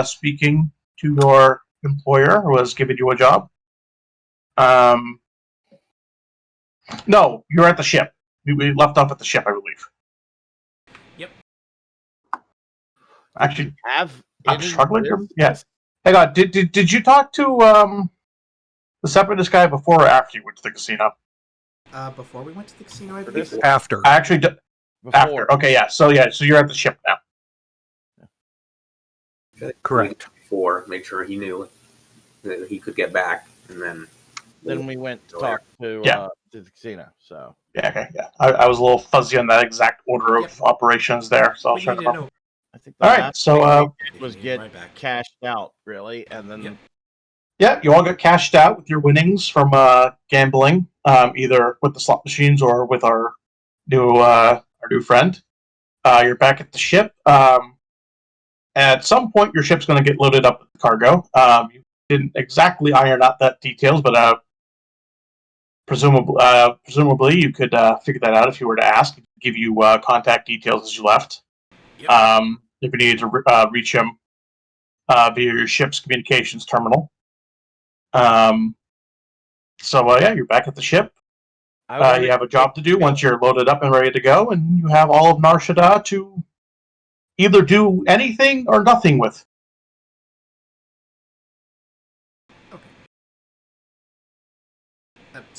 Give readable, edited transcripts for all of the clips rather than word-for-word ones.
speaking to your employer who has given you a job. No, you're at the ship. We left off at the ship, I believe. Yep. Actually, I'm struggling here. Yes. Hang on. Did you talk to the separatist guy before or after you went to the casino? Before we went to the casino, I believe. After. I actually did. After. Okay, yeah. So you're at the ship now. Correct. Before, make sure he knew that he could get back, and then we went to talk to the casino. So okay, yeah. I was a little fuzzy on that exact order of operations there, so I'll check it out. I think all right, so was get cashed out really, and then you all got cashed out with your winnings from gambling, either with the slot machines or with our new friend. You're back at the ship. At some point, your ship's going to get loaded up with cargo. You didn't exactly iron out that details, but presumably you could figure that out if you were to ask. He'd give you contact details as you left. Yep. If you needed to reach him via your ship's communications terminal. You're back at the ship. You have a job to do once you're loaded up and ready to go, and you have all of Nar Shaddaa to either do anything or nothing with. Okay.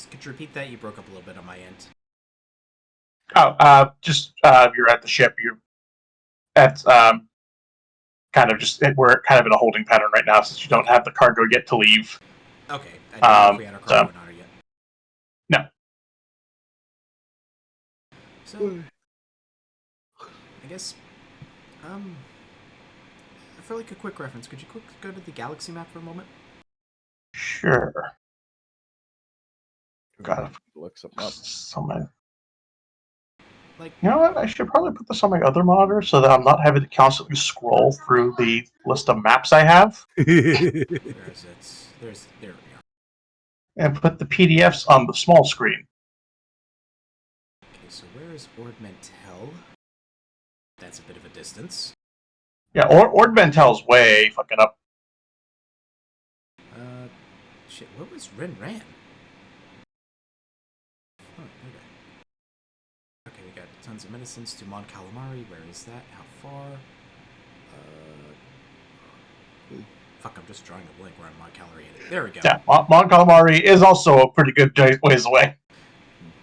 Could you repeat that? You broke up a little bit on my end. You're at the ship. You're at we're kind of in a holding pattern right now since you don't have the cargo yet to leave. Okay. I don't know if we had our cargo or not yet. No. So, I guess, for like a quick reference, could you go to the galaxy map for a moment? Sure. Gotta look something up. You know what? I should probably put this on my other monitor so that I'm not having to constantly scroll through the list of maps I have. Where is it? There we are. And put the PDFs on the small screen. Okay, so where is Ord Mantell? That's a bit of a distance. Yeah, Ord Mantell's way fucking up. Shit, where was Ren Ran? Oh, okay, we got tons of medicines to Mon Calamari. Where is that? How far? Fuck, I'm just drawing a blank where Mon Calamari is. There we go. Yeah, Mon Calamari is also a pretty good ways away.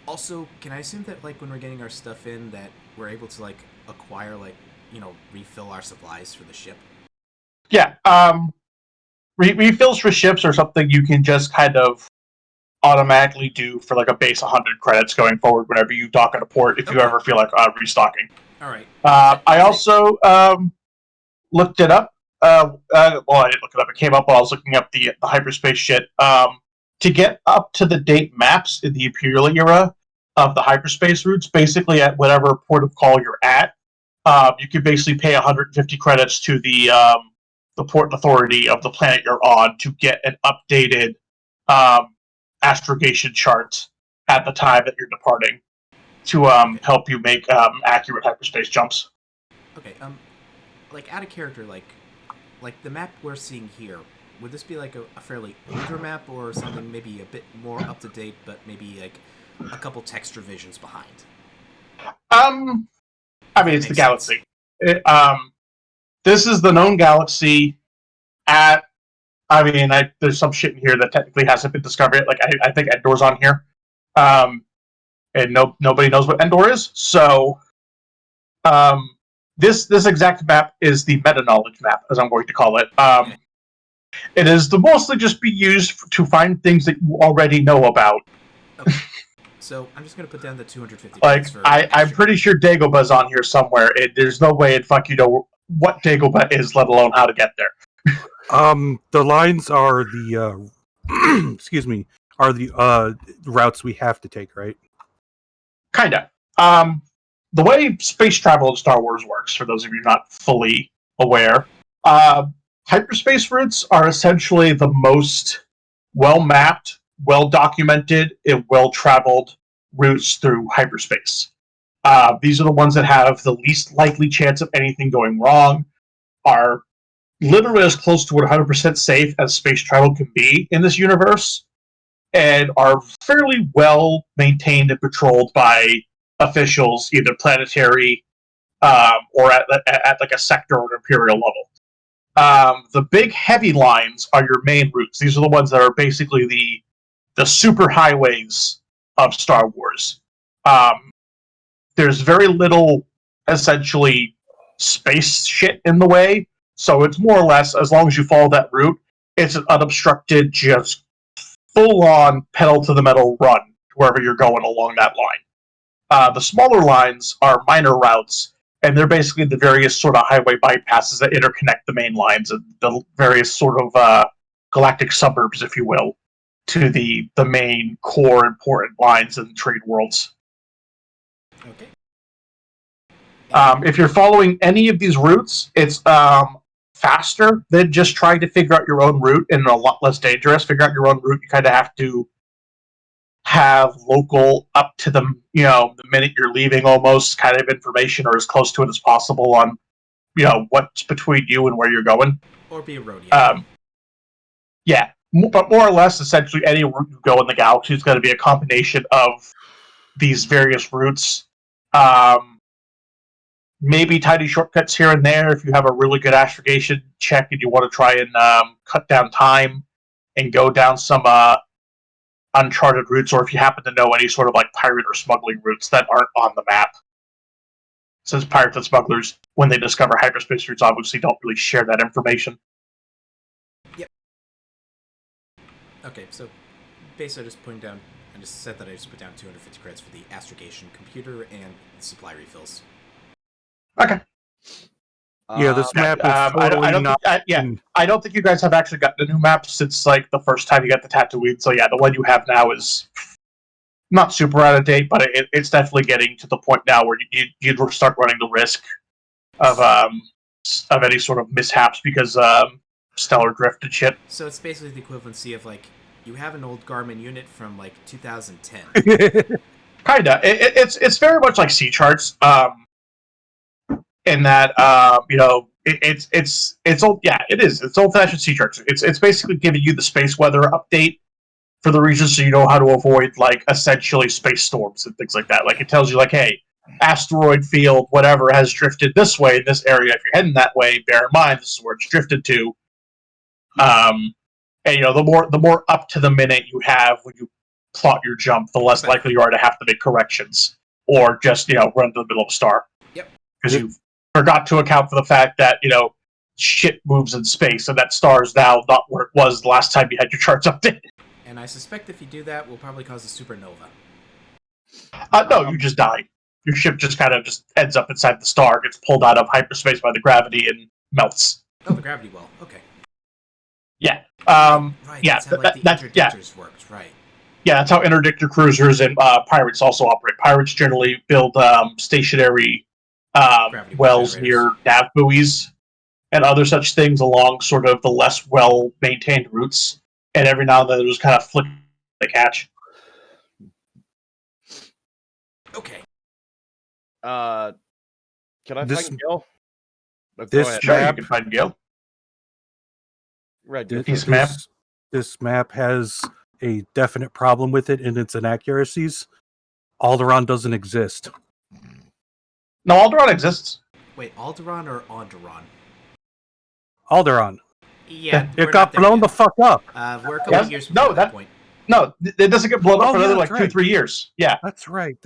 Also, can I assume that, like, when we're getting our stuff in, that we're able to, like, acquire, like, refill our supplies for the ship? Yeah, refills for ships are something you can just kind of automatically do for, like, a base 100 credits going forward whenever you dock at a port if you ever feel like restocking. All right. I also looked it up. I didn't look it up. It came up while I was looking up the hyperspace shit. To get up-to-the-date maps in the Imperial era of the hyperspace routes, basically at whatever port of call you're at, you can basically pay 150 credits to the port authority of the planet you're on to get an updated astrogation chart at the time that you're departing to help you make accurate hyperspace jumps. Okay, like, out of character, like the map we're seeing here, would this be like a fairly older map or something maybe a bit more up to date, but maybe like a couple text revisions behind? It's the galaxy. This is the known galaxy. There's some shit in here that technically hasn't been discovered yet. Like I think Endor's on here, and nobody knows what Endor is. So, this exact map is the meta knowledge map, as I'm going to call it. It is to mostly just be used to find things that you already know about. Okay. So I'm just going to put down the 250. Like I'm pretty sure Dagoba's on here somewhere. There's no way in fuck you know what Dagoba is, let alone how to get there. The lines are the excuse me, are the routes we have to take, right? Kinda. The way space travel in Star Wars works, for those of you not fully aware, hyperspace routes are essentially the most well-mapped, well-documented, and well-traveled routes through hyperspace. These are the ones that have the least likely chance of anything going wrong, are literally as close to 100% safe as space travel can be in this universe, and are fairly well maintained and patrolled by officials, either planetary or at like a sector or an imperial level. The big heavy lines are your main routes. These are the ones that are basically the super highways of Star Wars. There's very little, essentially, space shit in the way, so it's more or less, as long as you follow that route, it's an unobstructed, just full-on, pedal-to-the-metal run wherever you're going along that line. The smaller lines are minor routes, and they're basically the various sort of highway bypasses that interconnect the main lines and the various sort of galactic suburbs, if you will, to the main core important lines and trade worlds. Okay. If you're following any of these routes, it's faster than just trying to figure out your own route, and a lot less dangerous. Figure out your own route, you kind of have to have local up to the minute you're leaving almost kind of information, or as close to it as possible on what's between you and where you're going. Or be a rodeo. Yeah, but more or less, essentially, any route you go in the galaxy is going to be a combination of these various routes. Maybe tiny shortcuts here and there if you have a really good astrogation check and you want to try and cut down time and go down some uncharted routes, or if you happen to know any sort of like pirate or smuggling routes that aren't on the map. Since pirates and smugglers, when they discover hyperspace routes, obviously don't really share that information. Yep. Okay, so basically just putting down, I just said that I just put down 250 credits for the astrogation computer and the supply refills. Okay. Yeah, this map is I don't think you guys have actually gotten a new map since like the first time you got the Tatooine. So yeah, the one you have now is not super out of date, but it's definitely getting to the point now where you'd start running the risk of any sort of mishaps because stellar drift and shit. So it's basically the equivalency of like you have an old Garmin unit from like 2010. Kinda. It's very much like C charts. In that it's old. Yeah, it is. It's old-fashioned sea charts. It's basically giving you the space weather update for the region, so you know how to avoid like essentially space storms and things like that. Like it tells you like, hey, asteroid field, whatever, has drifted this way in this area. If you're heading that way, bear in mind this is where it's drifted to. And the more up to the minute you have when you plot your jump, the less likely you are to have to make corrections or just run to the middle of a star. Yep. Because you forgot to account for the fact that shit moves in space, and that star is now not where it was the last time you had your charts updated. And I suspect if you do that, we'll probably cause a supernova. No, you just die. Your ship just kind of just ends up inside the star, gets pulled out of hyperspace by the gravity, and melts. Oh, the gravity well. Okay. Yeah. Right. Yeah. That's how the interdictors worked. Right. Yeah, that's how interdictor cruisers and pirates also operate. Pirates generally build stationary wells near nav buoys and other such things along sort of the less well-maintained routes, and every now and then they just kind of flick the catch. Okay. Can I find Gil? Sure, you can find Gil. Right. This map has a definite problem with it in its inaccuracies. Alderaan doesn't exist. No, Alderaan exists. Wait, Alderaan or Onderon? Alderaan. Yeah, it got blown the fuck up. We're a couple years before that point. No, it doesn't get blown up for another 2-3 years. Yeah, that's right.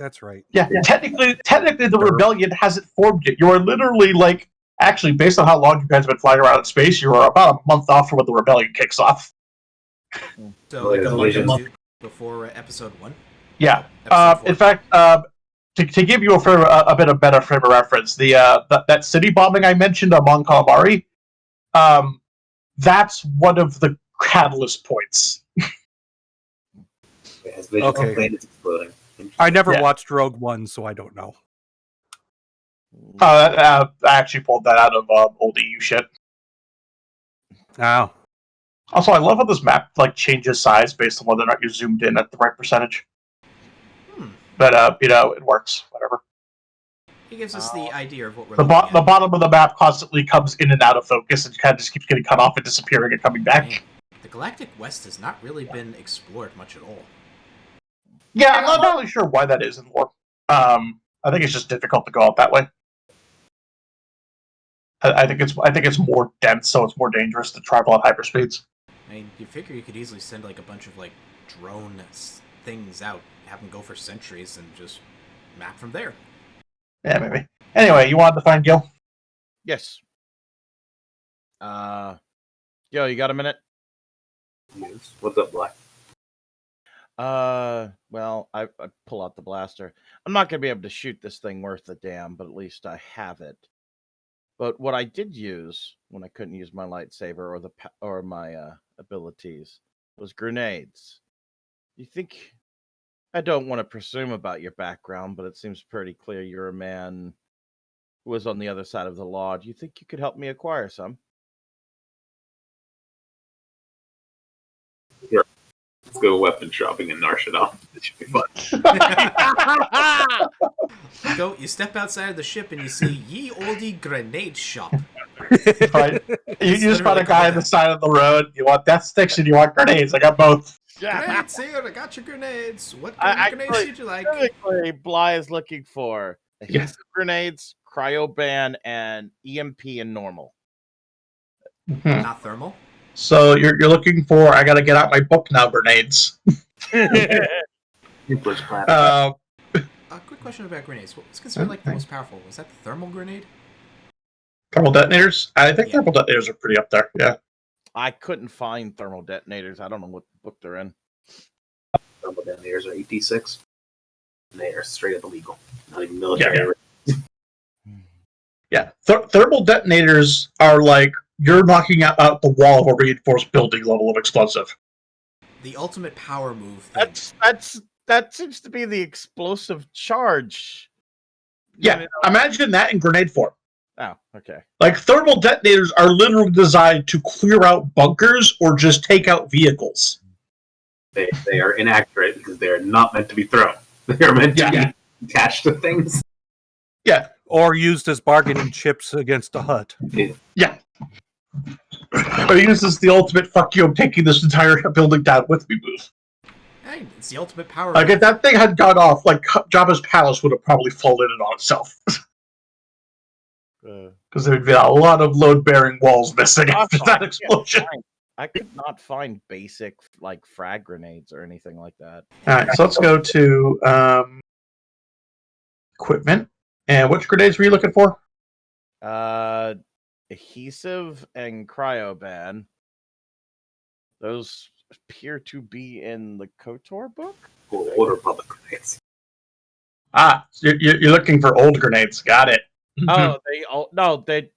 Yeah, technically, the rebellion hasn't formed yet. You are literally actually, based on how long you guys have been flying around in space, you are about a month off from when the rebellion kicks off. So a month before episode 1. Yeah. In fact, to give you a bit of better frame of reference, that city bombing I mentioned on Mon Calamari, that's one of the catalyst points. Okay. I never watched Rogue One, so I don't know. I actually pulled that out of old EU shit. Oh. Also, I love how this map changes size based on whether or not you're zoomed in at the right percentage. But it works. Whatever. He gives us the idea of what we're The, looking the at. bottom of the map constantly comes in and out of focus and kind of just keeps getting cut off and disappearing and coming back. Man, the Galactic West has not really been explored much at all. Yeah, I'm not entirely sure why that is in lore. I think it's just difficult to go out that way. I think it's more dense, so it's more dangerous to travel at hyperspeeds. I mean, you figure you could easily send like a bunch of like drone things out, have them go for centuries, and just map from there. Yeah, maybe. Anyway, you wanted to find Gil? Yes. Yo, you got a minute? Yes. What's up, Black? Well, I pull out the blaster. I'm not gonna be able to shoot this thing worth a damn, but at least I have it. But what I did use when I couldn't use my lightsaber or my abilities was grenades. You think? I don't want to presume about your background, but it seems pretty clear you're a man who was on the other side of the law. Do you think you could help me acquire some? Let's go weapon shopping in Nar Shaddaa. It should be fun. You step outside of the ship and you see ye olde grenade shop. Right. You just find a guy on the side of the road. You want death sticks and you want grenades. I got both. Grenades here, I got your grenades. What I- grenades actually- did you like? Typically, Bly is looking for Yeah. adhesive grenades, cryoban, and EMP and normal. Mhm. Not thermal. So you're looking for I gotta get out my book now grenades. Push clap. A quick question about grenades. What was considered like the most powerful? Was that the thermal grenade? Thermal detonators? I think Yeah. thermal detonators are pretty up there. Yeah. I couldn't find thermal detonators. I don't know what book they're in. Thermal detonators are 86. And they are straight up illegal. Not even military. Yeah. Thermal detonators are like you're knocking out the wall of a reinforced building level of explosive. The ultimate power move thing. That seems to be the explosive charge. Yeah. Imagine that in grenade form. Oh, okay. Like thermal detonators are literally designed to clear out bunkers or just take out vehicles. They are inaccurate because they are not meant to be thrown. They are meant to be attached to things. Yeah. Or used as bargaining chips against a hut. Yeah. Or use this the ultimate fuck you, I'm taking this entire building down with me move. Hey, it's the ultimate power Like move. if that thing had gone off, like Jabba's palace would have probably fallen in on itself. Because there'd be a lot of load-bearing walls missing after that explosion. I could not find basic like frag grenades or anything like that. Alright, so let's go to equipment. And which grenades were you looking for? Adhesive and cryoban. Those appear to be in the KOTOR book. Old Republic grenades. So you're looking for old grenades. Got it. Oh, they.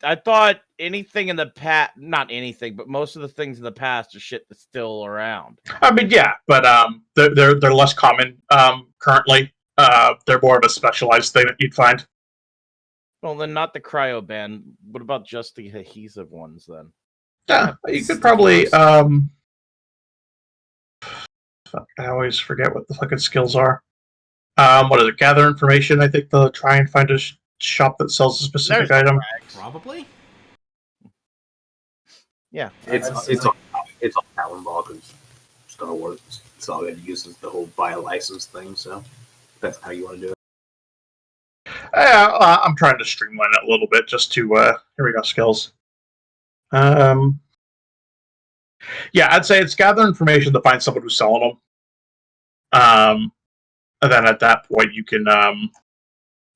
I thought anything in the past, not anything, but most of the things in the past are shit that's still around. I mean, yeah, but they're less common currently. They're more of a specialized thing that you'd find. Well, then not the cryoban. What about just the adhesive ones then? Yeah, you could probably. Fuck, I always forget what the fucking skills are. What is it? Gather information. I think they'll try and find a shop that sells a specific There's item. Probably. Yeah, It's all Talon Ball because Star Wars. It's all it uses the whole buy a license thing. So that's how you want to do it. I'm trying to streamline it a little bit just to. Here we go. Skills. Yeah, I'd say it's gather information to find someone who's selling them. And then at that point, you can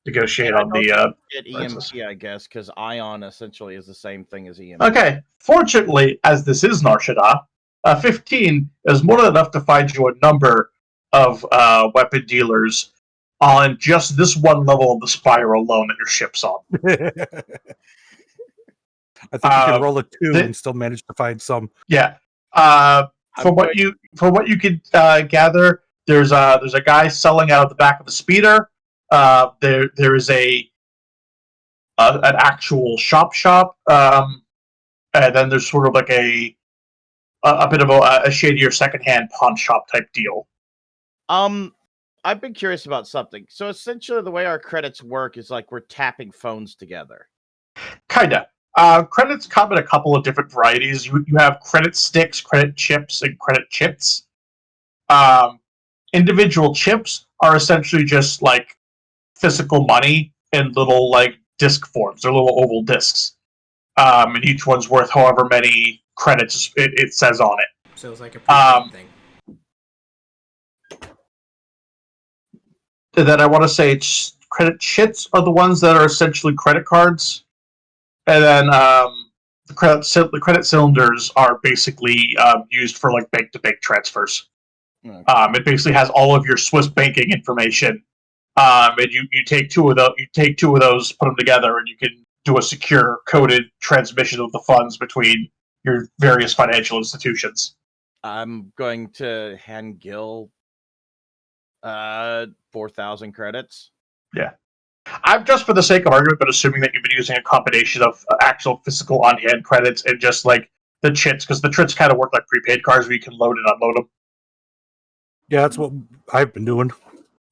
negotiate on the. Get EMP, I guess, because ion essentially is the same thing as EMP. Okay. Fortunately, as this is Nar Shaddaa, 15 is more than enough to find you a number of weapon dealers on just this one level of the spire alone that your ship's on. I think you can roll a 2 and still manage to find some. Yeah. From what you could gather, there's a guy selling out of the back of the speeder. There is an actual shop, and then there's sort of like a bit of a shadier secondhand pawn shop type deal. I've been curious about something. So essentially, the way our credits work is like we're tapping phones together. Kinda. Credits come in a couple of different varieties. You have credit sticks, credit chips, and credit chips. Individual chips are essentially just like physical money in little like disc forms. They're little oval discs, and each one's worth however many credits it says on it. So it's like a prepaid thing. And then I want to say credit chits are the ones that are essentially credit cards, and then the credit cylinders are basically used for like bank-to-bank transfers. Okay. It basically has all of your Swiss banking information, and you take two of those, put them together, and you can do a secure coded transmission of the funds between your various financial institutions. I'm going to hand Gil 4,000 credits. I'm just for the sake of argument, but assuming that you've been using a combination of actual physical on-hand credits and just like the chits, because the chits kind of work like prepaid cards where you can load and unload them. Yeah, that's what I've been doing.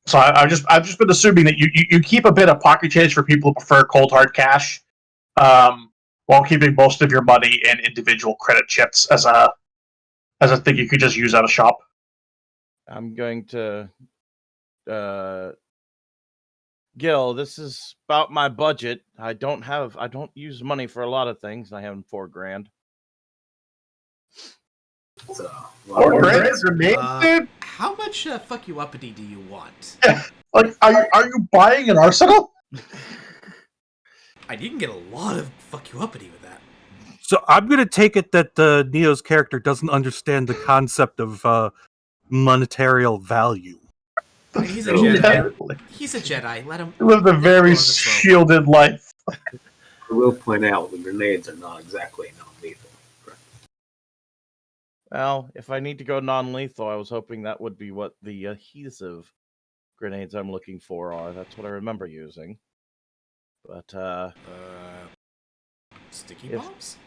So I've just been assuming that you keep a bit of pocket change for people who prefer cold hard cash, while keeping most of your money in individual credit chips as a thing you could just use at a shop. I'm going to Gil, this is about my budget. I don't use money for a lot of things. I have $4,000. So, Dude? How much fuck you uppity do you want? Like, are you buying an arsenal? You can get a lot of fuck you uppity with that. So I'm going to take it that Neo's character doesn't understand the concept of monetary value. He's a No. Jedi. He's a Jedi. Let him You lived a let him very go on this road. shielded life. I will point out the grenades are not exactly non-lethal. Well, if I need to go non-lethal, I was hoping that would be what the adhesive grenades I'm looking for are. That's what I remember using. But Sticky If- bombs?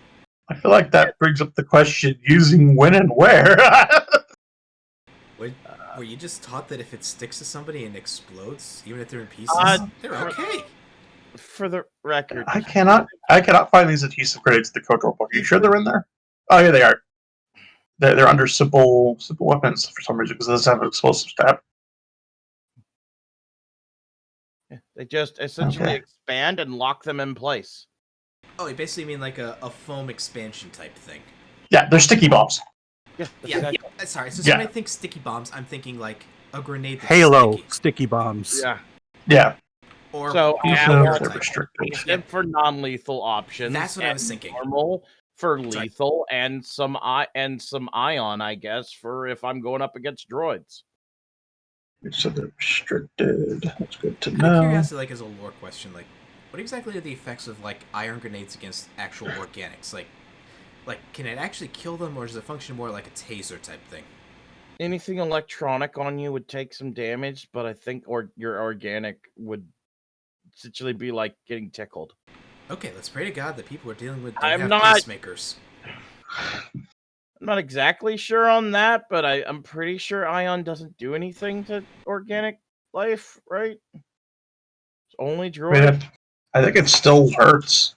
I feel like that brings up the question: using when and where. Were you just taught that if it sticks to somebody and explodes, even if they're in pieces, they're okay? for the record, I cannot find these adhesive grenades in the Kotor book. Are you sure they're in there? Oh yeah, they are. They're under simple weapons for some reason because it doesn't have an explosive stab. they just essentially Okay. expand and lock them in place. Oh, you basically mean like a foam expansion type thing. Yeah, they're sticky bombs. Yeah, that's Yeah, exactly- sorry. So Yeah. when I think sticky bombs, I'm thinking like a grenade that's Halo sticky. sticky bombs. yeah. Yeah, Or So, these yeah, are well, they're restricted. And for non-lethal options, That's what I and was thinking. Normal for Sorry. lethal, and some ion, I guess, for if I'm going up against droids. So they're restricted. That's good to Out of know. curiosity, like as a lore question, like what exactly are the effects of like iron grenades against actual organics? Like can it actually kill them, or does it function more like a taser type thing? Anything electronic on you would take some damage, but I think your organic would essentially be like getting tickled. Okay, let's pray to God that people we're dealing with don't I'm have not- pacemakers. I'm not exactly sure on that, but I'm pretty sure ion doesn't do anything to organic life, right? It's only I droid. mean, I think it still hurts.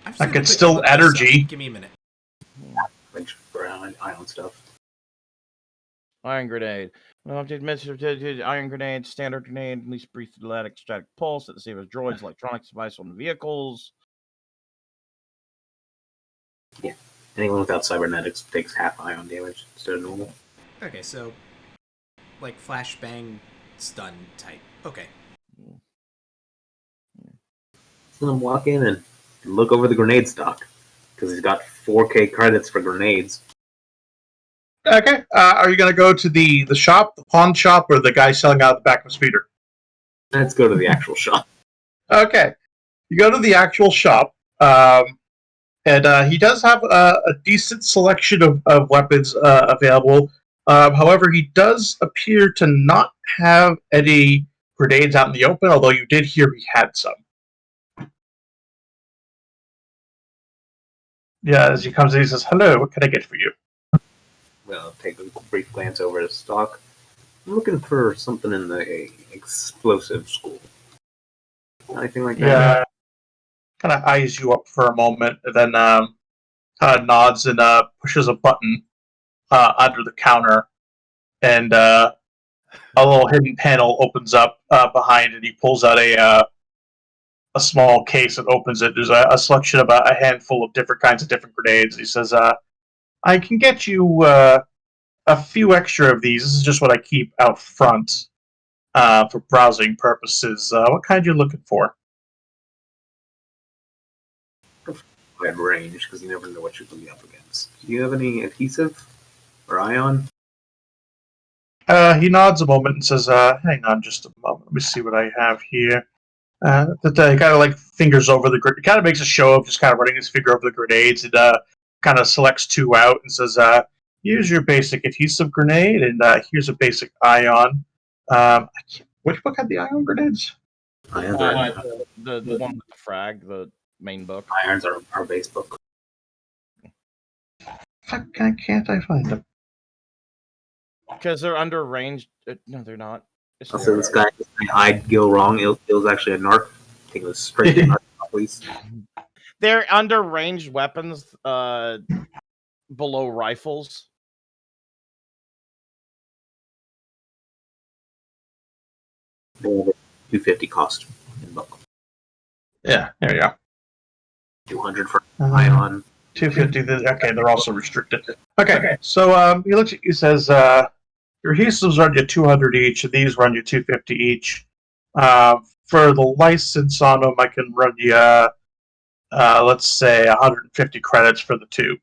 I'm just Like, gonna it's quickly still look this up. energy. Give me a minute. Like for ion stuff. Iron grenade. Well, iron grenade, standard grenade, at least brief electric static pulse at the same as droids, electronics device on vehicles. Anyone without cybernetics takes half ion damage instead of normal. Okay, so like flashbang stun type. Okay. Let him walk in and look over the grenade stock because he's got 4K credits for grenades. Okay. Are you going to go to the shop, the pawn shop, or the guy selling out the back of a speeder? Let's go to the actual shop. Okay. You go to the actual shop, and he does have a decent selection of weapons available. However, he does appear to not have any grenades out in the open, although you did hear he had some. Yeah, as he comes in, he says, "Hello, what can I get for you?" Well, take a brief glance over his stock. I'm looking for something in the explosive school. Anything like that? Yeah. Kind of eyes you up for a moment, and then kind of nods and pushes a button under the counter, and a little hidden panel opens up behind it. He pulls out a small case and opens it. There's a selection of a handful of different kinds of different grenades. He says, "I can get you a few extra of these. This is just what I keep out front for browsing purposes. What kind are you looking for?" Wide range, because you never know what you're going to be up against. Do you have any adhesive or ion? He nods a moment and says, "Hang on just a moment. Let me see what I have here." He kind of like fingers over the. He kind of makes a show of just kind of running his finger over the grenades and kind of selects two out and says, "Here's your basic adhesive grenade, and here's a basic ion." Which book had the ion grenades? Ions are, The one with the frag, the main book. irons are our base book. Fuck, can't I find them? Because they're under range. No, they're not. Yes, they Also, are. this guy eyed Gil wrong. Gil's actually a narc. I think it was straight to narc police. They're under ranged weapons below rifles. They have a 250 cost in book. Yeah, there you go. 200 for Uh, ion. 250. Okay, they're also restricted. Okay, so he looks at you, says, "Your adhesives run you 200 each, and these run you 250 each. For the license on them, I can run you, let's say, 150 credits for the two."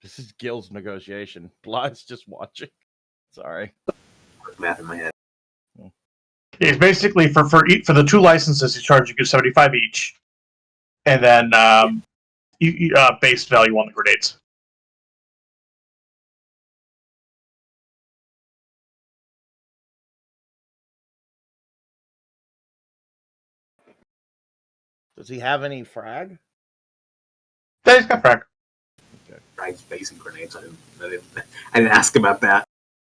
This is Gil's negotiation. Bly's just watching. Sorry. Quick math in my head. It's basically for the two licenses, he charges you 75 each, and then base value on the grenades. Does he have any frag? Yeah, he's got frag. Frags, base, and grenades. I didn't ask about that.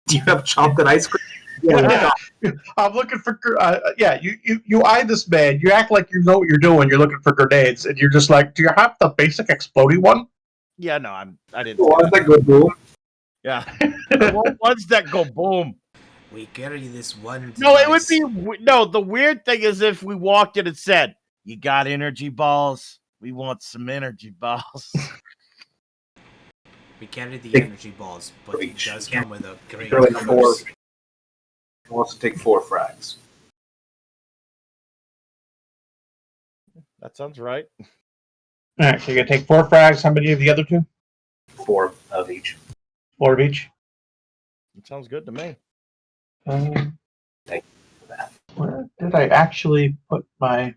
Do you have chocolate ice cream? Yeah. I'm looking for. You eye this man. You act like you know what you're doing. You're looking for grenades, and you're just like, "Do you have the basic exploding one?" Yeah, no, I didn't. Why does that go boom? Yeah. What ones that go boom? We carry this one. No, it would device. be no. The weird thing is if we walked in and said, "You got energy balls? We want some energy balls." We carry the Take- energy balls, but it does come with a great. They're like four. bonus. He wants to take 4 frags. That sounds right. All right, so you're gonna take 4 frags. How many of the other two? 4 of each. 4 of each. It sounds good to me. Thank you for that. Where did I actually put my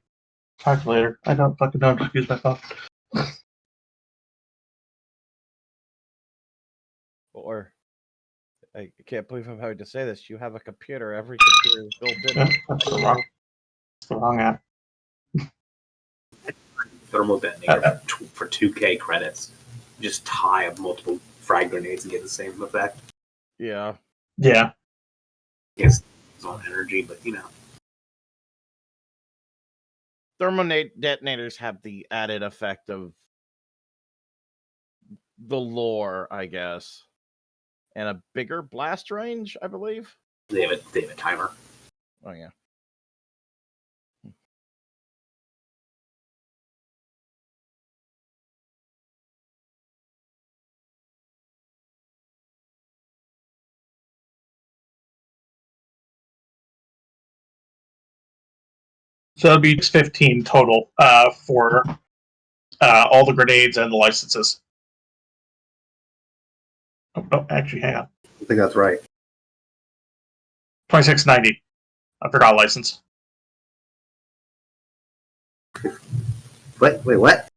calculator? I don't fucking know. Just use my phone. Or I can't believe I'm having to say this. You have a computer. Every computer is built in. Yeah, that's the wrong app. Thermal detonator for 2K credits. Just tie up multiple frag grenades and get the same effect. Yeah. Yeah. Yes, it's on energy, but you know. Thermal detonators have the added effect of the lore, I guess, and a bigger blast range, I believe. They have a timer. Oh yeah. So it'll be 15 total for all the grenades and the licenses. Oh, no, actually, hang on. I think that's right. 2690. I forgot license. Wait, what?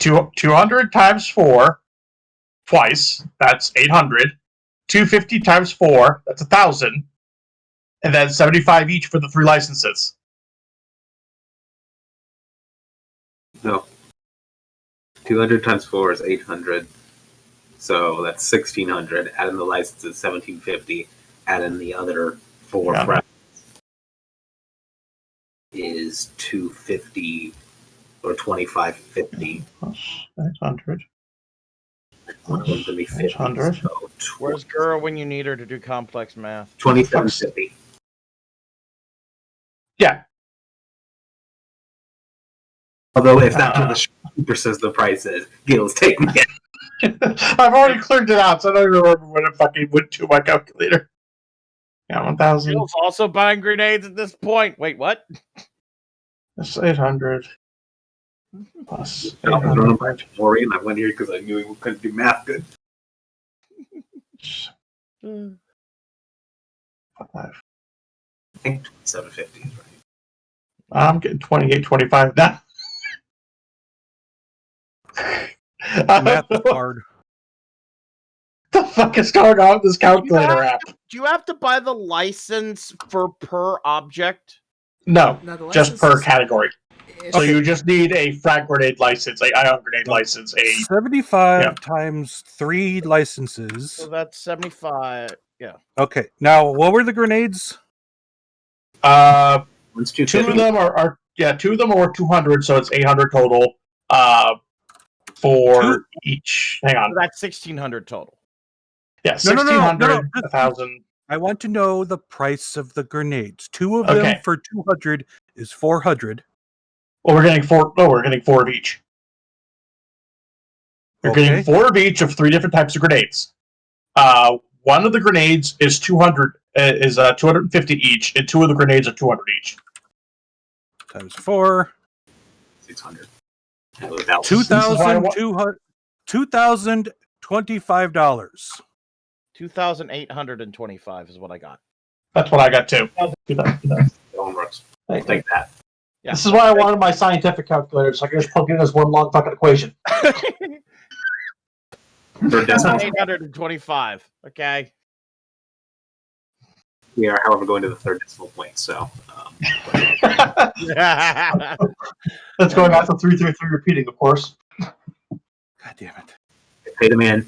200 times 4 twice. That's 800. 250 times 4. That's 1,000. And then 75 each for the 3 licenses. No. 200 times 4 is 800. So that's 1600. Add in the license is 1750. Add in the other 4 Yeah. fragments is 250 or 2550. Plus 800. One of them's going to be 50. 800. So Where's girl when you need her to do complex math? 2750. Yeah. Although if that's what the shopkeeper says the price is, Gil's taking it. I've already cleared it out, so I don't even remember when it fucking went to my calculator. Yeah, 1,000. Gil's also buying grenades at this point. Wait, what? That's 800. Plus I was running by 800. Maury, and I went here because I knew he couldn't do math good. 5. I think 750 is right. I'm getting 28.25 now. Math is hard. The fuck is going on with this calculator app? Do you have to buy the license for per object? No, Now, the just license per is- category. it's- So you just need a frag grenade license, a ion grenade license, a 75 Yeah. times 3 So licenses. that's 75. Yeah. Okay, now what were the grenades? One's two 250. of them are 200, so it's 800 total. For eeach. Hang So on. that's 1600 total. Yeah, No, no, no, 1,600, no, no. 1,000. I want to know the price of the grenades. 2 of Okay. them for 200 is 400. Well, we're getting 4. No, we're getting 4 of each. You're Okay. getting 4 of each of 3 different types of grenades. One of the grenades is 200. Is 250 each, and 2 of the grenades are 200 each. Times 4. 600. And without- $2,200 $2,025. 2,825 is what I got. That's what I got too. Going works. I'll Thank you. take that. Yeah. This is why I wanted my scientific calculator, so I can just plug in as one long fucking equation. Third decimal. 825. Okay. We are, however, going to the third decimal point. So That's going out to 333 repeating, of course. God damn it. pay the man,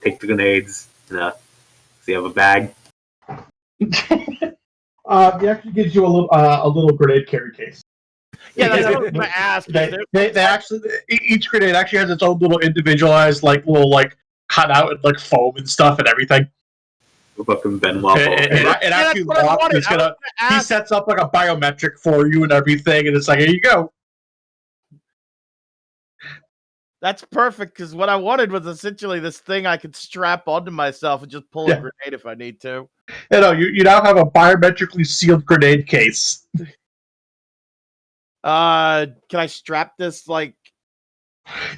take the grenades. So you have a bag. It actually gives you a little grenade carry case. Yeah, that's what I was going to ask. Is there- They actually each grenade actually has its own little individualized little cutout and foam and stuff and everything. Fucking Benoit. It Yeah, actually that's what I locks. wanted. It's I was gonna. gonna He ask. sets up a biometric for you and everything, and it's like, here you go. That's perfect because what I wanted was essentially this thing I could strap onto myself and just pull Yeah. a grenade if I need to. You now have a biometrically sealed grenade case. Can I strap this like?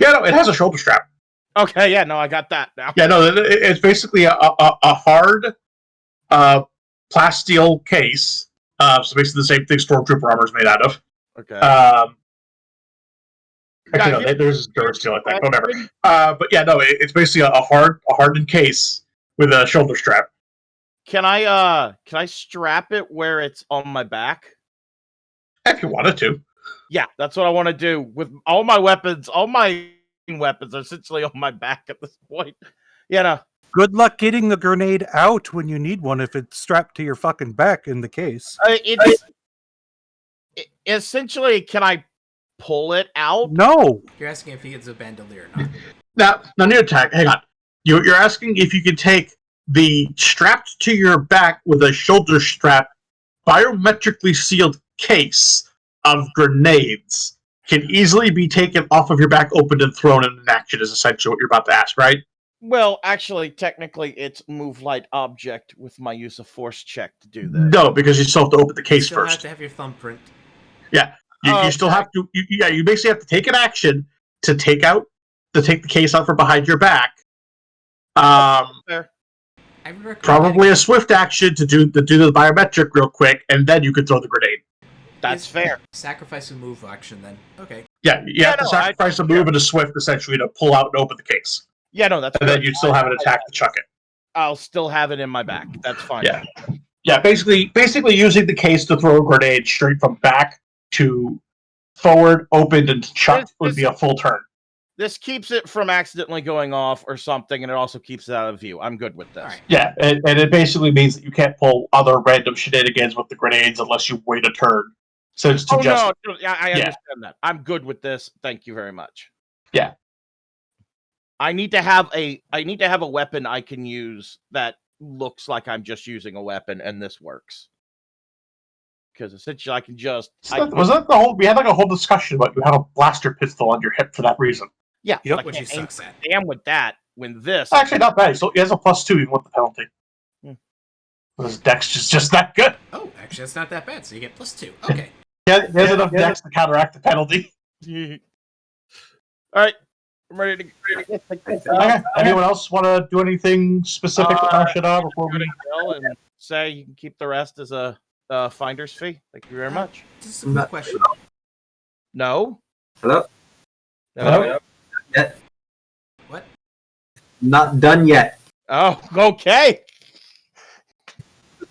Yeah, no, it has a shoulder strap. Okay, yeah, no, I got that now. Yeah, no, it's basically a hard plasteel case. So basically the same thing Stormtrooper armor is made out of. Okay. Actually, Yeah, no, there's Durasteel, I think. Whatever. But yeah, no, it's basically a hardened case with a shoulder strap. Can I strap it where it's on my back? If you wanted to. Yeah, that's what I want to do with all my weapons. All my weapons are essentially on my back at this point. You know. Good luck getting the grenade out when you need one if it's strapped to your fucking back in the case. Essentially, can I pull it out? No. You're asking if he gets a bandolier or not. Now new attack. Hang on. You're asking if you can take the strapped to your back with a shoulder strap, biometrically sealed case of grenades can easily be taken off of your back, opened, and thrown in an action. Is essentially what you're about to ask, right? Well, actually, technically, it's move light object with my use of force check to do this. No, because you still have to open the You case still have first. to have your thumbprint. You still have to. You basically have to take an action to take the case out from behind your back. Fair. I would recommend Probably a swift action to do the biometric real quick, and then you can throw the grenade. That's fair. sacrifice a move action then. Okay. Yeah, you have to no, sacrifice a move and a swift essentially to pull out and open the case, Yeah, no, that's and fair. then you'd still have an attack to chuck it. I'll still have it in my back. That's fine. Yeah. Yeah, basically using the case to throw a grenade straight from back to forward, opened, and shut This- would be a full turn. This keeps it from accidentally going off or something, and it also keeps it out of view. I'm good with this. All right. Yeah, and it basically means that you can't pull other random shenanigans with the grenades unless you wait a turn. So it's to Oh just no, yeah, I understand that. I'm good with this. Thank you very much. Yeah. I need to have a weapon I can use that looks like I'm just using a weapon, and this works. Because essentially, I can just was that the whole? We had like a whole discussion about you have a blaster pistol on your hip for that reason. yeah, Yep. I Which he can't aim sucks at. damn with that. When this Actually, not bad. So he has a +2 even with the penalty. Hmm. His dex is just that good. Oh, actually, that's not that bad. So you get +2. Okay. Yeah, he has enough dex to counteract the penalty. All right, I'm ready to Okay. Anyone else want to do anything specific with Ashada before go to we? Gil and say you can keep the rest as a finder's fee. Thank you very much. Just a quick question. No. Hello? Hello? What? Not done yet. Oh, okay.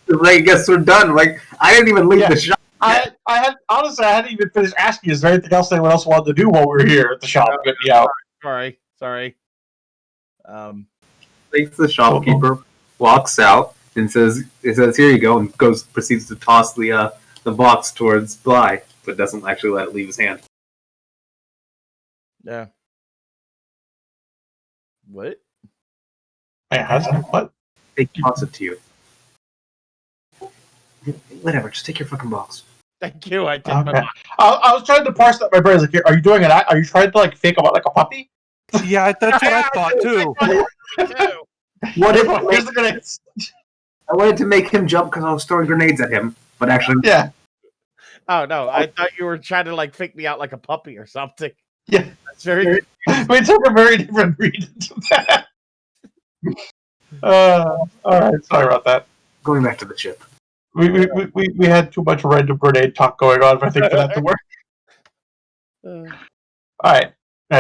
Like, I guess we're done. Like, I didn't even leave Yeah. the shop. I had honestly, I hadn't even finished asking. Is there anything else anyone else wanted to do while we were here at the shop? But, yeah. Sorry. Takes the shopkeeper, walks out, and says, "Here you go," and proceeds to toss the box towards Bly, but doesn't actually let it leave his hand. Yeah. What? Man, how's that? What? They toss it to you. Whatever, just take your fucking box. Thank you. I did. Okay. I was trying to parse that in my brain. Like, are you doing it? Are you trying to like fake him out like a puppy? Yeah, that's what I thought too. What if Here's the grenades. I wanted to make him jump because I was throwing grenades at him, but actually, Yeah. Oh no! I thought you were trying to like fake me out like a puppy or something. Yeah. That's very. We took a very different read into that. All right. Sorry about that. going back to the ship. We had too much random grenade talk going on, I think, for that to work. All right.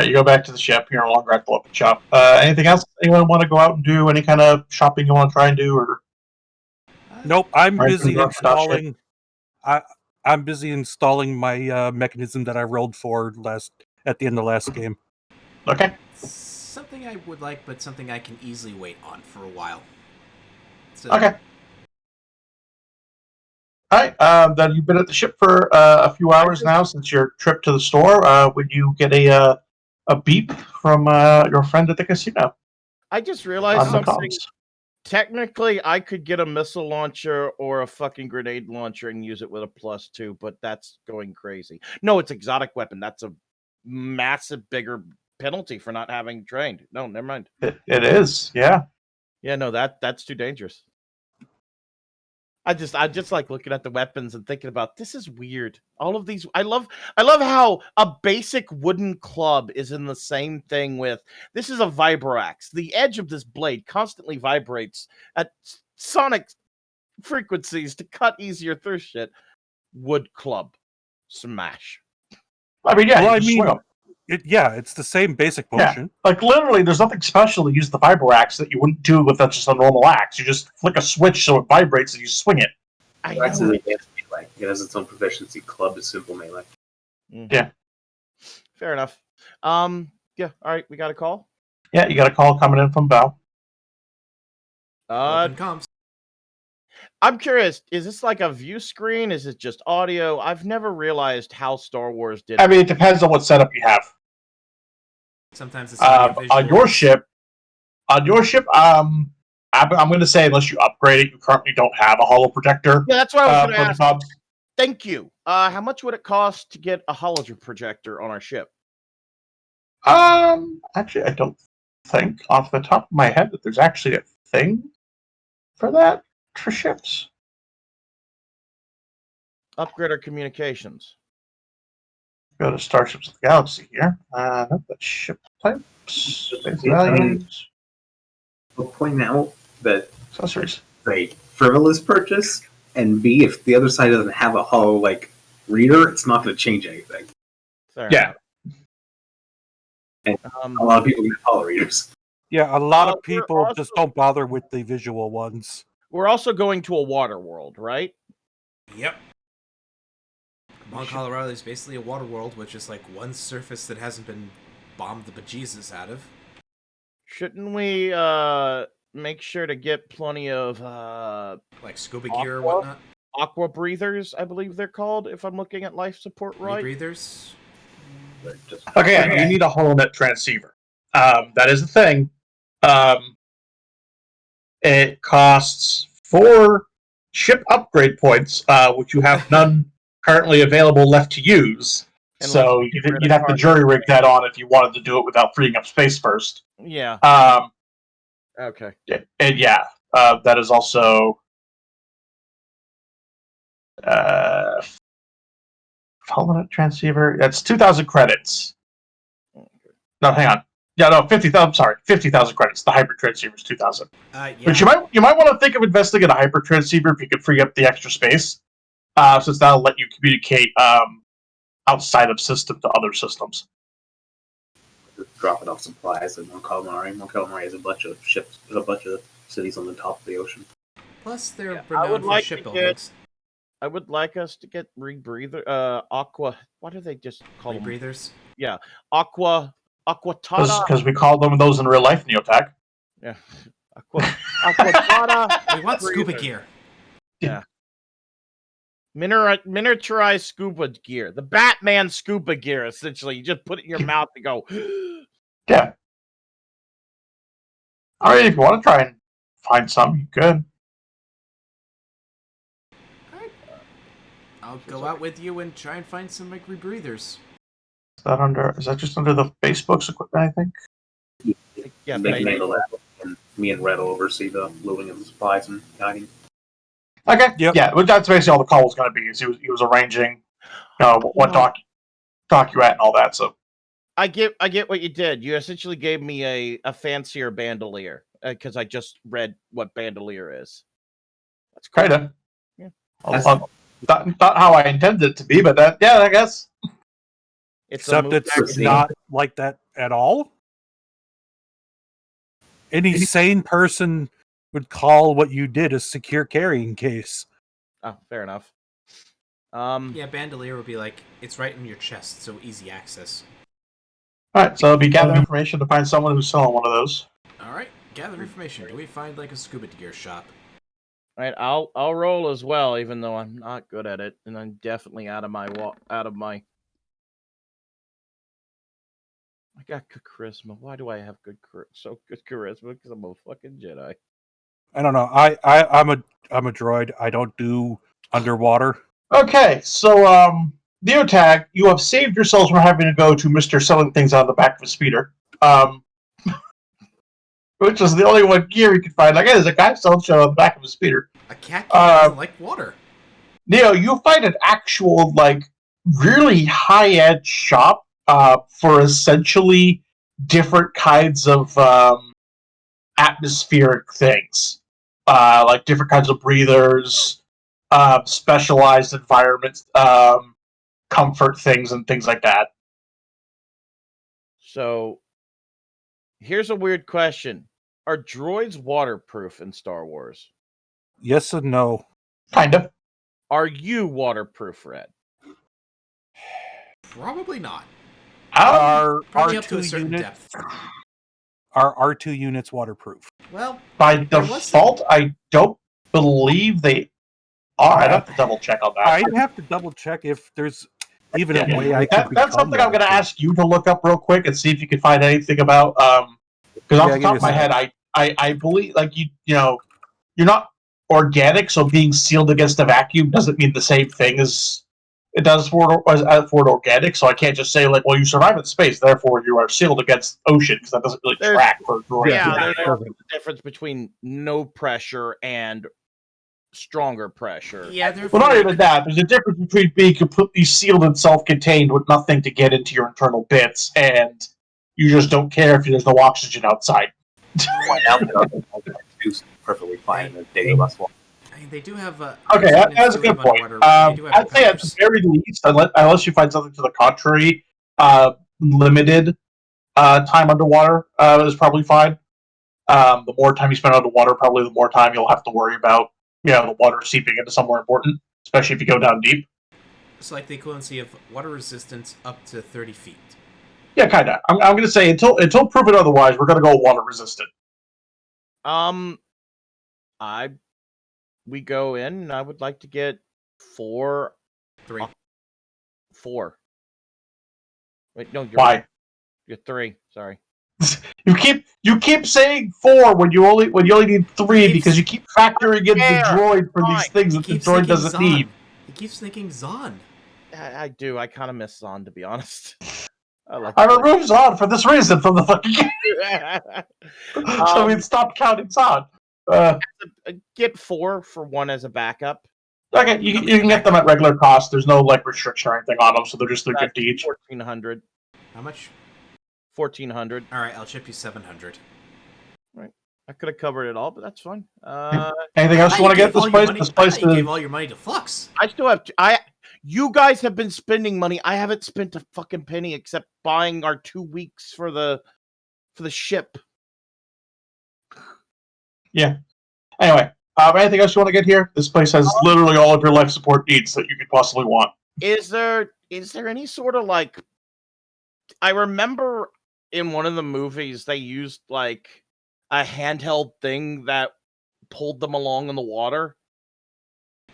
You go back to the ship. You're no longer at the open shop. Anything else? Anyone want to go out and do any kind of shopping you want to try and do? Or Nope, I'm Right, busy congrats, installing. I'm busy installing my mechanism that I rolled for at the end of last game. okay. Something I would like, but something I can easily wait on for a while. So, Okay. All right. Then you've been at the ship for a few hours now since your trip to the store. Would you get a beep from your friend at the casino I just realized on the something. comms? Technically, I could get a missile launcher or a fucking grenade launcher and use it with a +2, but that's going crazy. No, it's exotic weapon. That's a massive, bigger penalty for not having trained. No, never mind. It is. Yeah. Yeah, no, that's too dangerous. I just like looking at the weapons and thinking about this is weird. All of these, I love how a basic wooden club is in the same thing with this is a vibroaxe. The edge of this blade constantly vibrates at sonic frequencies to cut easier through shit. Wood club, smash. I mean, yeah. Well, you I just mean, swing 'em. it's the same basic Yeah. motion. Like literally, there's nothing special to use the vibro axe that you wouldn't do with just a normal axe. You just flick a switch so it vibrates and you swing it. I That's know. an advanced melee. It has its own proficiency. Club is simple melee. Fair enough. Yeah. All right, we got a call. Yeah, you got a call coming in from Val. open comms. I'm curious, is this like a view screen? Is it just audio? I've never realized how Star Wars did I mean, it depends on what setup you have. Sometimes it's On your ship, I'm going to say unless you upgrade it, you currently don't have a holo projector Yeah, that's what I was for going the to ask. comms. Thank you. How much would it cost to get a hologen projector on our ship? Actually, I don't think off the top of my head that there's actually a thing for that for ships. Upgrade our communications. Go to Starships of the Galaxy here. Nope, that's ship types, space values, I'll point out that accessories. a frivolous purchase, and B, if the other side doesn't have a holo reader, it's not going to change anything. Fair Yeah. enough. A lot of people get holo readers. Yeah, a lot of we're people also- just don't bother with the visual ones. We're also going to a water world, right? Yep. Mount Colorado is basically a water world with just like one surface that hasn't been bombed the bejesus out of. Shouldn't we make sure to get plenty of Like scuba gear or Aqua? whatnot. aqua breathers, I believe they're called, if I'm looking at life support right? Rebreathers. But just Okay, yeah, you need a HoloNet transceiver. That is the thing. It costs 4 ship upgrade points, which you have none currently available left to use. And So like, you'd have to jury rig that on if you wanted to do it without freeing up space first. Yeah. Okay. And yeah, that is also HoloNet transceiver. That's 2,000 credits. No, hang on. Yeah, no, 50,000. I'm sorry, 50,000 credits. The hyper transceiver is 2,000. Yeah. But you might want to think of investing in a hyper transceiver if you could free up the extra space, since that'll let you communicate outside of system to other systems. just dropping off supplies in Mount Calamari. Mount Calamari has a bunch of ships, a bunch of cities on the top of the ocean. Plus, they're Yeah, I would renowned for like to shipbuildings. I would like us to get rebreather aqua. What do they just call them? Rebreathers. Aquatata. Because we call them those in real life, Neotech. Yeah. Aquatata. We want scuba breather. gear. Miniaturized scuba gear. The Batman scuba gear, essentially. You just put it in your mouth and go. Yeah. All right, if you want to try and find some, you could. Alright. I'll go out with you and try and find some like rebreathers. Is that just under the Facebook's equipment, I think? Yeah, They can maybe. handle that, and me and Red will oversee the loading of the supplies and guiding. Okay. Yep. Yeah, but that's basically all the call was going to be. Is he was arranging, what dock you at and all that. So I get what you did. You essentially gave me a fancier bandolier because I just read what bandolier is. That's cool. kind of. Yeah. Not how I intended it to be, but I guess. It's Except it's Proceed. not like that at all. Any sane person would call what you did a secure carrying case. Oh, fair enough. Yeah, bandolier would be like it's right in your chest, so easy access. All right, so it'll be gathering information to find someone who's selling one of those. All right, gather information. Do we find like a scuba gear shop? All right, I'll roll as well, even though I'm not good at it, and I'm definitely out of my. I got good charisma. Why do I have good charisma? Because I'm a fucking Jedi. I don't know. I'm a droid. I don't do underwater. Okay, so Neotag, you have saved yourselves from having to go to Mr. Selling Things on the back of a speeder. Which is the only one gear you can find. Like, hey, there's a guy selling shit on the back of a speeder. A cat doesn't like water. Neo, you find an actual, like, really high-end shop for essentially different kinds of atmospheric things. Like different kinds of breathers, specialized environments, comfort things, and things like that. So, here's a weird question: are droids waterproof in Star Wars? Yes and no. Kind of. Are you waterproof, Red? Probably not. Our Probably up to a R2 certain unit, depth. our R2 units waterproof. Well, By There was default, I don't believe they are. I'd have to double check on that. I'd have to double check if there's even a way I could. That's something I'm going to ask you to look up real quick and see if you can find anything about. Because off the give top me of my a head, I believe like you know, you're not organic, so being sealed against a vacuum doesn't mean the same thing as it does for organic. So I can't just say like, well, you survive in space, therefore you are sealed against ocean, because that doesn't really track for droids. Yeah, there's the difference between no pressure and stronger pressure. yeah, they're Well, not even that. There's a difference between being completely sealed and self-contained with nothing to get into your internal bits, and you just don't care if there's no oxygen outside. It's perfectly fine in a day less water. I mean, they do have. Okay, that's a good point. I'd say at the very least, unless you find something to the contrary, limited time underwater is probably fine. The more time you spend underwater, probably the more time you'll have to worry about, the water seeping into somewhere important, especially if you go down deep. So like the equivalency of water resistance up to 30 feet. Yeah, kind of. I'm going to say until proven otherwise, we're going to go water resistant. We go in, and I would like to get 4. 3. 4. Wait, no, you're Why? right. You're 3. Sorry. You keep saying 4 when you only need 3 Keeps- because you keep factoring in the Fair. droid for these Fine. things He that the keeps droid thinking doesn't Zahn. need. He keeps thinking Zahn. I do. I kind of miss Zahn, to be honest. I like. I removed Zod for this reason from the fucking game, so we stopped counting Zod. Get 4 for 1 as a backup. Okay, you can get them at regular cost. There's no like restriction or anything on them, so they're just $350 each. 1,400. How much? 1,400. All right, I'll chip you 700. I could have covered it all, but that's fine. Anything else you want to get this place? This place You is gave all your money to Flux. I still have. You guys have been spending money. I haven't spent a fucking penny except buying our 2 weeks for the ship. yeah. Anyway, anything else you want to get here? This place has literally all of your life support needs that you could possibly want. Is there any sort of like? I remember in one of the movies they used like a handheld thing that pulled them along in the water.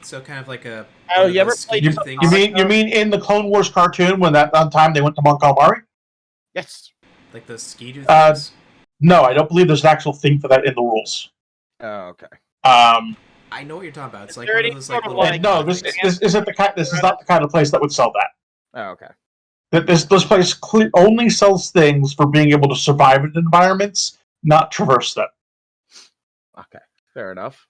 So kind of like a. Oh, one of you ever those played ski some- things, You mean in the Clone Wars cartoon when that on time they went to Mon Calamari? Yes. like the ski-doo Uh, things? No, I don't believe there's an actual thing for that in the rules. Oh, okay. I know what you're talking about. It's Is like there one any of those sort like of, little. like- no, this isn't the kind. This is not the kind of place that would sell that. Oh, okay. This place only sells things for being able to survive in environments, not traverse them. Okay. Fair enough.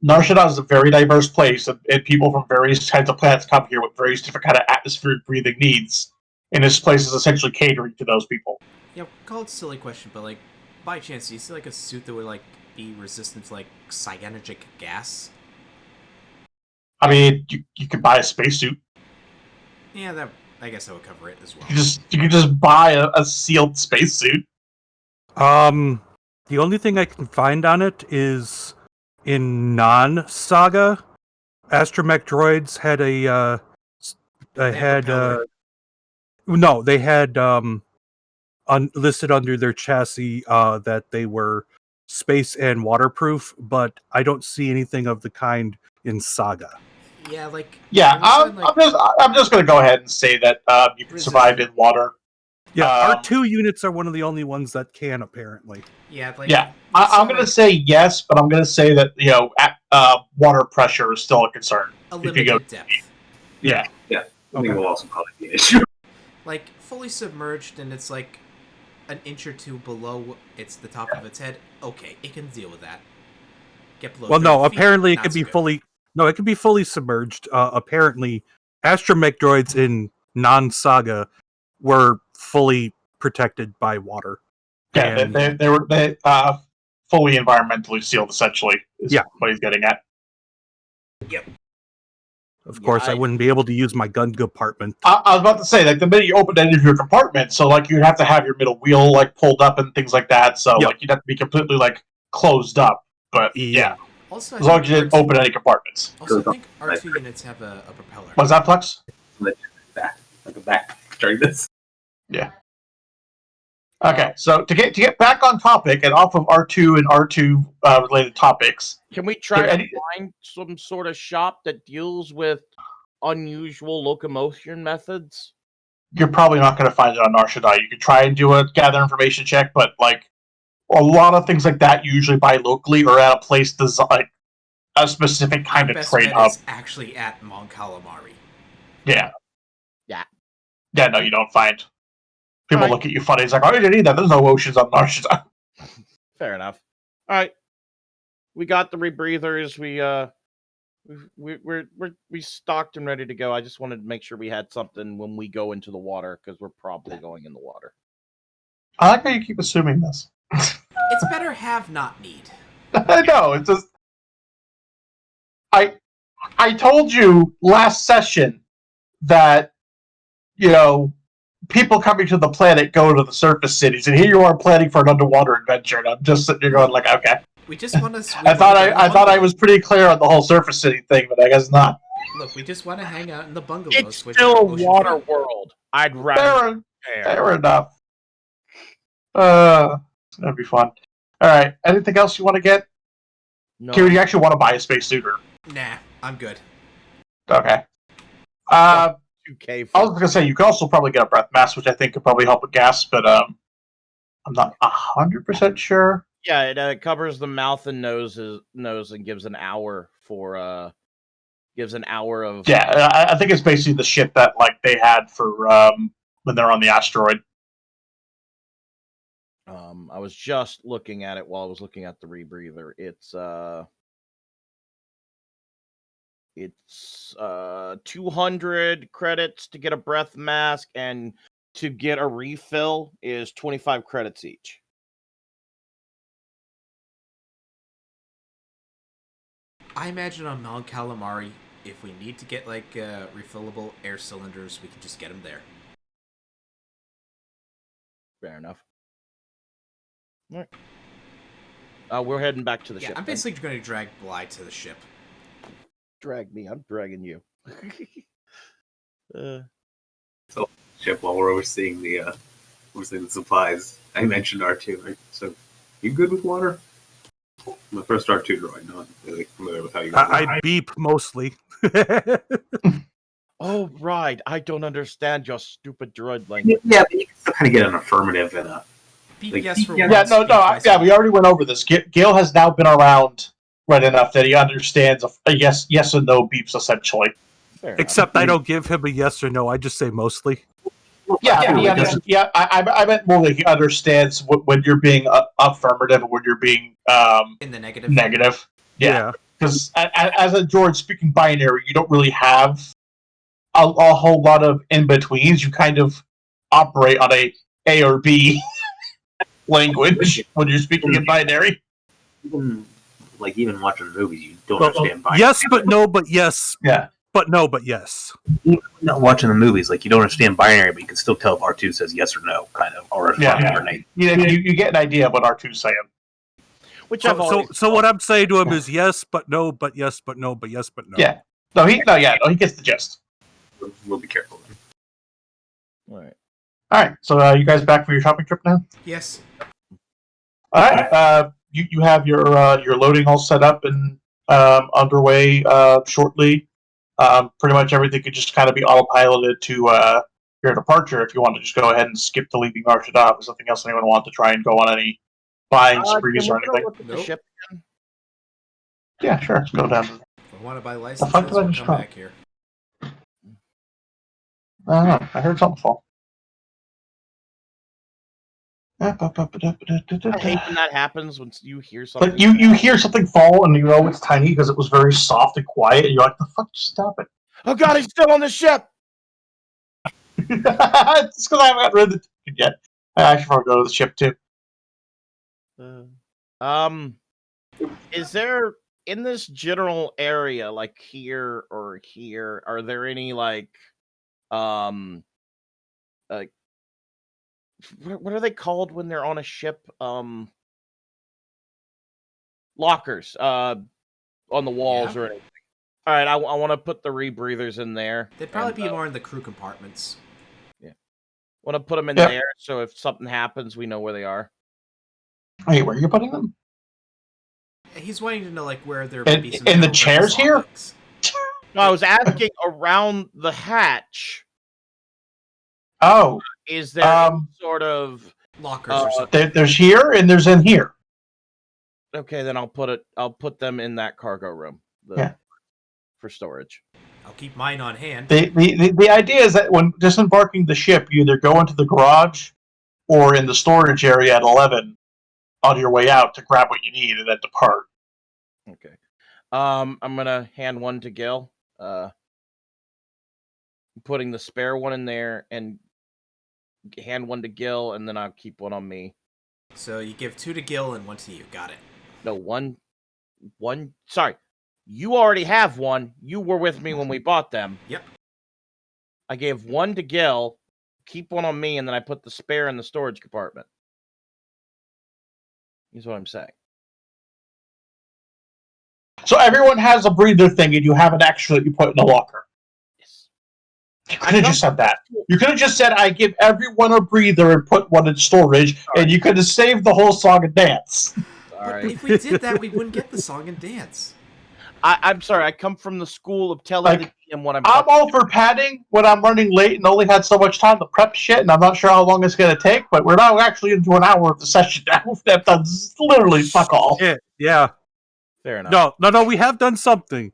Nar Shaddaa is a very diverse place, and people from various kinds of planets come here with various different kind of atmospheric breathing needs. And this place is essentially catering to those people. Yeah, call it a silly question, but like, by chance, do you see like a suit that would like be resistant to like cyanogen gas? I mean, you could buy a spacesuit. Yeah, that I guess that would cover it as well. You could just buy a sealed spacesuit. The only thing I can find on it is in non-saga, astromech droids had they had listed under their chassis that they were space and waterproof, but I don't see anything of the kind in saga. Yeah, like Yeah, have you seen, I'm just going to go ahead and say that you can survive in water. Yeah, R2 units are one of the only ones that can, apparently. yeah, like Yeah, I'm going to say yes, but I'm going to say that water pressure is still a concern. a if you limited go- depth. Yeah, I mean, will also probably be an issue. Like fully submerged, and it's like an inch or two below it's the top of its head. Okay, it can deal with that. Get below. Well, no, 30 feet, apparently it not could so be good. fully. No, it can be fully submerged. Apparently, astromech droids in non-saga were fully protected by water. yeah, And- they were fully environmentally sealed. Essentially, is Yeah. what he's getting at. Of Yeah, course, I wouldn't be able to use my gun compartment. I was about to say, like, the minute you open any of your compartments, so like you'd have to have your middle wheel like pulled up and things like that. So Yep. like you'd have to be completely like closed up. But yeah, Also, I as long think as you didn't R2 open any compartments. Also, I think R2 units have a propeller. What's that, Flex? Back during this. Okay, so to get back on topic and off of R2 and R2 related topics, Can we try There to any- find some sort of shop that deals with unusual locomotion methods? you're probably not going to find it on Nar Shaddaa. You could try and do a gather information check, but like a lot of things like that usually buy locally or at a place like a specific kind My of best trade bet hub. is actually at Mon Calamari. Yeah. Yeah. Yeah, no, you don't find. People Alright. look at you funny. It's like, oh, you didn't need that. There's no oceans on Nar Shaddaa. Fair enough. All right, we got the rebreathers. We stocked and ready to go. I just wanted to make sure we had something when we go into the water because we're probably going in the water. I like how you keep assuming this. It's better have not need. I know, it's just I told you last session that people coming to the planet go to the surface cities, and here you are planning for an underwater adventure, and I'm just sitting here going like, okay. We just want to. I thought I was pretty clear on the whole surface city thing, but I guess not. Look, we just want to hang out in the bungalows. It's which still are a water oceanfront. world. I'd rather Fair enough. It's gonna be fun. All right. Anything else you want to get? No. Kira, do you actually want to buy a spacesuit or? Nah, I'm good. Okay. 2K. I was gonna say you could also probably get a breath mask, which I think could probably help with gas, but I'm not 100% sure. Yeah, it covers the mouth and nose and gives an hour for of Yeah, I think it's basically the shit that like they had for when they're on the asteroid. I was just looking at it while I was looking at the rebreather. It's 200 credits to get a breath mask, and to get a refill is 25 credits each. I imagine on Mount Calamari, if we need to get like refillable air cylinders, we can just get them there. Fair enough. All right. We're heading back to the ship. I'm basically going to drag Bly to the ship. Drag me. I'm dragging you. Ship while we're overseeing the supplies. I mentioned R2. Right? So, you good with water? My first R2 droid, not really familiar with how you. I beep mostly. Oh, right. I don't understand your stupid droid language. Yeah, but you can still kind of get an affirmative and a. Beep Like, yes for yeah, once. Yeah, no, beep no, twice yeah, for we already went over this. Gale has now been around right enough that he understands a yes and no beeps essentially. Fair enough. Except I don't give him a yes or no. I just say mostly. I meant more that he understands when you're being affirmative and when you're being in the negative. negative. Yeah. Because as a droid speaking binary, you don't really have a whole lot of in betweens. You kind of operate on A or B language when you're speaking in binary. Even watching movies, you don't understand. Yes, but no, but yes. Yeah. But no, but yes. Even not watching the movies, like you don't understand binary, but you can still tell if R2 says yes or no, kind of, or You get an idea of what R2's saying. Which I've always So what I'm saying to him is yes, but no, but yes, but no, but yes, but no. Yeah. He gets the gist. We'll be careful. Then. All right. All right. So you guys back from your shopping trip now? Yes. All right. You have your loading all set up and underway shortly. Pretty much everything could just kind of be autopiloted to your departure. If you want to just go ahead and skip the leaving Arshadab, there's nothing else anyone want to try and go on any buying sprees or anything. Look at the Nope. ship. Yeah, sure. Let's go down. If I want to buy fuck licenses, did I we'll just come call? back here. I don't know. I heard something fall. I hate when that happens when you hear something. But you hear something fall and you know it's tiny because it was very soft and quiet. And you're like, the fuck, just stop it. Oh god, he's still on the ship. It's because I haven't got rid of the ticket yet. I should probably go to the ship too. Is there in this general area, like here or here, are there any like what are they called when they're on a ship? Lockers on the walls or anything. All right, I want to put the rebreathers in there. They'd probably be more in the crew compartments. Yeah, want to put them in there so if something happens, we know where they are. Wait, where are you putting them? He's wanting to know like where there In- be some in the general chairs here? topics. No, I was asking around the hatch. Oh, Is there any sort of lockers or something? there's here and there's in here. Okay, then I'll put them in that cargo room. For storage. I'll keep mine on hand. The idea is that when disembarking the ship, you either go into the garage or in the storage area at 11 on your way out to grab what you need and then depart. Okay. I'm gonna hand one to Gil. Putting the spare one in there and hand one to Gil, and then I'll keep one on me. So you give 2 to Gil and 1 to you. Got it. No, one. Sorry, you already have one. You were with me when we bought them. Yep. I gave 1 to Gil, keep 1 on me, and then I put the spare in the storage compartment. Is what I'm saying. So everyone has a breather thing, and you have an extra that you put in the locker. Yes. You could have just said that. You could have just said, "I give everyone a breather and put one in storage," and you could have saved the whole song and dance. But Sorry. if we did that, we wouldn't get the song and dance. I'm sorry. I come from the school of telling Like, the GM what I'm. I'm all for padding when I'm running late and only had so much time to prep shit, and I'm not sure how long it's going to take, but we're now actually into an hour of the session now. That does literally fuck all. Yeah. Fair enough. No. We have done something.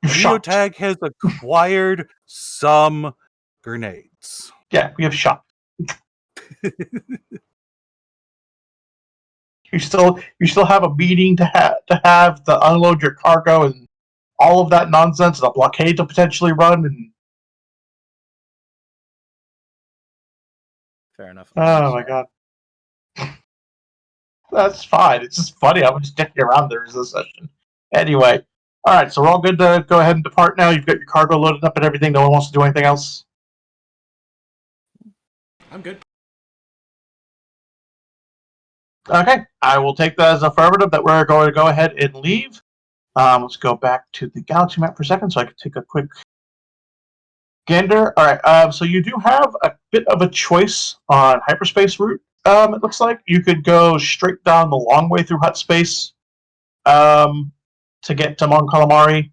Shot. Geotag has acquired some grenades. Yeah, we have shot. You still have a meeting to have to unload your cargo and all of that nonsense, and a blockade to potentially run, and Fair enough. oh my god. That's fine. It's just funny. I'm just dicking around there as a session. Anyway, alright, so we're all good to go ahead and depart now. You've got your cargo loaded up and everything. No one wants to do anything else? I'm good. Okay, I will take that as affirmative that we're going to go ahead and leave. Let's go back to the galaxy map for a second so I can take a quick gander. Alright, so you do have a bit of a choice on hyperspace route. It looks like you could go straight down the long way through Hut Space to get to Mon Calamari,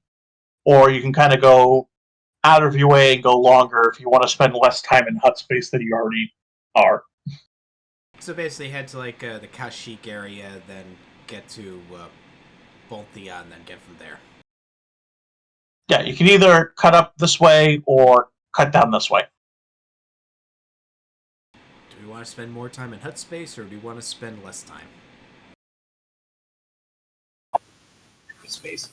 or you can kind of go out of your way and go longer if you want to spend less time in Hut Space than you already are. So basically, head to like the Kashyyyk area, then get to Bolthia, and then get from there. Yeah, you can either cut up this way or cut down this way. Do we want to spend more time in Hut Space, or do we want to spend less time? Space.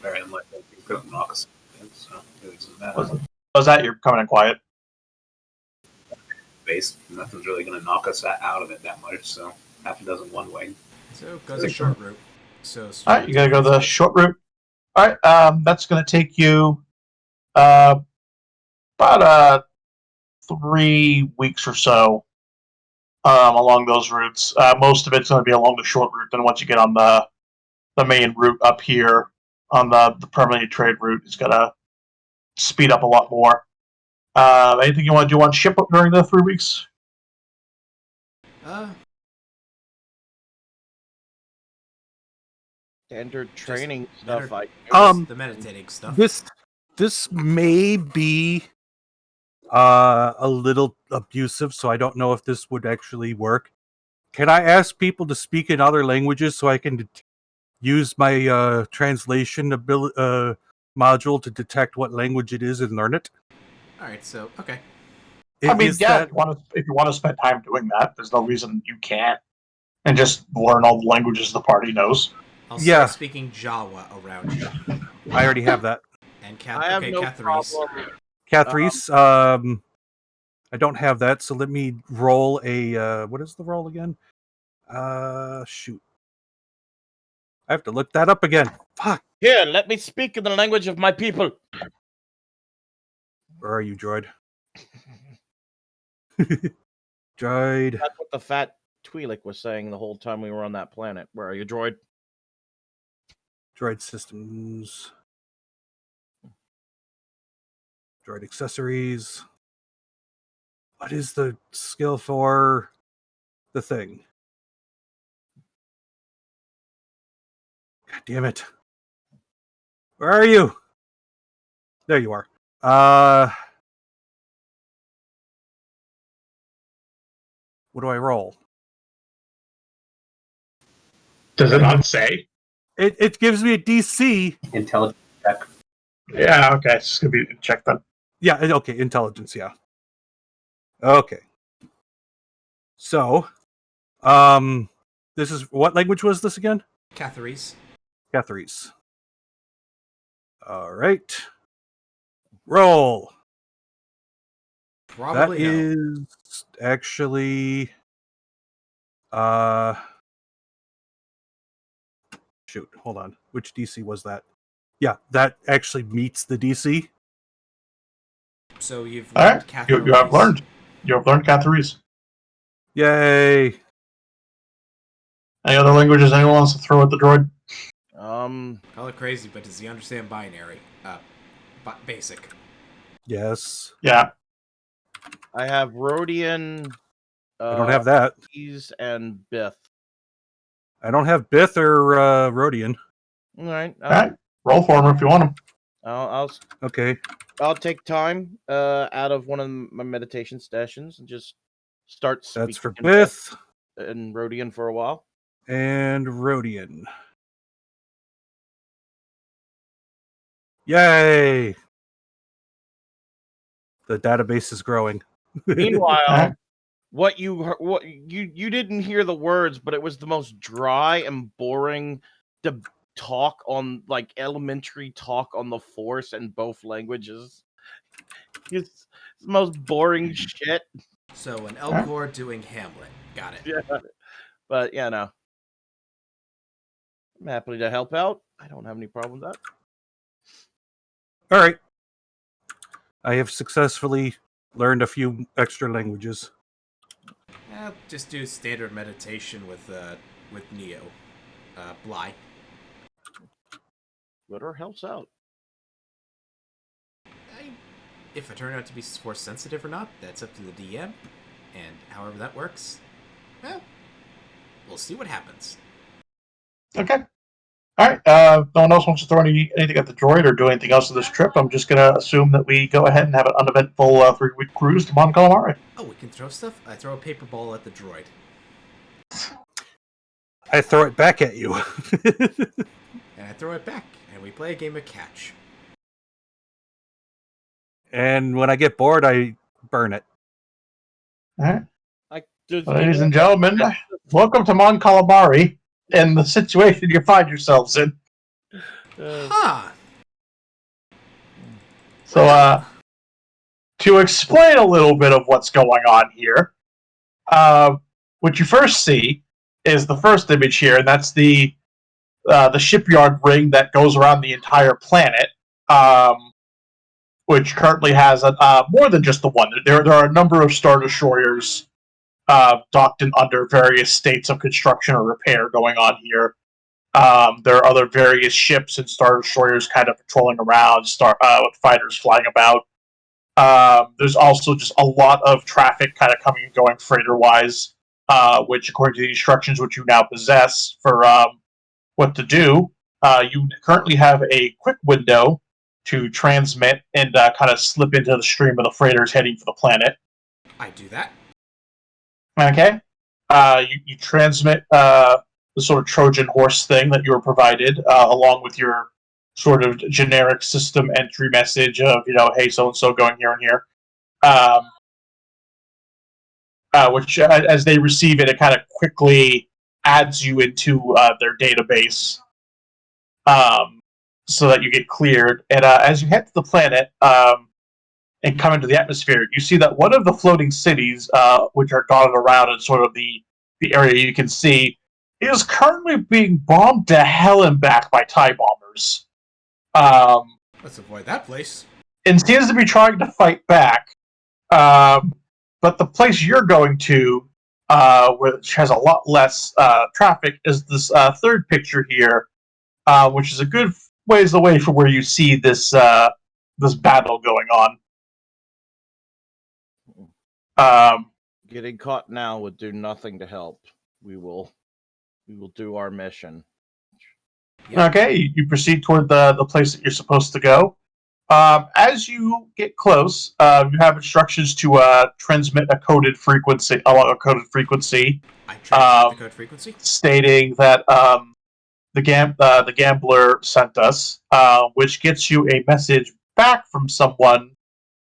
Very unlikely to go knock us in, so it doesn't matter. Was that you're coming in quiet? Space. Nothing's really going to knock us out of it that much, so half a dozen one way. So go the short route. So Alright, you gotta go the short route. Alright, that's gonna take you about 3 weeks or so along those routes. Most of it's gonna be along the short route. Then once you get on the main route up here on the permanent trade route, it's gonna speed up a lot more. Anything you want to do on ship during the 3 weeks? Standard training stuff. The meditating stuff. This may be a little abusive, so I don't know if this would actually work. Can I ask people to speak in other languages so I can use my translation module to detect what language it is and learn it? All right. So okay. I mean, yeah, if you want to spend time doing that, there's no reason you can't, and just learn all the languages the party knows. I'll start speaking Jawa around you. I already have that. And I have no Catherice. problem. Catherice, I don't have that, so let me roll a what is the roll again? Shoot. I have to look that up again. Fuck. Here, let me speak in the language of my people. Where are you, droid? Droid. That's what the fat Twi'lek was saying the whole time we were on that planet. Where are you, droid? Droid systems. Droid accessories. What is the skill for the thing? God damn it. Where are you? There you are. What do I roll? Does it not say? It gives me a DC. Intelligence check. Yeah, okay, it's just gonna be check then. Yeah, okay, intelligence, yeah. Okay. So, this is, what language was this again? Catherice. Catherice. All right. Roll. Probably that no. is actually shoot, hold on. Which DC was that? Yeah, that actually meets the DC. So you've All learned right, you have learned. You have learned Catherice. Yay! Any other languages anyone wants to throw at the droid? Call it crazy, but does he understand binary? Basic. Yes. Yeah. I have Rhodian. I don't have that. Keys and Bith. I don't have Bith or Rhodian. All right. All right. Roll for him if you want him. Okay. I'll take time out of one of my meditation sessions and just start. That's for speaking in Bith and Rhodian for a while. and Rhodian. Yay! The database is growing. Meanwhile, what you didn't hear the words, but it was the most dry and boring talk on like elementary talk on the Force in both languages. It's the most boring shit. So an Elcor doing Hamlet. Got it. Yeah. But yeah, no. I'm happy to help out. I don't have any problem with that. All right. I have successfully learned a few extra languages. Just do standard meditation with Neo. Bly. Whatever helps out. If I turn out to be force sensitive or not, that's up to the DM. And however that works, well, we'll see what happens. Okay. All right. No one else wants to throw anything at the droid or do anything else to this trip. I'm just going to assume that we go ahead and have an uneventful 3-week cruise to Mon Calamari. Oh, we can throw stuff? I throw a paper ball at the droid. I throw it back at you. And I throw it back, and we play a game of catch. And when I get bored, I burn it. All right. Ladies Ladies and gentlemen, welcome to Mon Calamari and the situation you find yourselves in. Huh! So, to explain a little bit of what's going on here, what you first see is the first image here, and that's the shipyard ring that goes around the entire planet, which currently has more than just the one. There are a number of Star Destroyers docked in under various states of construction or repair going on here. There are other various ships and Star Destroyers kind of patrolling around, with fighters flying about. There's also just a lot of traffic kind of coming and going freighter-wise, which, according to the instructions which you now possess for what to do, you currently have a quick window to transmit and kind of slip into the stream of the freighters heading for the planet. I do that. Okay. You transmit the sort of Trojan horse thing that you were provided, along with your sort of generic system entry message of, hey, so-and-so going here and here. Which, as they receive it, it kind of quickly adds you into their database so that you get cleared. And as you head to the planet and come into the atmosphere, you see that one of the floating cities, which are dotted around in sort of the area you can see, is currently being bombed to hell and back by TIE bombers. Let's avoid that place. And seems to be trying to fight back. But the place you're going to, which has a lot less traffic, is this third picture here, which is a good ways away from where you see this battle going on. Getting caught now would do nothing to help. We will do our mission. Yep. Okay, you proceed toward the place that you're supposed to go. As you get close, you have instructions to transmit a coded frequency. I transmit the code frequency, stating that the gambler sent us, which gets you a message back from someone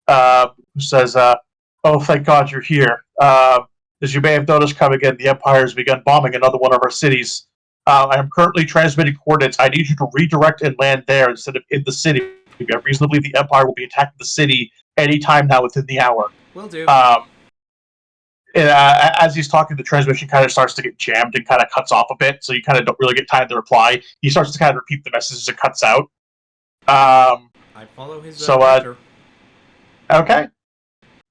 who says, "Oh, thank God you're here. As you may have noticed, coming in, the Empire has begun bombing another one of our cities. I am currently transmitting coordinates. I need you to redirect and land there instead of in the city. I reasonably believe the Empire will be attacking the city any time now within the hour." Will do. As he's talking, the transmission kind of starts to get jammed and kind of cuts off a bit, so you kind of don't really get time to reply. He starts to kind of repeat the message as it cuts out. I follow his vector. Okay.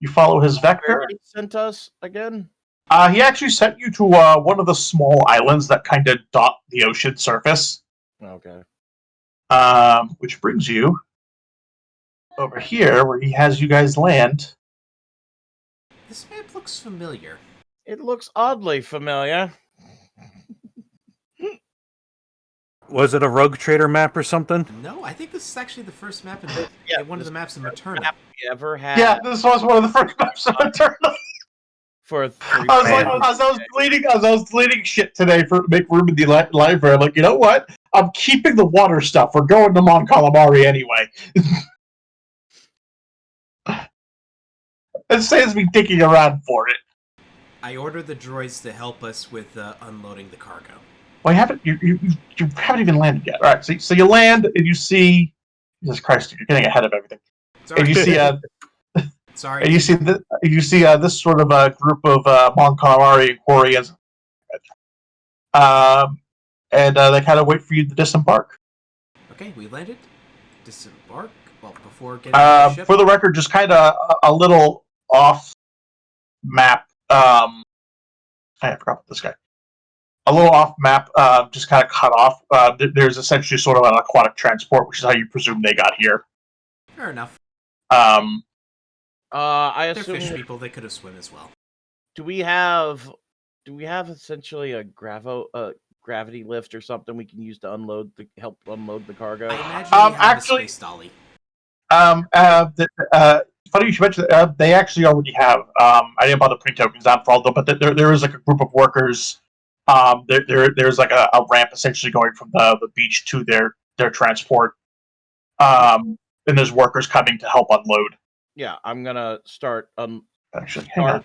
You follow his vector. Where did he sent us again? He actually sent you to one of the small islands that kind of dot the ocean surface. Okay. Which brings you over here where he has you guys land. This map looks familiar. It looks oddly familiar. Was it a Rogue Trader map or something? No, I think this is actually the first map in, Yeah, in one of this the maps in first Materna. map we ever had Yeah, this was one of the first maps of Eternal. for 3 I was like, as I was deleting shit today for make room in the library. I'm like, you know what? I'm keeping the water stuff. We're going to Mon Calamari anyway. It saves me digging around for it. I ordered the droids to help us with unloading the cargo. Well, you haven't even landed yet. All right, so you land and you see, Jesus Christ, you're getting ahead of everything. Sorry. And you see Sorry. and you see this sort of a group of Mon Calamari Quarians, and they kind of wait for you to disembark. Okay, we landed. Disembark. Well, before getting on the ship. For the record, just kind of a little off map. I forgot about this guy. A little off map, just kind of cut off. There's essentially sort of an aquatic transport, which is how you presume they got here. Fair enough. I They're assume fish people. They could have swum as well. do we have essentially a gravity lift or something we can use to help unload the cargo? I imagine we have actually- a space dolly. Funny you should mention that. They actually already have. I didn't bother putting tokens down for all of them, but there is like a group of workers. There's like a ramp essentially going from the beach to their transport. And there's workers coming to help unload. Yeah, I'm gonna start. Actually, hang on.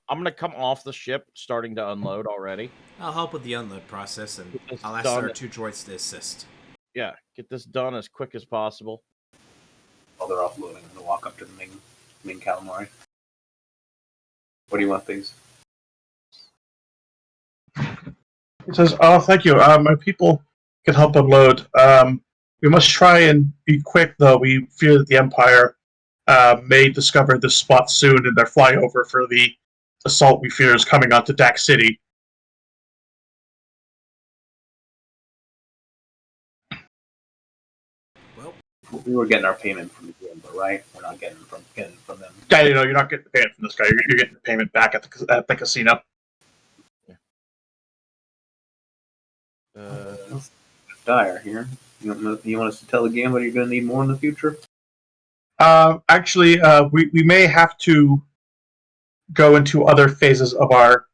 I'm gonna come off the ship, starting to unload already. I'll help with the unload process, and Get this I'll ask done. our 2 droids to assist. Yeah, get this done as quick as possible. While they're offloading, I'm gonna walk up to the Ming Calamari. What do you want, things? He says, "Oh, thank you. My people can help unload. We must try and be quick, though. We fear that the Empire may discover this spot soon, and they're flying over for the assault we fear is coming onto Dak City." Well, We were getting our payment from the game, but right? We're not getting from them. Yeah, you're not getting the payment from this guy. You're getting the payment back at the casino. Dire here. You want us to tell the game what you're going to need more in the future? Actually, we may have to go into other phases of our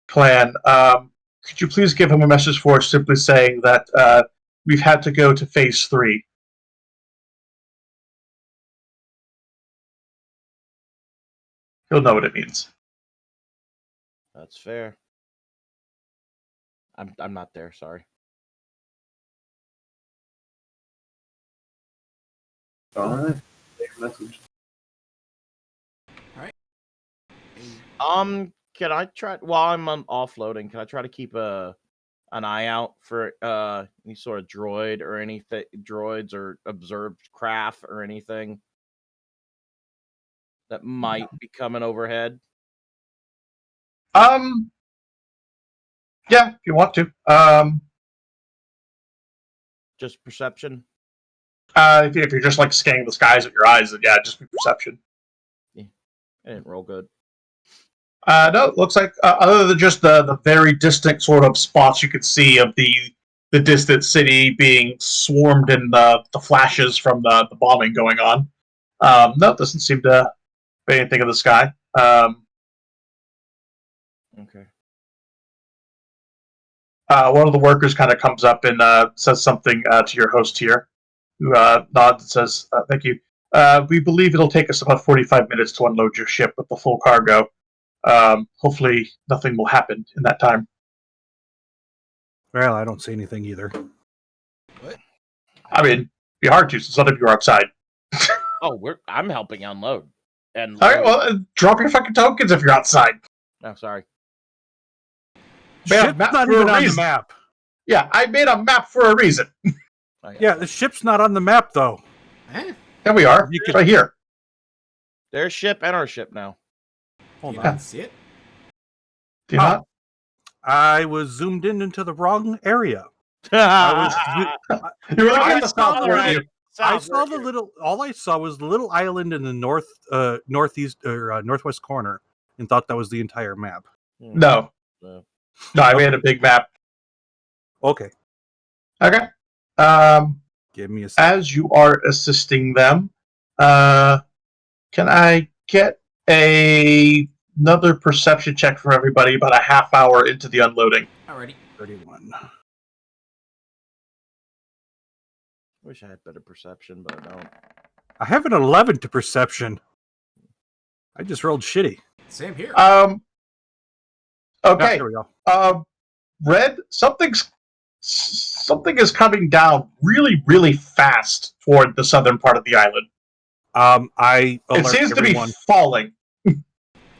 plan. Could you please give him a message for us simply saying that we've had to go to phase 3? He'll know what it means. That's fair. I'm not there. Sorry. All right. Take a message. Can I try while I'm offloading? Can I try to keep an eye out for any sort of droid or anything, droids or observed craft or anything that might be coming overhead? Yeah, if you want to. Just perception. If you're just like scanning the skies with your eyes, then yeah, just be perception. I didn't roll good. No, it looks like other than just the very distant sort of spots you could see of the distant city being swarmed in the flashes from the bombing going on. No, it doesn't seem to be anything in the sky. Okay. One of the workers kind of comes up and says something to your host here, who nods and says, "Thank you. We believe it'll take us about 45 minutes to unload your ship with the full cargo. Hopefully nothing will happen in that time." Well, I don't see anything either. I mean, it'd be hard to since none of you are outside. Oh, I'm helping unload. And All right, well, drop your fucking tokens if you're outside. no, sorry. Man, Ship's map not for a even on the reason. map. Yeah, I made a map for a reason. Yeah, the ship's not on the map though. Eh? There we are. You It's could- right here. Their ship and our ship now. Hold You on. didn't see it? Do you Oh. not? I was zoomed in into the wrong area. I You were looking I at the saw south, the weren't right. you? I saw the little. All I saw was the little island in the northeast or northwest corner, and thought that was the entire map. No. No. No, I made a big map. Okay, Okay. give me a second. As you are assisting them, can I get another perception check for everybody about a half hour into the unloading? Alrighty. 31. Wish I had better perception, but I don't. I have an 11 to perception. I just rolled shitty. Same here. Okay. There we go. Red, something is coming down really, really fast toward the southern part of the island. I It alert seems everyone. to be falling.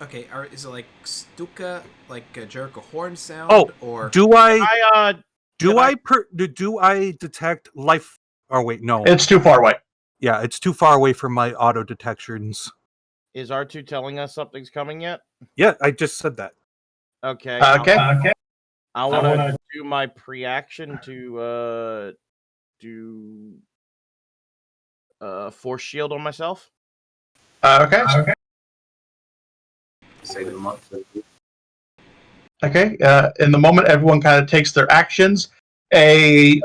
Okay, is it like Stuka, like a Jericho horn sound, Oh, or Do I can I- do I detect life? Oh wait, no. It's too far away. Yeah, it's too far away from my auto detections. Is R2 telling us something's coming yet? Yeah, I just said that. Okay. Okay. I want to do my pre-action to do force shield on myself. Okay. Say to the month. Okay. In the moment everyone kind of takes their actions, a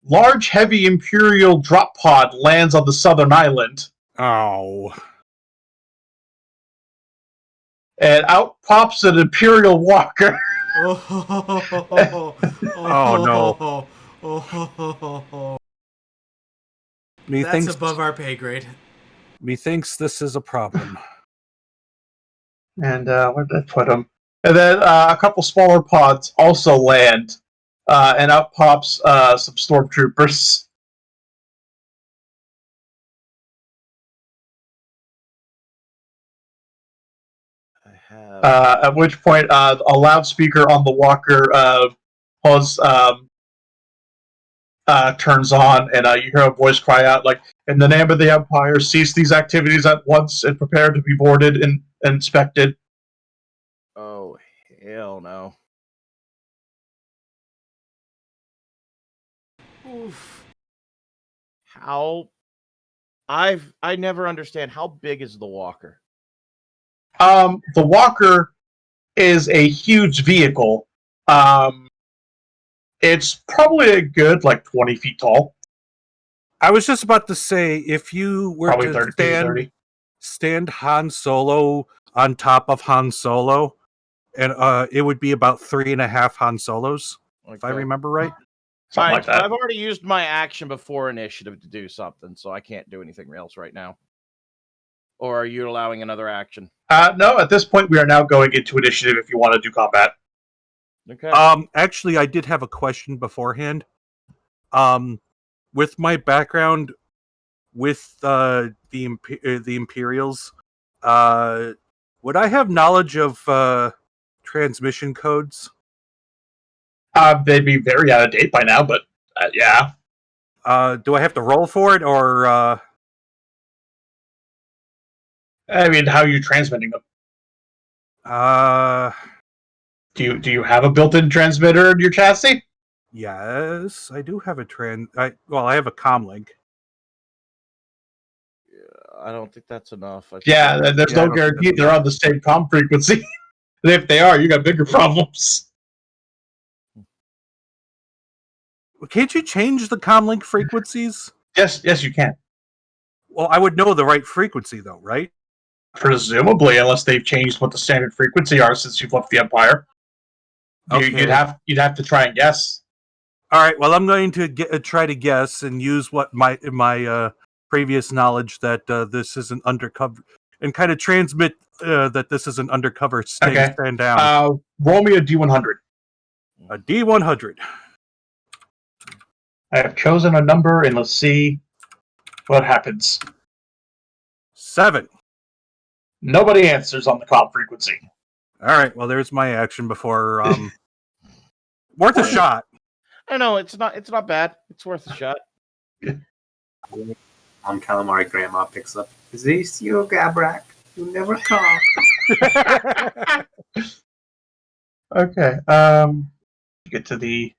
large, heavy Imperial drop pod lands on the southern island, Oh. and out pops an Imperial walker. oh no. Oh, that's Methinks above our pay grade. methinks this is a problem. And where did I put them? And then a couple smaller pods also land, and out pops some stormtroopers. I have. At which point, a loudspeaker on the walker turns on, and you hear a voice cry out, like, "In the name of the Empire, cease these activities at once and prepare to be boarded and inspected." Oh hell no! Oof. How? I never understand how big is the walker. The walker is a huge vehicle. It's probably a good, 20 feet tall. I was just about to say, if you were Probably to 30 feet, 30. stand Han Solo on top of Han Solo, and it would be about 3.5 Han Solos, if I Okay. remember right. Something Alright, like that. so I've already used my action before initiative to do something, so I can't do anything else right now. Or are you allowing another action? No, at this point, we are now going into initiative if you want to do combat. Okay. Actually, I did have a question beforehand. With my background with the Imperials, would I have knowledge of transmission codes? They'd be very out of date by now, but yeah. Do I have to roll for it, or I mean, how are you transmitting them? Do you have a built-in transmitter in your chassis? yes, I do have a I have a comlink. I don't think that's enough. I think Yeah, there's Yeah, I no don't think guarantee that's they're on the same comm frequency. And if they are, you got bigger problems. Can't you change the comlink frequencies? Yes, you can. Well, I would know the right frequency, though, right? Presumably, unless they've changed what the standard frequency are since you've left the Empire. Okay. You'd have to try and guess. All right. Well, I'm going to try to guess and use what my previous knowledge that this is an undercover, and kind of transmit that this is an undercover sting. Okay. Stand down. Roll me a D100. A D100. I have chosen a number, and let's see what happens. 7. Nobody answers on the comm frequency. All right. Well, there's my action before. Worth a shot. I know it's not bad. It's worth a shot. On Calamari, Grandma picks up. Is this you, Gabrak? You never come. Okay. Get to the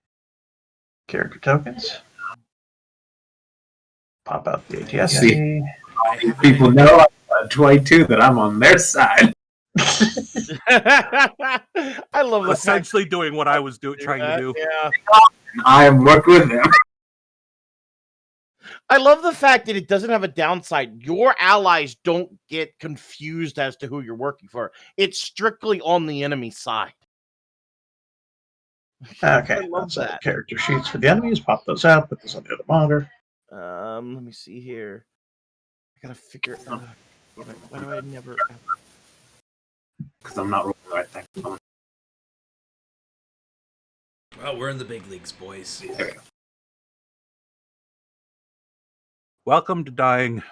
Character tokens. Pop out the See. ATSC. I have People know I'm 22 that I'm on their side. I love the fact Essentially doing what I was trying to that. do. Yeah. I am working with them. I love the fact that it doesn't have a downside. Your allies don't get confused as to who you're working for. It's strictly on the enemy side. Okay, I love that's all the that. character sheets for the enemies. Pop those out. Put those on the other monitor. Let me see here. I gotta figure. Why do I never? Because I'm not rolling the right thing. Well, we're in the big leagues, boys. There we go. Welcome to dying.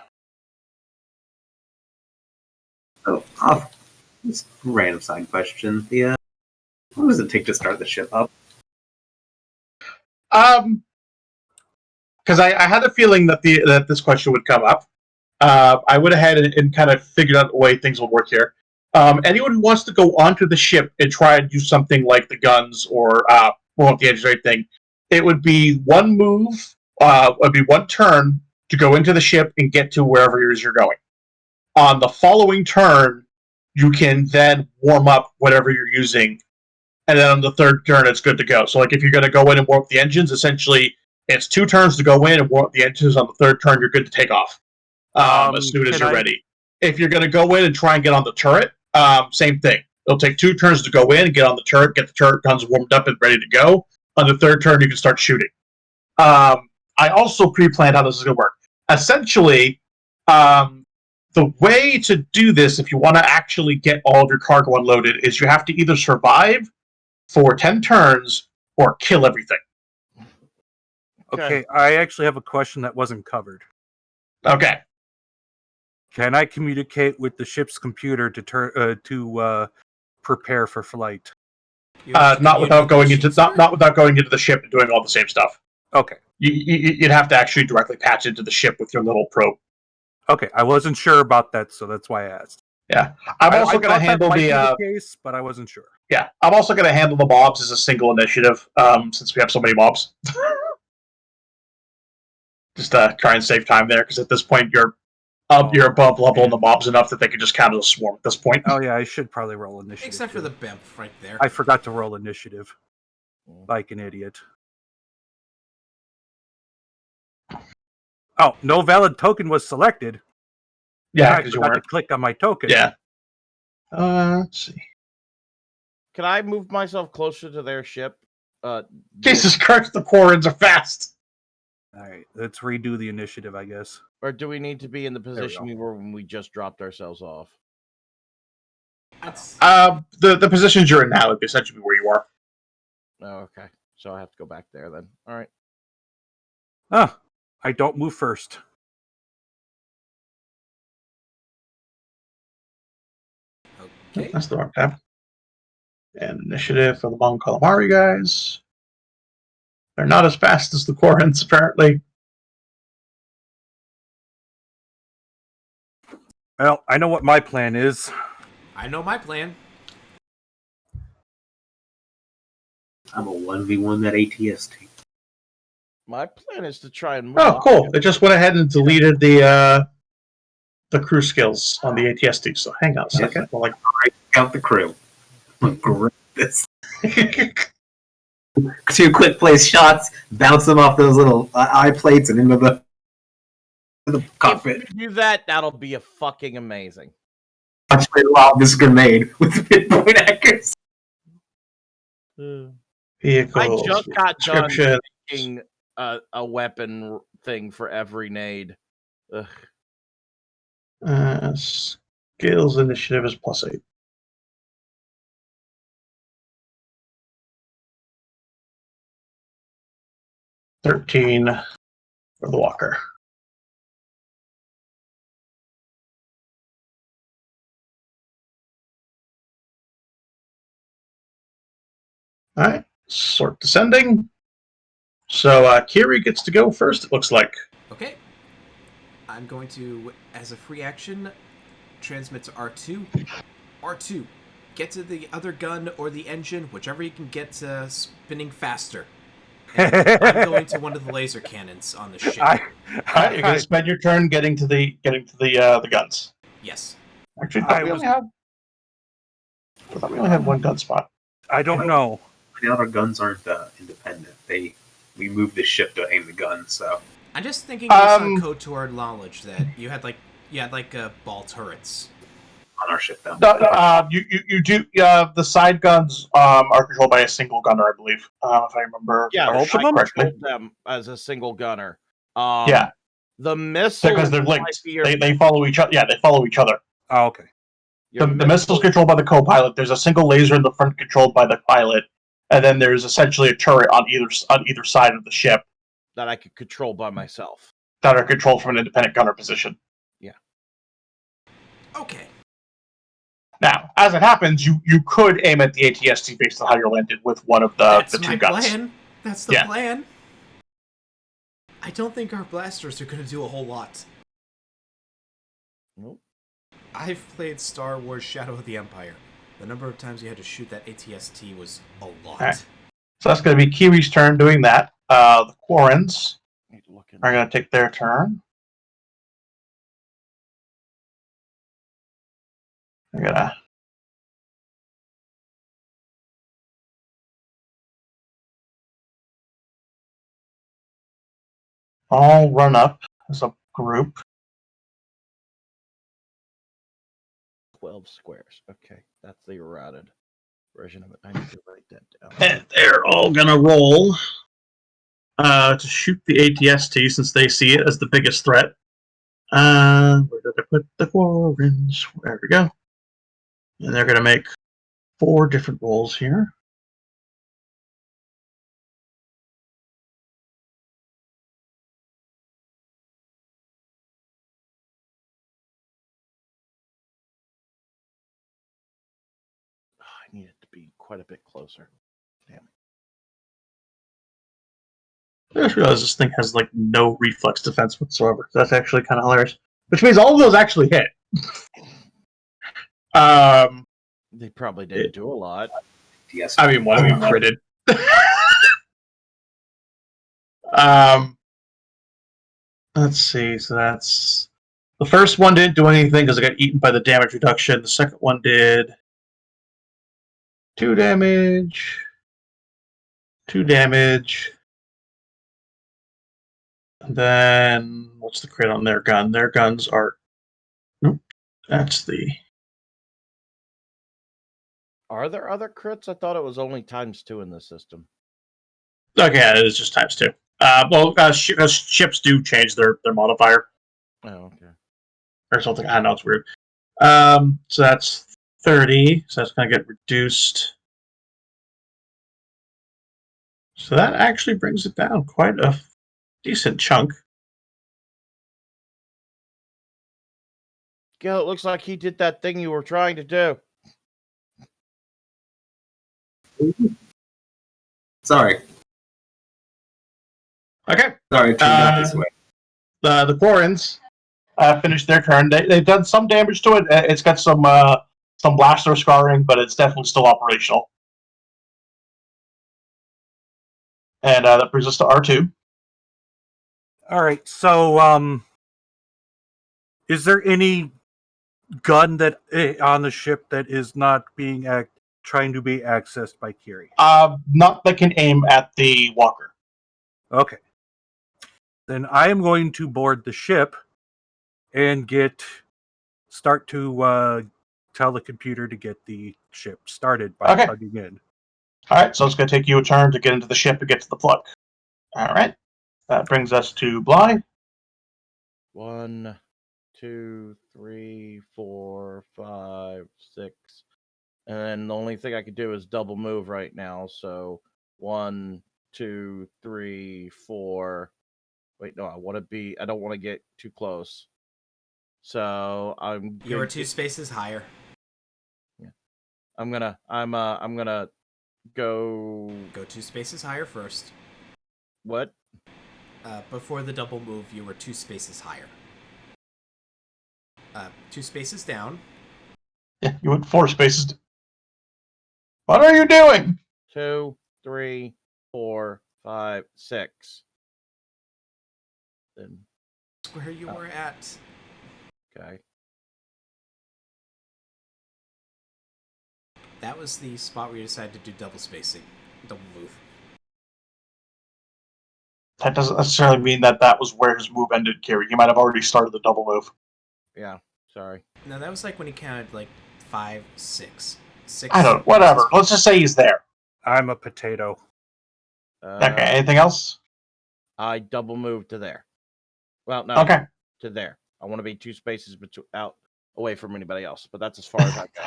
So, just a random side question. What does it take to start the ship up? Because I had a feeling that that this question would come up. I went ahead and kind of figured out the way things will work here. Anyone who wants to go onto the ship and try and do something like the guns or blow up the edge or anything, it would be one move, would be one turn to go into the ship and get to wherever it is you're going. On the following turn, you can then warm up whatever you're using, and then on the third turn, it's good to go. So, like, if you're going to go in and warm up the engines, essentially, it's 2 turns to go in and warm up the engines. On the third turn, you're good to take off as soon as you're ready. If you're going to go in and try and get on the turret, same thing. It'll take 2 turns to go in and get on the turret, get the turret guns warmed up and ready to go. On the third turn, you can start shooting. I also pre-planned how this is going to work. Essentially, the way to do this, if you want to actually get all of your cargo unloaded, is you have to either survive for 10 turns or kill everything. Okay, I actually have a question that wasn't covered. Okay. Can I communicate with the ship's computer to prepare for flight? Not without going into the ship and doing all the same stuff. Okay. You'd have to actually directly patch into the ship with your little probe. Okay, I wasn't sure about that, so that's why I asked. Yeah, I'm also going to handle the case, but I wasn't sure. Yeah, I'm also going to handle the mobs as a single initiative, since we have so many mobs. Just try and save time there, because at this point you're above level in the mobs enough that they can just count as a swarm at this point. Oh yeah, I should probably roll initiative. Except for too. the BEMP right there. I forgot to roll initiative. Like an idiot. Oh, no valid token was selected. Yeah, I because you forgot to weren't. click on my token. Yeah. Let's see. Can I move myself closer to their ship? Jesus Christ, the Quarrens are fast. All right, let's redo the initiative, I guess. Or do we need to be in the position we we were when we just dropped ourselves off? The positions you're in now would be essentially where you are. Oh, okay. So I have to go back there then. All right. Ah, I don't move first. Okay. That's the wrong tab. And initiative for the Mon Calamari guys. They're not as fast as the Quarrens, apparently. Well, I know what my plan is. I know my plan. I'm a 1v1 that ATST. My plan is to try and move. Oh, cool. They just went ahead and deleted the crew skills on the ATST. So hang on a second. Well, like, Count the crew. Great. This. 2 quick place shots, bounce them off those little eye plates and into the cockpit. If you do that, that'll be a fucking amazing. Watch me lob this grenade with pinpoint accuracy. vehicles. I just got done description. making a weapon thing for every nade. Ugh. Skills initiative is +8. $13 for the walker. All right, sort descending. So Kiri gets to go first, it looks like. Okay. I'm going to, as a free action, transmit to R2. R2, get to the other gun or the engine, whichever you can get spinning faster. and I'm going to one of the laser cannons on the ship. All right, you're going to spend your turn getting to the guns. Yes. Actually, I thought we only had one gun spot. I don't know. The other guns aren't independent. We moved the ship to aim the guns, so I'm just thinking based on KOTOR knowledge that you had ball turrets. on our ship though. You do. The side guns are controlled by a single gunner, I believe, if I remember. Yeah, correctly. I correctly. controlled them as a single gunner. Yeah, the missiles because they're linked. might be your- They follow each other. Yeah, they follow each other. Oh, okay. your The missile's controlled by the co-pilot. There's a single laser in the front controlled by the pilot, and then there's essentially a turret on either side of the ship that I could control by myself. that are controlled from an independent gunner position. Okay. Now, as it happens, you could aim at the ATST based on how you're landed with one of the That's two my guns. plan. That's the Yeah. plan. I don't think our blasters are going to do a whole lot. Nope. I've played Star Wars Shadow of the Empire. The number of times you had to shoot that ATST was a lot. Alright. So that's going to be Kiri's turn doing that. The Quarrens Need to look in are going to take their turn. They're going to... all run up as a group. 12 squares. Okay, that's the errated version of it. I need to write that down. And they're all going to roll to shoot the ATST since they see it as the biggest threat. Where did I put the Quarrens? There we go. And they're going to make 4 different rolls here. Oh, I need it to be quite a bit closer. Damn it. I just realized this thing has like no reflex defense whatsoever. That's actually kind of hilarious. Which means all of those actually hit. They probably didn't do a lot. Yes. I mean, one of them critted. Let's see. So that's the first one didn't do anything because it got eaten by the damage reduction. The second one did 2 damage, 2 damage. And then what's the crit on their gun? Their guns are. Nope. That's the. Are there other crits? I thought it was only ×2 in the system. Okay, yeah, it is just ×2. Ships do change their modifier Oh, okay. or something. I don't know, it's weird. So that's 30. So that's going to get reduced. So that actually brings it down quite a decent chunk. Gil, it looks like he did that thing you were trying to do. Sorry, Okay. it turned out this way. The Quarrens finished their turn. They've done some damage to it. It's got some blaster scarring, but it's definitely still operational. And that brings us to R2. All right. So, is there any gun that on the ship that is not being trying to be accessed by Kiri? Not that can aim at the walker. Okay. Then I am going to board the ship and start to tell the computer to get the ship started by Okay. plugging in. All right, so it's going to take you a turn to get into the ship and get to the plug. All right. That brings us to Bly. 1, 2, 3, 4, 5, 6. And then the only thing I could do is double move right now. So 1, 2, 3, 4. Wait, no, I don't want to get too close. So I'm You were 2 spaces higher. Yeah. I'm gonna go 2 spaces higher first. what? Before the double move, you were 2 spaces higher. 2 spaces down. Yeah, you went 4 spaces. What are you doing? 2, 3, 4, 5, 6. Then That's where you were at. okay. That was the spot where you decided to do double spacing. Double move. That doesn't necessarily mean that that was where his move ended, Kiri. He might have already started the double move. Yeah, sorry. No, that was like when he counted like 5, 6. 6. I don't. Whatever. Let's just say he's there. I'm a potato. Okay. Anything else? I double moved to there. Well, no, Okay. to there. I want to be 2 spaces out away from anybody else, but that's as far as I go.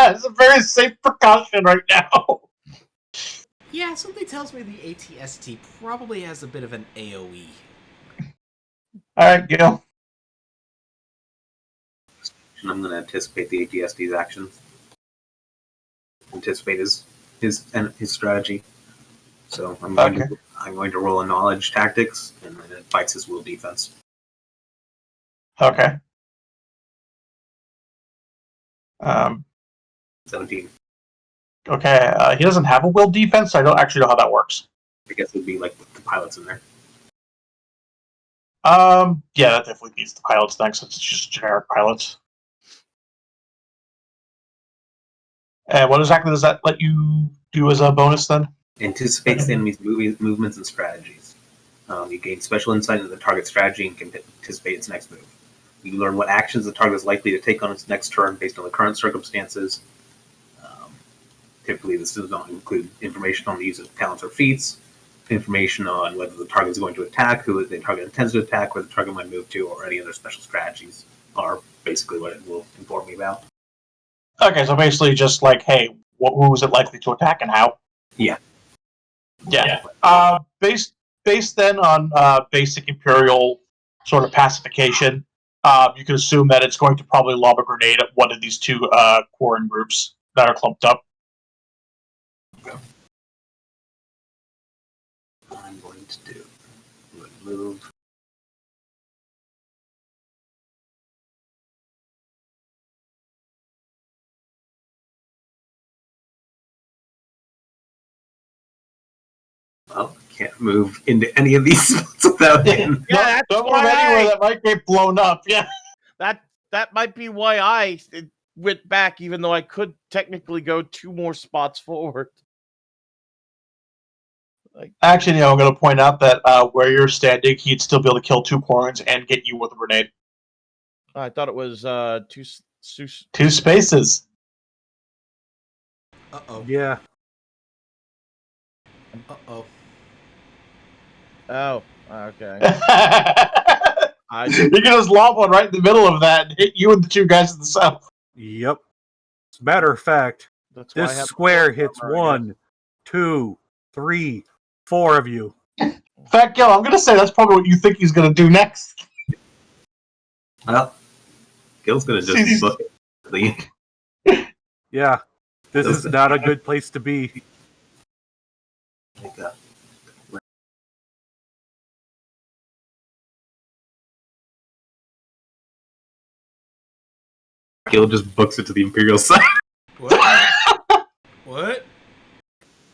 It's a very safe precaution right now. Yeah, something tells me the ATST probably has a bit of an AoE. All right, Gil. And I'm going to anticipate the ATSD's actions. Anticipate his strategy. So I'm going to roll a knowledge tactics, and then it fights his will defense. Okay. 17. Okay. He doesn't have a will defense, so I don't actually know how that works. I guess it would be like the pilots in there. Yeah, that definitely beats the pilots thing, since it's just generic pilots. And what exactly does that let you do as a bonus then? Anticipates the enemy's movements and strategies. You gain special insight into the target's strategy and can anticipate its next move. You learn what actions the target is likely to take on its next turn based on the current circumstances. Typically, this does not include information on the use of talents or feats, information on whether the target is going to attack, who the target intends to attack, where the target might move to, or any other special strategies are basically what it will inform me about. Okay, so basically just like, hey, who is it likely to attack and how? Yeah. Based then on basic Imperial sort of pacification, you can assume that it's going to probably lob a grenade at one of these two Quarren groups that are clumped up. I'm going to move. Well, can't move into any of these spots without him. Yeah, don't move why anywhere that might get blown up. Yeah. That might be why I went back, even though I could technically go 2 more spots forward. Actually, I'm going to point out that where you're standing, he'd still be able to kill 2 Quarrens and get you with a grenade. I thought it was 2 2 spaces. Uh-oh. Yeah. Uh-oh. Oh, okay. You can just lob one right in the middle of that and hit you and the 2 guys in the south. Yep. As a matter of fact, That's why I this have square the hits armor, I guess. 1, 2, 3, 4 of you. Fat Gil, I'm going to say that's probably what you think he's going to do next. Well, Gil's going to just look at the Yeah. This is not a good place to be. like a Gil just books it to the Imperial side What? What?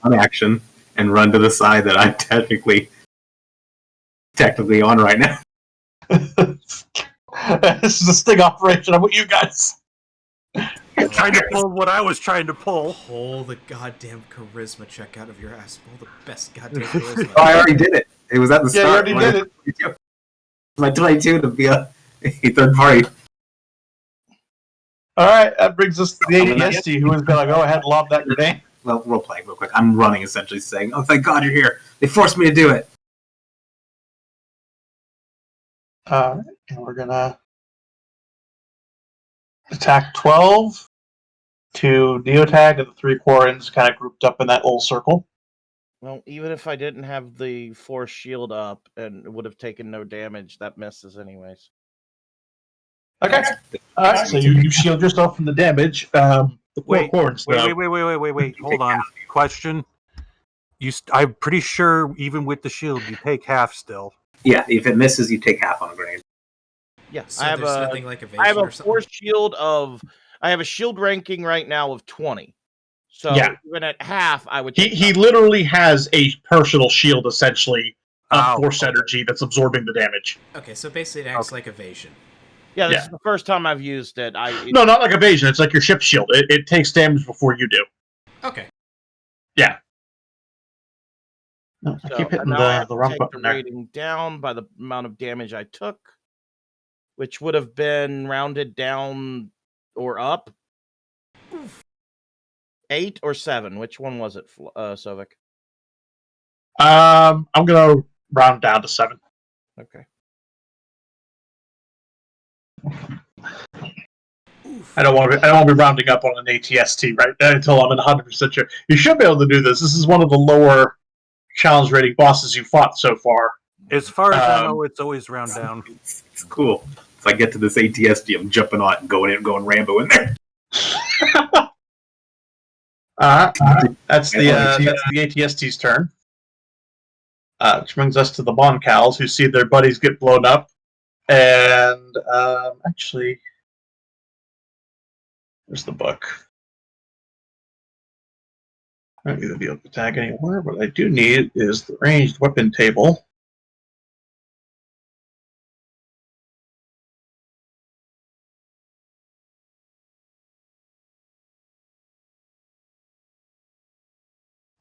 on action and run to the side that I'm technically on right now. This is a sting operation. I'm with you guys. Trying to pull what I was trying to pull. Pull the goddamn charisma check out of your ass. Pull the best goddamn charisma. Oh, I already did it. It was at the Yeah, you start. already did it. My 22 to be a third party. All right, that brings us to the Oh, not ADST, who is going to go ahead and lob that grenade. Well, role playing real quick. I'm running, essentially saying, "Oh, thank God you're here. They forced me to do it." And we're going to attack 12 to Neotag, and the 3 Quarrens kind of grouped up in that little circle. Well, even if I didn't have the force shield up and would have taken no damage, that misses anyways. Okay. All right, so you shield yourself from the damage. The 4 Quarrens, though. Wait. Hold on. Question. I'm pretty sure even with the shield, you take half still. Yeah, if it misses, you take half on a grenade. Yeah, so I have there's a- nothing like evasion I have or a something. force shield of. I have a shield ranking right now of 20. So Yeah. even at half, I would. He literally has a personal shield, essentially, of Ow, force okay. energy that's absorbing the damage. Okay, so basically it acts like evasion. Yeah, this Yeah. is the first time I've used it. No, not like evasion. It's like your ship shield. It takes damage before you do. Okay. Yeah. No, I So keep hitting now I have the to wrong take button the there. rating down by the amount of damage I took, which would have been rounded down or up. 8 or 7. Which one was it, Sovik? I'm gonna round down to 7. Okay. Oof. I don't want to be rounding up on an ATST right until I'm 100% sure. You should be able to do this. This is one of the lower challenge rating bosses you fought so far. As far as I know, it's always round down. It's cool. If I get to this ATSD, I'm jumping on it and going Rambo in there. That's the ATST's turn. Which brings us to the Boncals, who see their buddies get blown up. And actually, there's the book. I don't need to be able to tag anymore. What I do need is the ranged weapon table.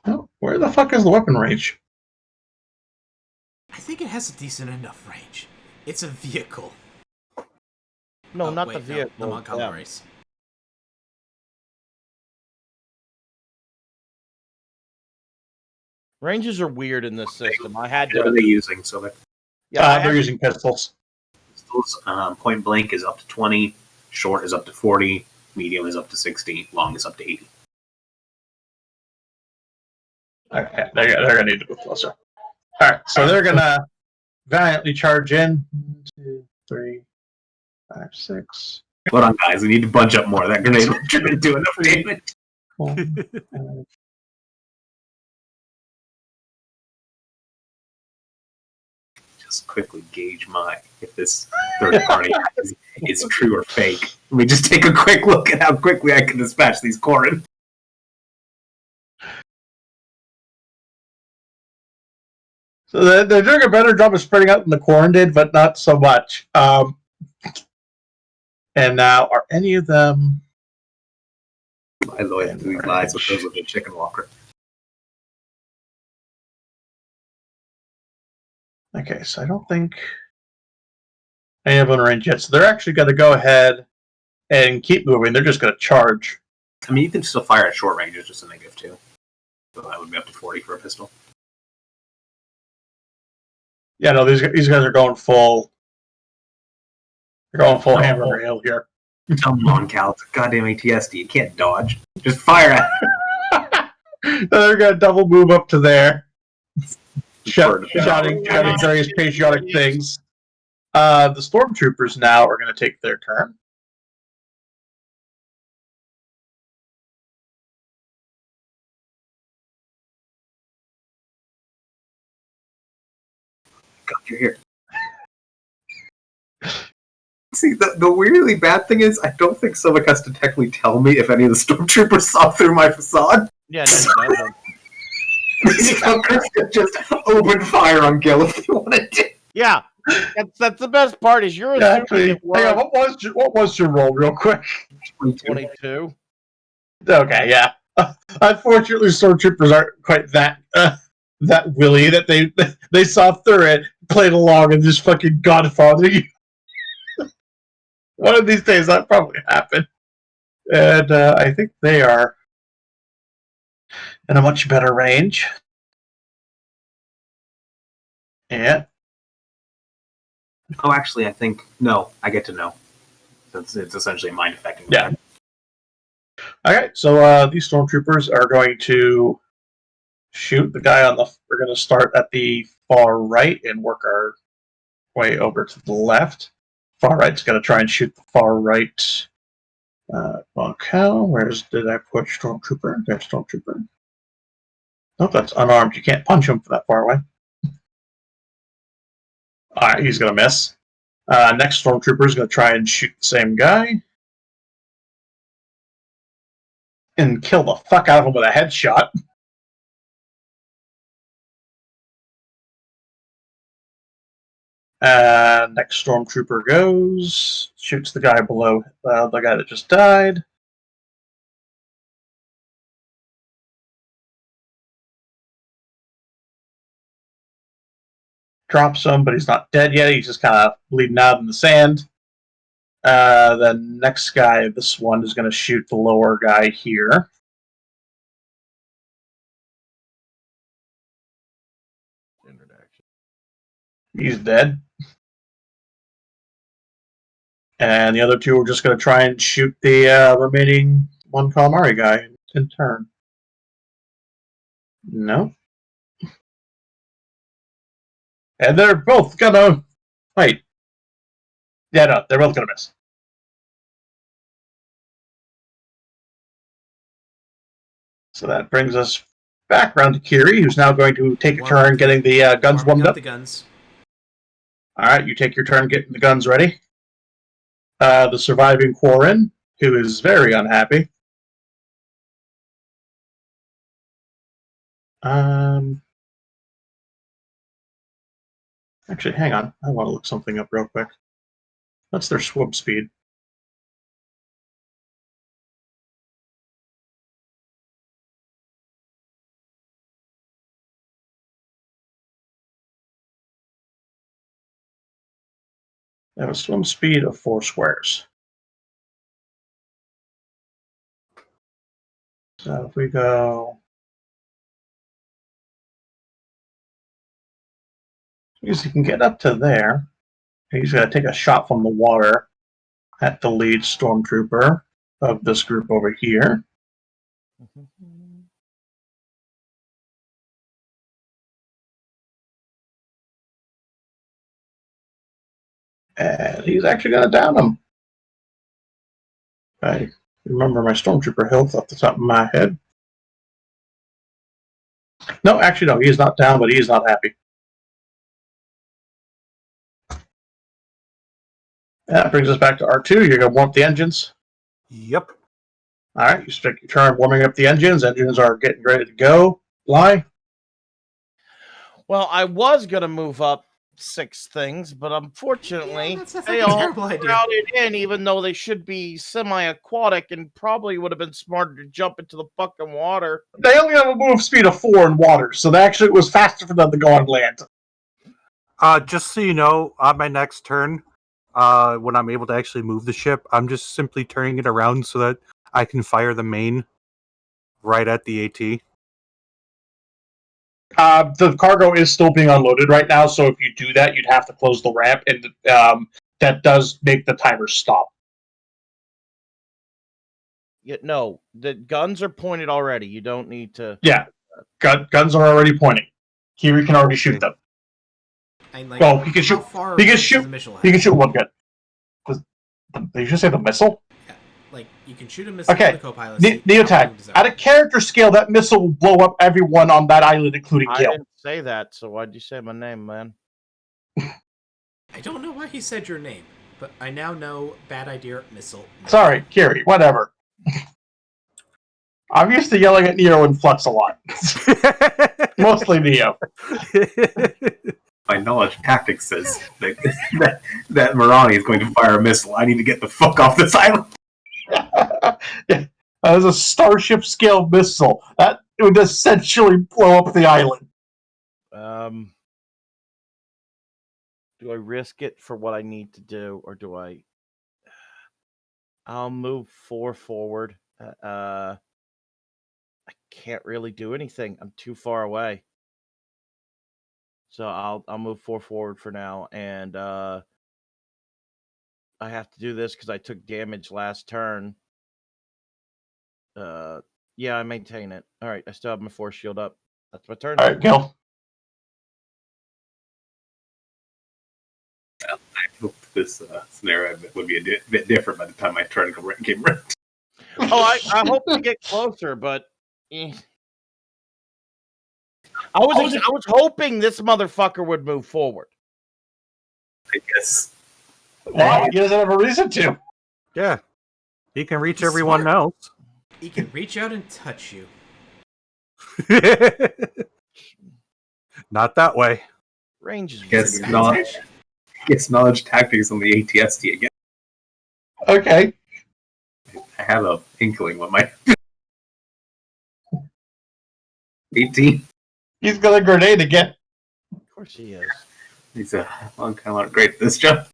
Oh, where the fuck is the weapon range? I think it has a decent enough range. It's a vehicle. No, Oh, not wait, the vehicle. No, the Moncala them. race. Ranges are weird in this system. I had What are to. they using? So that They're using pistols. pistols, point blank is up to 20, short is up to 40, medium is up to 60, long is up to 80. Okay, they're gonna need to go closer. All right, so they're gonna valiantly charge in. 1, 2, 3, 5, 6. Hold on, guys. We need to bunch up more. That grenade launcher didn't do enough damage. 1, 5. Just quickly gauge if this third party is true or fake. Let me just take a quick look at how quickly I can dispatch these Corrin. So they're doing a better job of spreading out than the Corrin did, but not so much. And now, are any of them? My lord, these lies with those with a chicken walker. Okay, so I don't think any of them are in yet. So they're actually going to go ahead and keep moving. They're just going to charge. I mean, you can still fire at short range, it's just a -2. So that would be up to 40 for a pistol. Yeah, no, these guys are going full. They're going full hamburger hill here. Come on, Cal. It's a goddamn ATSD. You can't dodge. Just fire at They're going to double move up to there. Shouting. Shouting various patriotic things. The stormtroopers now are going to take their turn. God, you're here. See, the weirdly bad thing is, I don't think Sovik has to technically tell me if any of the stormtroopers saw through my facade. Yeah, no, he doesn't. These fuckers could just open fire on Gil if they wanted to. Yeah, that's the best part. Is you're Yeah, assuming actually, it hang on, was what was your roll, real quick? 22. Okay, yeah. Unfortunately, stormtroopers aren't quite that willy that they saw through it, played along, and just fucking godfather you. One of these days, that probably happen. And I think they are in a much better range. Yeah. Oh, actually, I think no. I get to know. It's essentially a mind affecting. Yeah. Okay, so these stormtroopers are going to shoot the guy on the. We're going to start at the far right and work our way over to the left. Far right's going to try and shoot the far right. Bonkel, did I put stormtrooper? There's stormtrooper. Nope, that's unarmed. You can't punch him from that far away. All right, he's going to miss. Next stormtrooper is going to try and shoot the same guy. and kill the fuck out of him with a headshot. Next stormtrooper goes, shoots the guy below, the guy that just died. Drops him, but he's not dead yet. He's just kind of bleeding out in the sand. The next guy, this one, is going to shoot the lower guy here. He's dead. And the other two are just going to try and shoot the remaining one calamari guy in turn. No. And they're both gonna... Wait. Yeah, no, they're both gonna miss. So that brings us back around to Kiri, who's now going to take a turn getting the guns warmed up. The guns. Alright, you take your turn getting the guns ready. The surviving Quarren, who is very unhappy. Actually, hang on. I want to look something up real quick. What's their swim speed? They have a swim speed of 4 squares. So if we go... He can get up to there. He's going to take a shot from the water at the lead stormtrooper of this group over here. And he's actually going to down him. I remember my stormtrooper health off the top of my head. No, actually, no. He is not down, but he is not happy. That brings us back to R2. You're going to warm up the engines. Yep. All right, you stick your turn warming up the engines. Engines are getting ready to go. Fly. Well, I was going to move up 6 things, but unfortunately, that's they like a all terrible idea. crowded in, even though they should be semi-aquatic and probably would have been smarter to jump into the fucking water. They only have a move speed of 4 in water, so actually it was faster for them to go on land. Just so you know, on my next turn, when I'm able to actually move the ship, I'm just simply turning it around so that I can fire the main right at the AT. The cargo is still being unloaded right now, so if you do that, you'd have to close the ramp, and that does make the timer stop. Yeah, no, the guns are pointed already. You don't need to... Yeah, guns are already pointing. Kiri can already shoot them. And, like, Well, he can shoot. He can shoot. He can shoot one gun. Did you just say the missile? Yeah, like you can shoot a missile. Okay. The co-pilot. Neotag. At a character scale, that missile will blow up everyone on that island, including I Gil. didn't say that, so why'd you say my name, man? I don't know why he said your name, but I now know bad idea missile. Sorry, Kiri. Whatever. I'm used to yelling at Neo and Flux a lot. Mostly Neo. My knowledge of tactics says that Marani is going to fire a missile. I need to get the fuck off this island. Yeah, that is a starship scale missile. That would essentially blow up the island. Do I risk it for what I need to do, or do I... I'll move 4 forward. I can't really do anything. I'm too far away. So I'll move 4 forward for now, and I have to do this because I took damage last turn. Yeah, I maintain it. All right, I still have my force shield up. That's my turn. All right, Gil. Well, I hope this scenario would be a bit different by the time my turn came around. Oh, I hope to get closer, but I was hoping this motherfucker would move forward. I guess. Well, he doesn't have a reason to. Yeah. He can reach He's everyone smart. else. He can reach out and touch you. Not that way. Range is Guess very knowledge. Guess knowledge tactics on the ATSD again. Okay. I have a inkling what my 18. He's got a grenade again. Of course he is. He's a long kind of great at this job.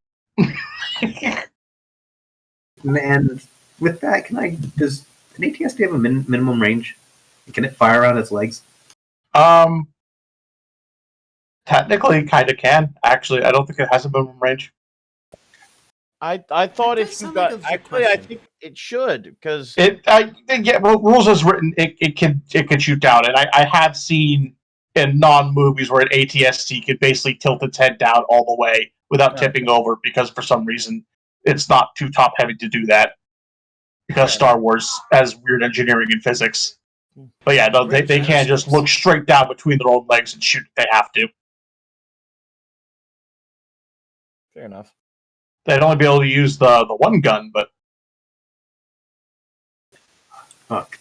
And with that, does an ATSD have a minimum range? Can it fire out its legs? Technically, kind of can. Actually, I don't think it has a minimum range. I thought That if does you sound got like a legit actually, I question. think it should because Rules as written, it can shoot down, and I have seen in non-movies where an ATST could basically tilt its head down all the way without Yeah. tipping over because for some reason it's not too top heavy to do that because Fair Star Wars has weird engineering and physics. But yeah, no, they Great can't just gyroscopes. look straight down between their own legs and shoot if they have to. fair enough. They'd only be able to use the one gun, but Fuck.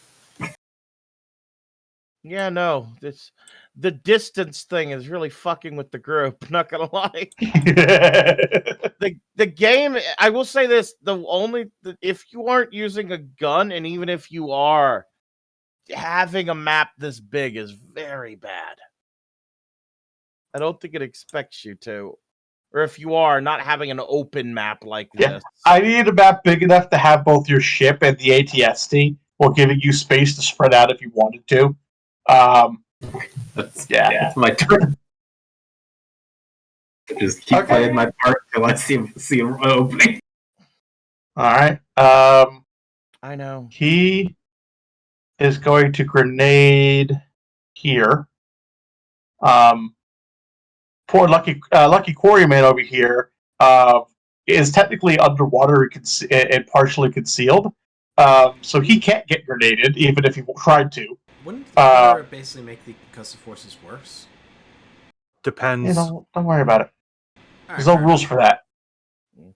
Yeah, no, the distance thing is really fucking with the group. Not gonna lie. The game, I will say this: if you aren't using a gun, and even if you are, having a map this big is very bad. I don't think it expects you to, or if you are not having an open map like Yeah, this. I need a map big enough to have both your ship and the ATST, while giving you space to spread out if you wanted to. That's my turn. Just keep Okay. playing my part till I see an opening. All right. I know. He is going to grenade here. Poor lucky quarryman over here is technically underwater and partially concealed, so he can't get grenaded even if he tried to. Wouldn't the water basically make the concussive forces worse? Depends. Don't worry about it. All There's right, no fair rules enough. for that. It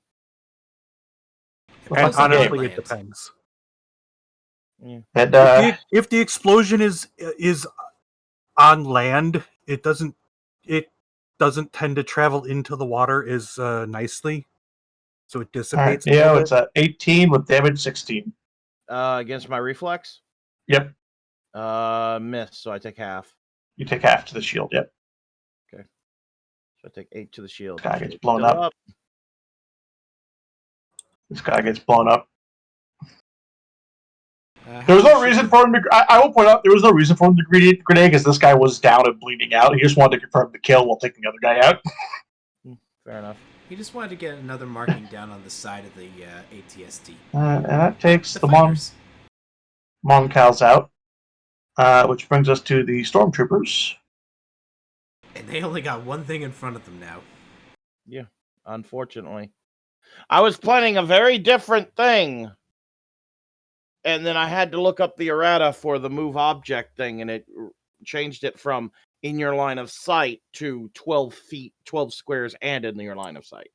And falls on the Honestly, it land. depends. And If the explosion is on land, it doesn't tend to travel into the water as nicely, so it all right, dissipates. yeah, it's a 18 with damage 16. Against my reflex, Yep, miss. So I take half. you take half to the shield. Yep, So I take 8 to the shield. Guy gets Shield's blown still up. This guy gets blown up. There was no reason for him to. I will point out there was no reason for him to grenade because this guy was down and bleeding out. He just wanted to confirm the kill while taking the other guy out. Fair enough. He just wanted to get another marking down on the side of the ATST. And that takes The the fighters. Moncals out, which brings us to the stormtroopers. And they only got one thing in front of them now. Unfortunately, I was planning a very different thing, and then I had to look up the errata for the move object thing, and it changed it from in your line of sight to 12 feet, 12 squares, and in your line of sight.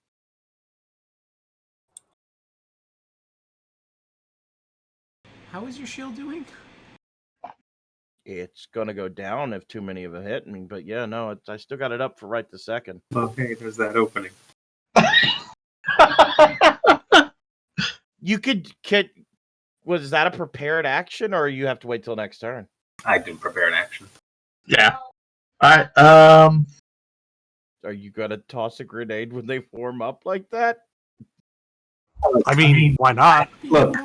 How is your shield doing? It's gonna go down if too many of it hit me, but yeah, no, I still got it up for right this second. Okay, there's that opening. You could was that a prepared action, or you have to wait till next turn? I didn't prepare an action. Yeah. All right. Are you gonna toss a grenade when they form up like that? I mean, why not? Look,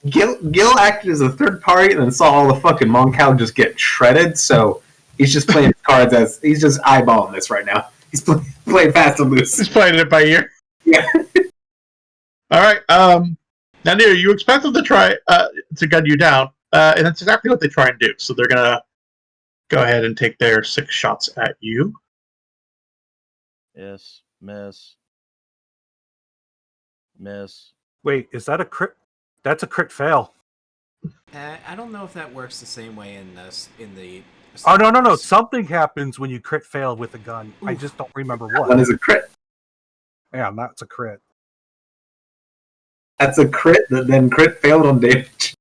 Gil acted as a third party and then saw all the fucking Moncal just get shredded, so he's just playing cards as he's just eyeballing this right now. He's playing fast and loose. Just playing it by ear. Yeah. All right. Now, Nero, you expect them to try to gun you down, and that's exactly what they try and do. So they're gonna go ahead and take their 6 shots at you. Yes, miss. Wait, is that a crit? That's a crit fail. I don't know if that works the same way in the. Oh no! Something happens when you crit fail with a gun. I Oof. just don't remember That what. one is a crit. Yeah, that's a crit. That's a crit that then crit failed on damage.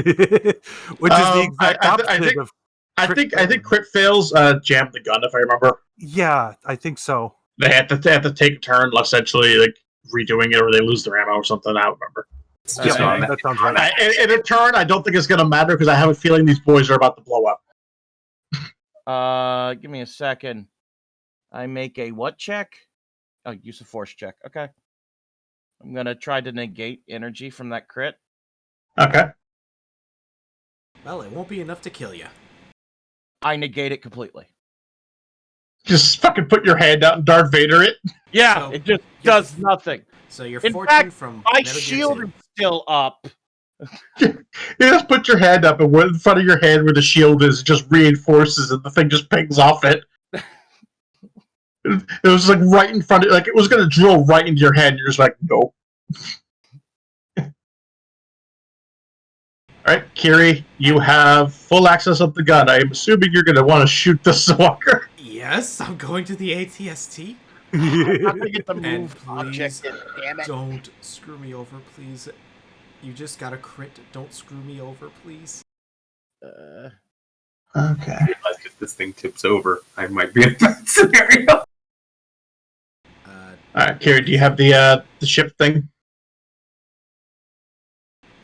Which is the exact opposite I think of. I think crit fails jam the gun if I remember. Yeah, I think so. They have to take a turn, essentially like redoing it, or they lose their ammo or something. I don't remember. It's Yeah, just yeah, on that sounds right. In a turn, I don't think it's going to matter because I have a feeling these boys are about to blow up. Give me a second. I make a what check? Oh, use of force check. Okay. I'm gonna try to negate energy from that crit. Okay. Well, it won't be enough to kill you. I negate it completely. Just fucking put your hand out and Darth Vader it. Yeah, So, it just you're- does nothing. So your In fortune fact, from My Metal Gear shield 2. is still up. You just put your hand up, and in front of your hand where the shield is, it just reinforces, and the thing just pings off it. It was like right in front of, like it was going to drill right into your head. And you're just like, nope. All right, Kiri, you have full access of the gun. I'm assuming you're going to want to shoot the Swalker. Yes, I'm going to the ATST. I'm not gonna get the And move please object in, damn it. don't screw me over, please. You just got a crit. Don't screw me over, please. Okay. I realize if this thing tips over, I might be in a bad scenario. Uh, All right, Kiri, do you have the ship thing?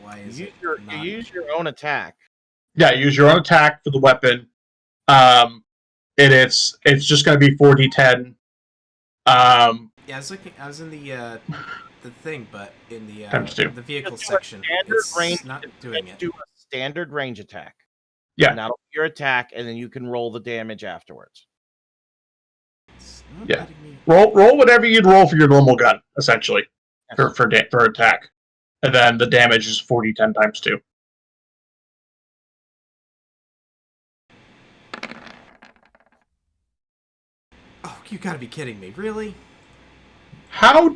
why is You it you use your own attack. Yeah, use your own attack for the weapon. It's just going to be 4d10. Yeah, I was in the thing, but in the Times two. the vehicle Just do a section, standard it's range- not doing Just it. do a standard range attack. Yeah. And that'll be your attack, and then you can roll the damage afterwards. It's not Yeah. letting me. Roll whatever you'd roll for your normal gun, essentially, Yes. for attack, and then the damage is 4d10 times 2. Oh, you gotta be kidding me! Really? How?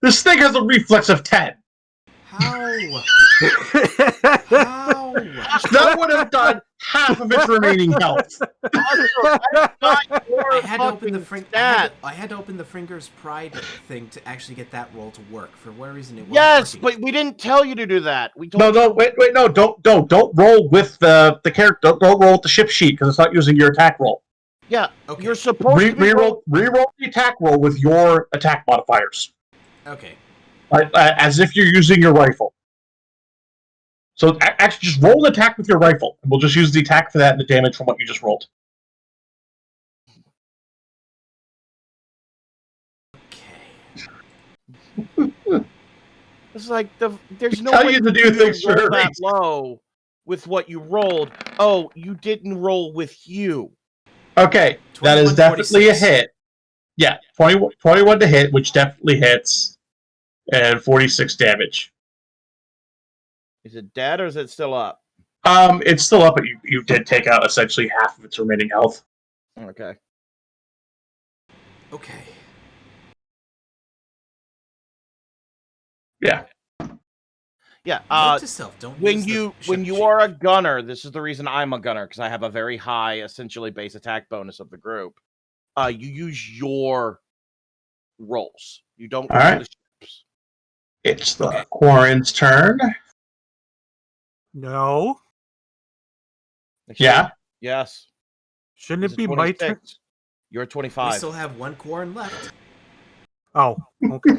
This thing has a reflex of 10. How? How? That would have done half of its remaining health. I had to open the I had to open the Finger's Pride thing to actually get that roll to work. For whatever reason, it wasn't Yes, working. but we didn't tell you to do that. We told No, wait, no, don't roll with the character. Don't roll with the ship sheet because it's not using your attack roll. Yeah, Okay. you're supposed to be Reroll the attack roll with your attack modifiers, Okay. as if you're using your rifle. So actually, just roll an attack with your rifle, and we'll just use the attack for that and the damage from what you just rolled. Okay. It's like there's no Tell way you to do you things for roll a that reason. low with what you rolled. Oh, you didn't roll with you. Okay, that is 21, definitely 46. a hit. Yeah, 21 to hit, which definitely hits, and 46 damage. Is it dead or is it still up? It's still up, but you did take out essentially half of its remaining health. Okay. Okay. Yeah. Yeah. Note to self: don't When use the you ship are a gunner, this is the reason I'm a gunner, because I have a very high essentially base attack bonus of the group. You use your rolls. You don't All use right. the ships. It's the Okay. Quarren's turn. No, Yeah. Yes. shouldn't It's it be my turn? 26. You're We 25. still have one Quarren left. Oh, okay.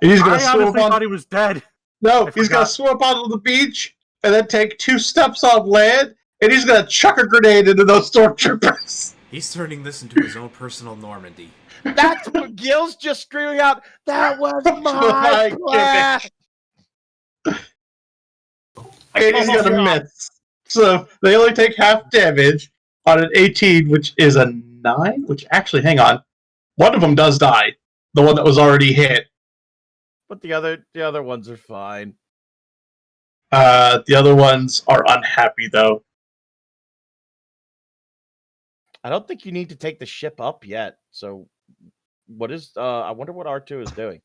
And he's gonna I swoop honestly on. thought he was dead. No, I he's gonna forgot. swoop onto the beach and then take 2 steps on land, and he's gonna chuck a grenade into those stormtroopers. He's turning this into his own personal Normandy. That's what Gil's just screaming out. That was My my plan. And he's Oh, gonna God. miss. So they only take half damage on an 18, which is a 9. Which actually, hang on, one of them does die. The one that was already hit. But the other ones are fine. The other ones are unhappy though. I don't think you need to take the ship up yet. So, what is? I wonder what R2 is doing.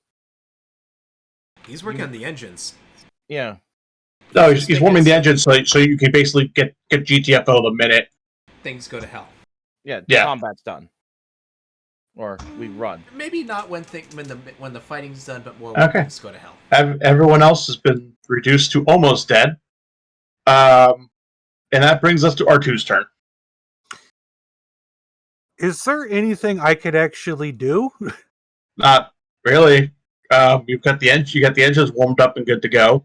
He's working on the engines. Yeah. No, Just he's making warming it the so engine so you can basically get GTFO the minute. Things go to hell. Yeah. Yeah. Combat's done. Or we run. Maybe not when the fighting's done, but more when Okay. things go to hell. Everyone else has been reduced to almost dead. And that brings us to R2's turn. Is there anything I could actually do? Not really. You've got the engine. You got the engines warmed up and good to go.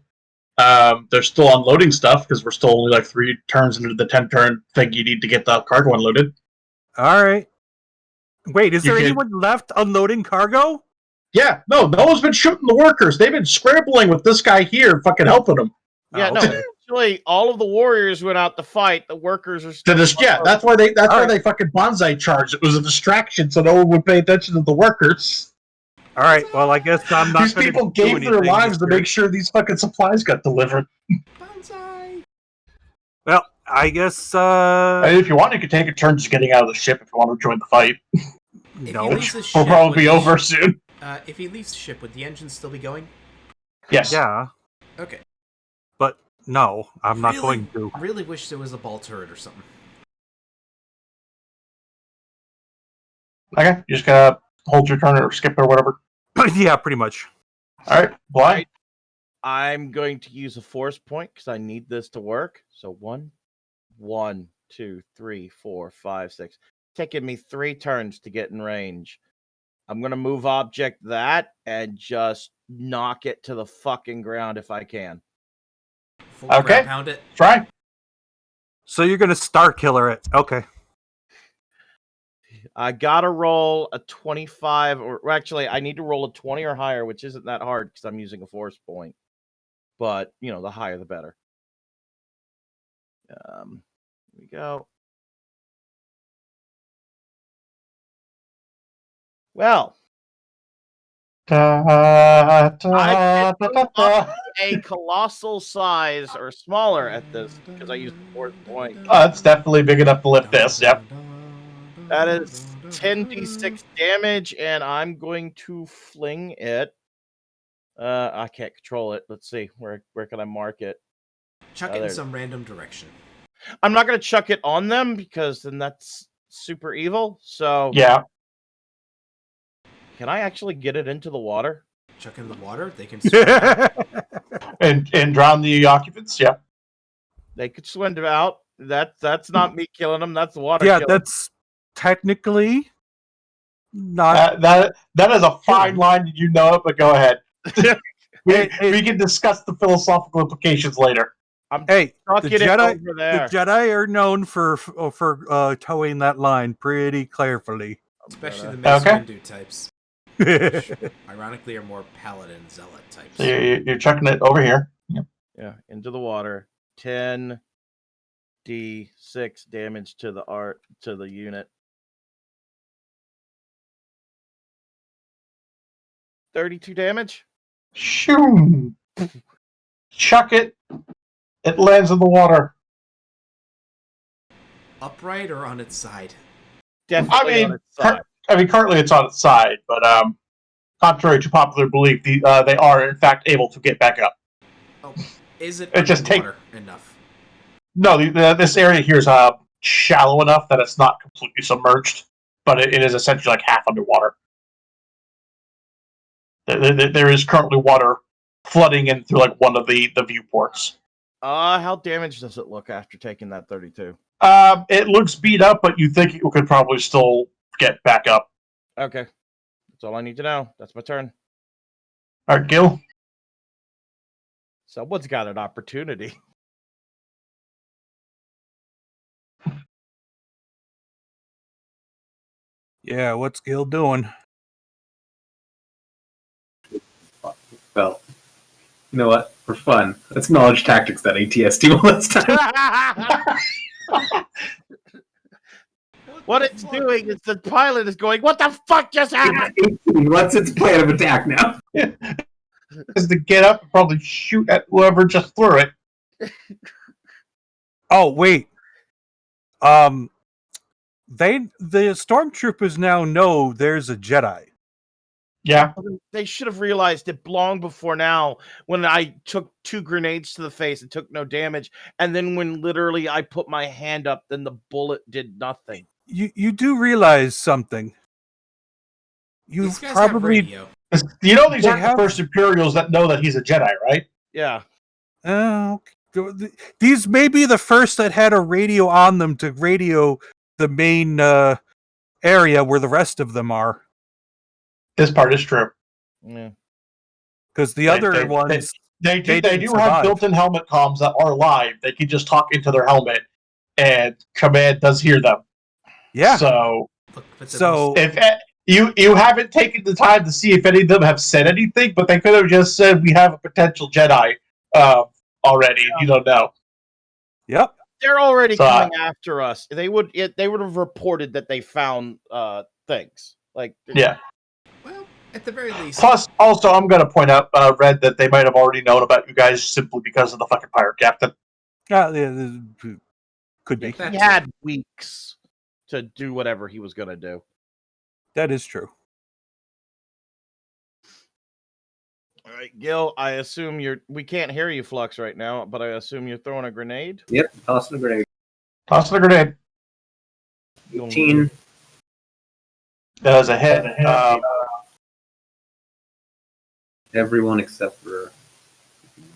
They're still unloading stuff because we're still only like 3 turns into the 10-turn thing you need to get the cargo unloaded. All right. Wait, is You there can- anyone left unloading cargo? Yeah, no one's been shooting the workers. They've been scrambling with this guy here, fucking helping them. Yeah, Oh, no. okay. Actually, all of the warriors went out to fight. The workers are still. That's why they All right. they fucking bonsai charged. It was a distraction, so no one would pay attention to the workers. All right. Well, I guess I'm not. These gonna people do gave their anything lives to here. make sure these fucking supplies got delivered. Bonsai. Well, I guess. And if you want, you could take a turn just getting out of the ship if you want to join the fight. If he No. leaves the We'll ship, probably would be the over sh- soon. If he leaves the ship, would the engine still be going? Yes. Yeah, Okay. but no, I'm not Really? going to. I really wish there was a ball turret or something. Okay. You just gotta hold your turn or skip or whatever. Yeah, pretty much. All right. Blind. I'm going to use a force point because I need this to work. So 1, 2, 3, 4, 5, 6. Taking me 3 turns to get in range. I'm gonna move object that and just knock it to the fucking ground if I can. Full Okay. ground pound it. Try. So you're gonna star killer it? Okay. I gotta roll a 25, or actually, I need to roll a 20 or higher, which isn't that hard because I'm using a force point. But the higher the better. Here we go. Well, Da, da, I've been da, da. a colossal size or smaller at this because I used the force point. It's definitely big enough to lift this. Yep. That is 10d6 damage, and I'm going to fling it. I can't control it. Let's see. Where can I mark it? Chuck Oh, it in there. some random direction. I'm not going to chuck it on them because then that's super evil. So Yeah. can I actually get it into the water? Chuck in the water. They can swim. And drown the occupants. Yeah. They could swim out. That's not me killing them. That's the water. Yeah, killing that's technically not. That is a fine line. You know it, but go ahead. Hey, We can discuss the philosophical implications later. Hey, Chuck the it Jedi, over there. the Jedi are known for towing that line pretty carefully. Especially the Mace Okay. Windu types. Yeah, Ironically, are more paladin zealot types. So you're chucking it over here. Yep. Yeah, into the water. 10d6 damage to the unit. 32 damage. Shoo! Chuck it. It lands in the water. Upright or on its side? Definitely mean, on its side. Currently it's on its side, but contrary to popular belief, they are in fact able to get back up. Oh, is it It just underwater enough? No, this area here is shallow enough that it's not completely submerged, but it is essentially like half underwater. There is currently water flooding in through like one of the viewports. How damaged does it look after taking that 32? It looks beat up, but you think it could probably still get back up. Okay. That's all I need to know. That's my turn. All right, Gil. Someone's got an opportunity. what's Gil doing? Well, you know what? For fun, let's knowledge tactics that ATST one last time. What it's doing is the pilot is going, "What the fuck just happened?" 18. What's its plan of attack now? Is to get up and probably shoot at whoever just threw it. Oh wait, the stormtroopers now know there's a Jedi. Yeah. They should have realized it long before now when I took 2 grenades to the face and took no damage. And then when literally I put my hand up, then the bullet did nothing. You do realize something. You These guys have probably radio. You know these They aren't have- the first Imperials that know that he's a Jedi, right? Yeah. These may be the first that had a radio on them to radio the main area where the rest of them are. This part is true. Yeah. Because the They- other they- ones, They They do didn't have survive. built-in helmet comms that are live. They can just talk into their helmet, and command does hear them. yeah. So Look, if it's a So if you haven't taken the time to see if any of them have said anything, but they could have just said we have a potential Jedi already. You don't know. yep. They're already So, coming after us. They would have reported that they found things. Like Yeah. well, at the very least. Plus, also, I'm going to point out, Red, that they might have already known about you guys simply because of the fucking pirate captain. Could be. That he too. had weeks to do whatever he was gonna do. That is true. All right, Gil, I assume we can't hear you, Flux, right now, but I assume you're throwing a grenade? Yep, tossing a grenade. Toss the grenade. 18. That is a hit. Everyone except for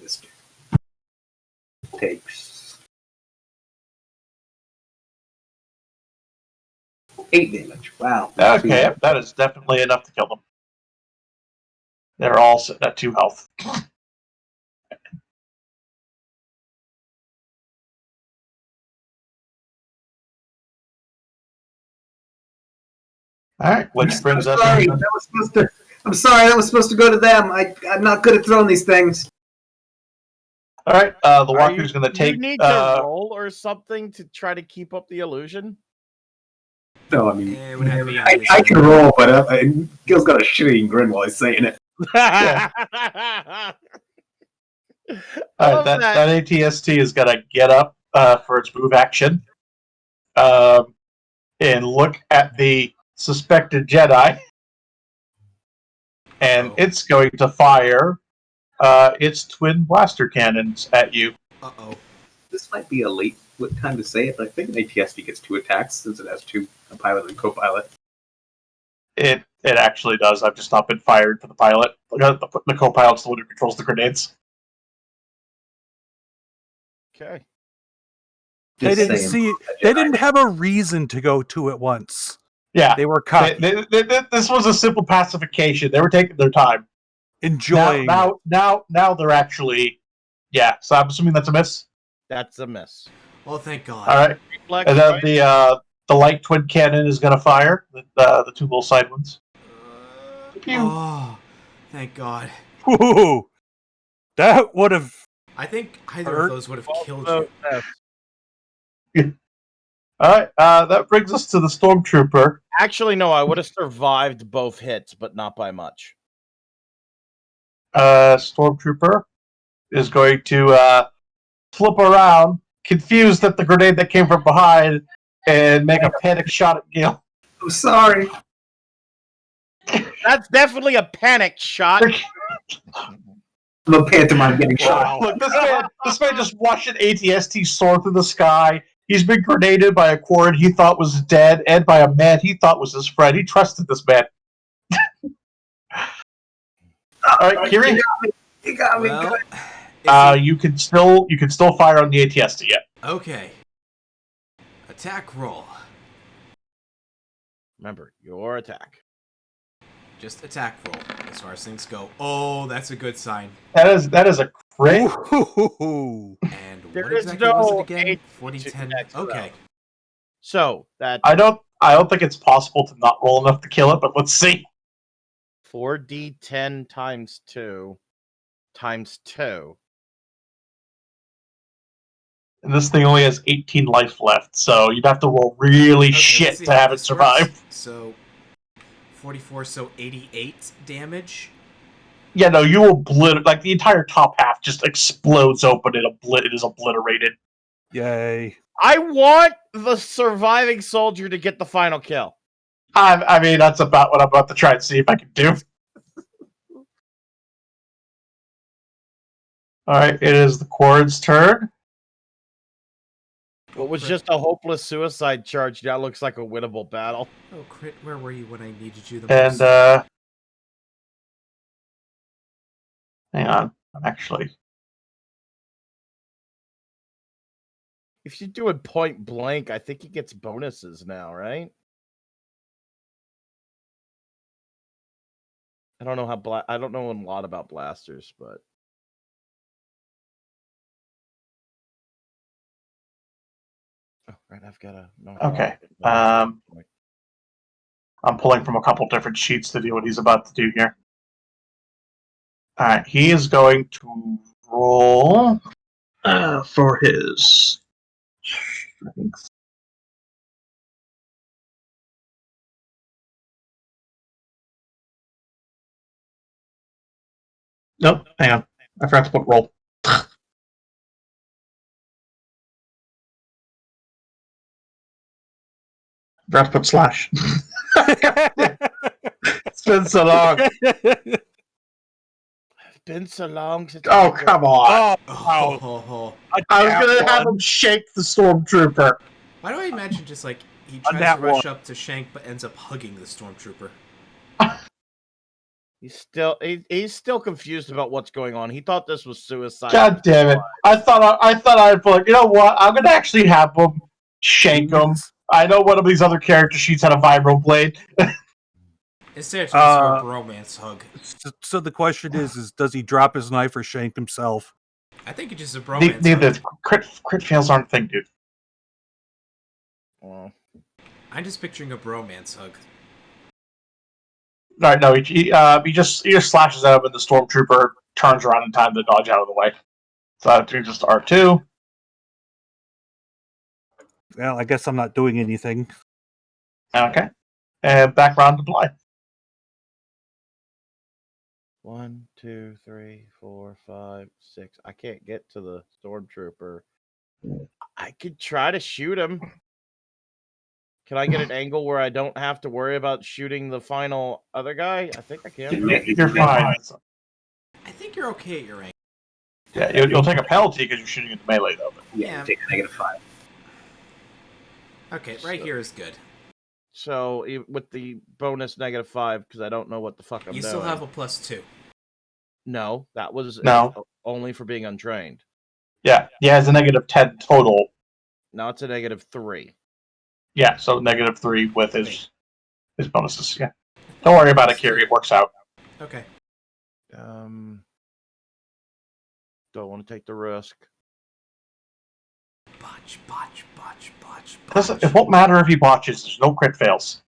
this dude takes 8 damage. Wow. Okay, that is definitely enough to kill them. They're all sitting at 2 health. All right, which brings us. Sorry, that was supposed to. I'm sorry, that was supposed to go to them. I'm not good at throwing these things. All right, the Are walker's going to take. You need to roll or something to try to keep up the illusion? No, I mean, It would have to be on I can roll, but Gil's got a shitty grin while he's saying it. Yeah. All right, that ATST is going to get up for its move action, and look at the suspected Jedi, and it's going to fire its twin blaster cannons at you. Uh-oh. This might be a late time to say it, but I think an ATSD gets 2 attacks since it has 2, a pilot and co-pilot. It actually does. I've just not been fired for the pilot. The co-pilot's the one who controls the grenades. Okay. They Just didn't saying. see. They didn't have a reason to go to it once. Yeah, They were cocky, this was a simple pacification. They were taking their time. enjoying. Now they're actually. Yeah, so I'm assuming that's a miss. That's a miss. Oh, thank God. All right, Reflex, and then right? the light twin cannon is going to fire the 2 little side ones. Pew. Oh, thank God. Ooh, that would have. I think either Hurt. of those would have killed Also, you. All right, that brings us to the stormtrooper. actually, no, I would have survived both hits, but not by much. Stormtrooper is going to flip around, confused at the grenade that came from behind, and make a panic shot at Gil. I'm sorry. That's definitely a panic shot. I'm a pantomime getting shot. Look, this man just watched an ATST soar through the sky. He's been grenaded by a Quarren he thought was dead, and by a man he thought was his friend. He trusted this man. All right, Kiri, You got me. Well, good. if you can still fire on the ATST yet. okay. Attack roll. Remember, your attack. Just attack roll as far as things go. Oh, that's a good sign. That is a crit. Ooh. And There what is exactly was no it again? eight 40, to 10. next Okay. round. So that I don't think it's possible to not roll enough to kill it, but let's see. 4d10 times 2 times 2. And this thing only has 18 life left, so you'd have to roll really Okay, shit let's see to how have it this survive. works. So 44, so 88 damage. Yeah, no, you obliterate. Like the entire top half just explodes open and it is obliterated. Yay. I want the surviving soldier to get the final kill. I mean, that's about what I'm about to try and see if I can do. All right, it is the Quarren's turn. What was just a hopeless suicide charge now looks like a winnable battle. Oh, Crit, where were you when I needed you the And, most? hang on. I'm actually. If you do it point blank, I think he gets bonuses now, right? I don't know how I don't know a lot about blasters, but oh, right, I've got a Okay. I'm pulling from a couple different sheets to do what he's about to do here. All right, he is going to roll for his strength. Nope, hang on. I forgot to put roll. Forgot to put slash. It's been so long. It's been so long since. Oh, come on. Oh. I was going to have him shake the stormtrooper. Why do I imagine just like he On tries that to rush one. up to Shank but ends up hugging the stormtrooper? He's still confused about what's going on. He thought this was suicide. God damn it. I thought I'd put, like, you know what? I'm going to actually have him shank him. I know one of these other character sheets had a vibro blade. Instead, it's just a bromance hug. So the question is does he drop his knife or shank himself? I think it's just a bromance Neither. hug. Crit fails aren't a thing, dude. Well, I'm just picturing a bromance hug. All right, no, he just slashes at him, and the stormtrooper turns around in time to dodge out of the way. So I think just R2. Well, I guess I'm not doing anything. Okay. And back round to Bly. 1, 2, 3, 4, 5, 6. I can't get to the stormtrooper. I could try to shoot him. Can I get an angle where I don't have to worry about shooting the final other guy? I think I can. You're fine. I think you're okay at your rank. Yeah, you'll take a penalty because you're shooting at the melee, though. But Yeah, Yeah. take a -5. Okay, right here is good. So with the bonus -5, because I don't know what the fuck I'm You doing. still have a +2. No, that was No. only for being untrained. yeah, he has a -10 total. Now it's a -3. Yeah, so -3 with his bonuses. Yeah, don't worry about it, Kiri. It works out. Okay. Don't want to take the risk. Botch. It won't matter if he botches. There's no crit fails.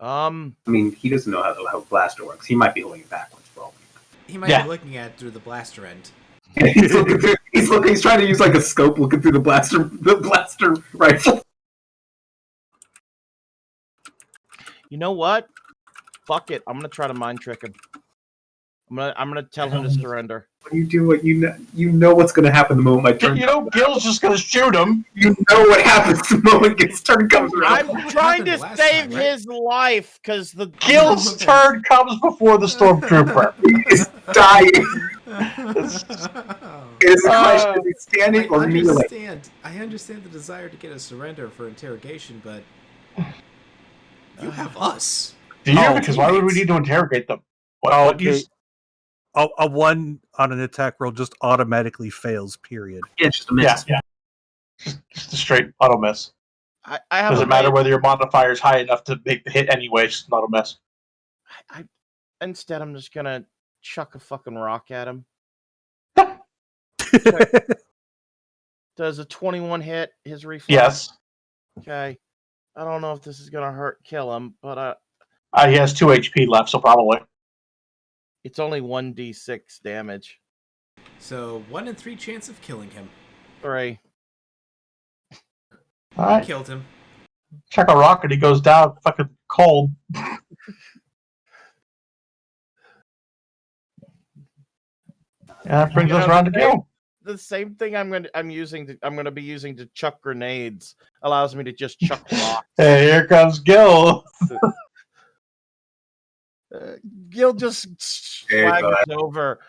I mean, he doesn't know how blaster works. He might be holding it backwards, probably. He might Yeah. be looking at it through the blaster end. he's looking through, he's trying to use like a scope, looking through the blaster rifle. You know what? Fuck it. I'm gonna try to mind trick him. I'm gonna tell him to surrender. When you do what you know what's going to happen the moment my turn. You know, Gil's just gonna shoot him. You know what happens the moment his turn comes around. I'm trying to last save time, right? his life because the Gil's turn comes before the stormtrooper. He's dying. Is the question, is he standing or kneeling? I understand the desire to get a surrender for interrogation, but you have us. Do you? Oh, Because why would we need to interrogate them? What Okay. A 1 on an attack roll just automatically fails, period. Yeah, it's just a miss. Yeah. Just a straight auto miss. I have Doesn't matter whether your modifier is high enough to make the hit anyway. It's just an auto miss. Instead, I'm just gonna chuck a fucking rock at him. Does a 21 hit his reflex? Yes. Okay. I don't know if this is gonna kill him, but He has 2 HP left, so probably. it's only 1d6 damage. So 1 in 3 chance of killing him. 3. All right. Killed him. Check a rocket. He goes down fucking cold. Yeah, that brings us around to Gil. The same thing I'm gonna be using to chuck grenades allows me to just chuck rocks. Hey, here comes Gil. Gil just Hey, swaggers over.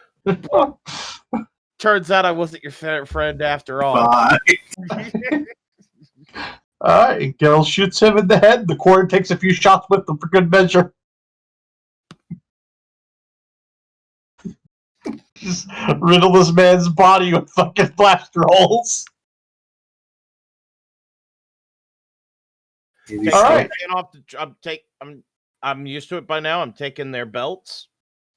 Turns out I wasn't your friend after all. Bye. All right, and Gil shoots him in the head. The cord takes a few shots with him for good measure. Just riddle this man's body with fucking blaster holes. Maybe All right. I'm used to it by now. I'm taking their belts,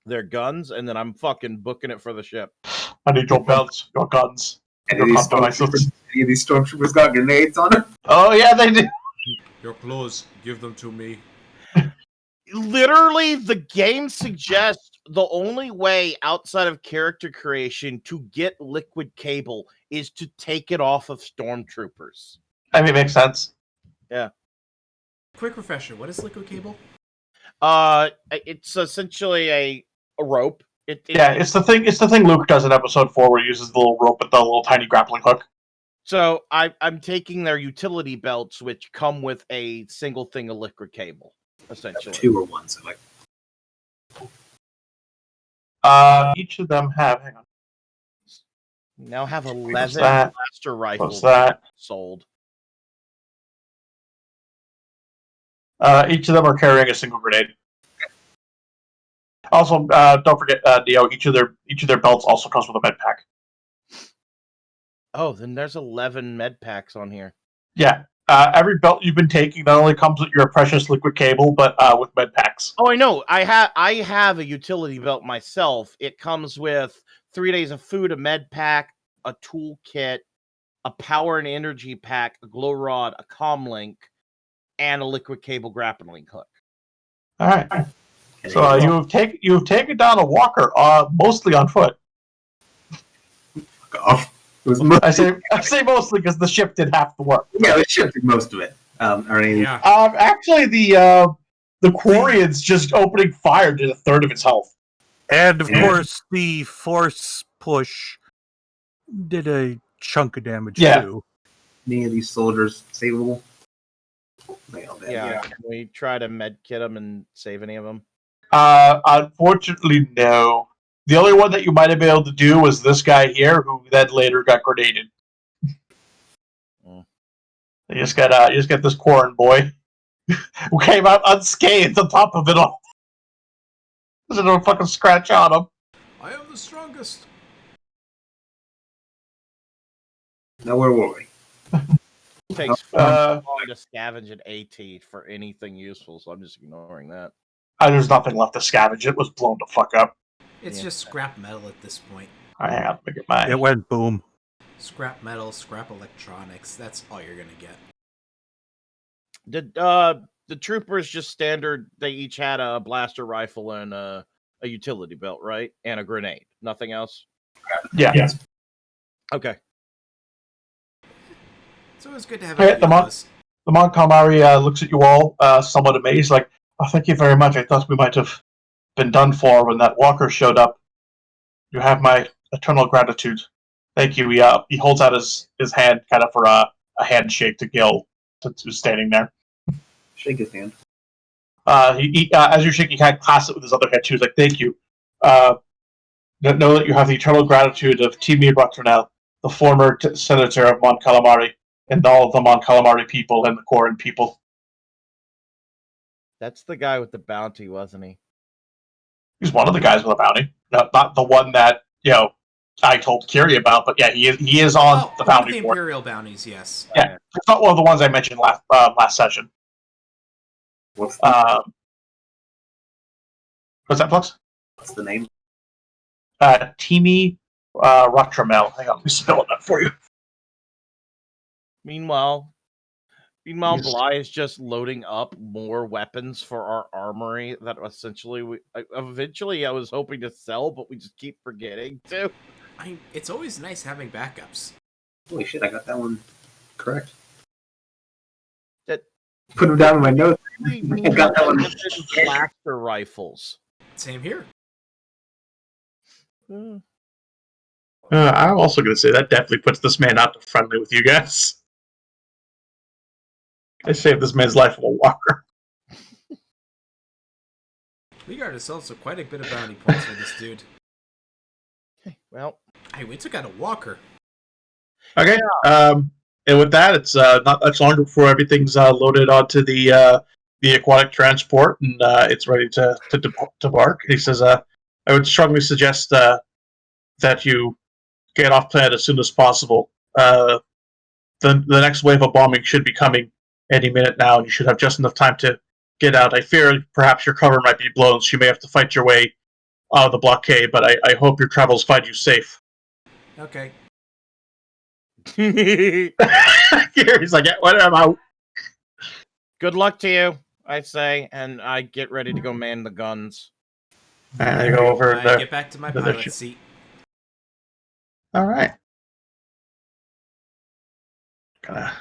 their guns, and then I'm fucking booking it for the ship. I need your belts, your guns, Any your of these compromises. stormtroopers got grenades on them? Oh yeah, they do. Your clothes, give them to me. Literally, the game suggests the only way outside of character creation to get liquid cable is to take it off of stormtroopers. I mean, it makes sense. Quick refresher, what is liquid cable? It's essentially a rope. Yeah, it's the thing. It's the thing Luke does in Episode 4, where he uses the little rope with the little tiny grappling hook. So I'm taking their utility belts, which come with a single thing of liquid cable, essentially. 2 or 1, so like Each of them have. Hang on. Now have What's 11 that? blaster rifles What's that? sold. Each of them are carrying a single grenade. Also, don't forget, Neo. Each of their belts also comes with a med pack. Oh, then there's 11 med packs on here. Yeah. Every belt you've been taking not only comes with your precious liquid cable, but with med packs. Oh, I know. I have a utility belt myself. It comes with 3 days of food, a med pack, a tool kit, a power and energy pack, a glow rod, a comm link, and a liquid cable grappling hook. All right. So you've taken down a walker, mostly on foot. fuck off. It was I say mostly because the ship did half the work. yeah, the ship did most of it. Are any Yeah. Actually, the Quarians just opening fire did a third of its health. And of Yeah. course, the force push did a chunk of damage Yeah. too. any of these soldiers savable? Nailed it. Yeah. Can we try to med kit them and save any of them? Unfortunately, no. The only one that you might have been able to do was this guy here, who then later got grenaded. Mm. You just got this Quarren boy who came out unscathed on top of it all. There's no fucking scratch on him. I am the strongest. Now where were we? It takes Uh, long to scavenge an AT for anything useful, so I'm just ignoring that. There's nothing left to scavenge. It was blown the fuck up. It's Yeah. just scrap metal at this point. I have to get mine. It went boom. Scrap metal, scrap electronics. That's all you're gonna get. Did the troopers just standard? They each had a blaster rifle and a utility belt, right? And a grenade. Nothing else. Yeah. Yes. Okay. It's always good to have Hey, a the mon- us. The Mon Calamari looks at you all, somewhat amazed, like, "Oh, thank you very much. I thought we might have been done for when that walker showed up. You have my eternal gratitude. Thank you." He holds out his hand, kind of for a handshake to Gil, who's standing there. Shake his hand. As you're shaking, he kind of clasps it with his other hand too. He's like, "Thank you. Know that you have the eternal gratitude of Timi Ratronel, the former senator of Mon Calamari, and all of the Mon Calamari people and the Quarren people." That's the guy with the bounty, wasn't he? He's one of the guys with a bounty. No, not the one that I told Kiri about, but yeah, he is on the one of bounty the board. Imperial bounties, yes. Yeah, it's not one of the ones I mentioned last session. What's the, What's that, Flux? what's the name? Timi Ratramel. Hang on, let me spell it up for you. Meanwhile, Yes. Bly is just loading up more weapons for our armory that essentially eventually I was hoping to sell, but we just keep forgetting to. It's always nice having backups. Holy shit, I got that one correct. That- Put them down in my notes. We I got that one. blaster rifles. Same here. Hmm. I'm also going to say that definitely puts this man out to friendly with you guys. I saved this man's life with a walker. We got ourselves quite a bit of bounty points for this dude. Well, Hey, we took out a walker. Okay. And with that, it's not much longer before everything's loaded onto the aquatic transport and it's ready to debark. He says, "I would strongly suggest that you get off planet as soon as possible. The next wave of bombing should be coming any minute now, and you should have just enough time to get out. I fear perhaps your cover might be blown, so you may have to fight your way out of the blockade, but I hope your travels find you safe. Okay. He's like, yeah, what am I? Good luck to you, I say, and I get ready to go man the guns. And I go over I there. get back to my the- pilot seat. All right. Gonna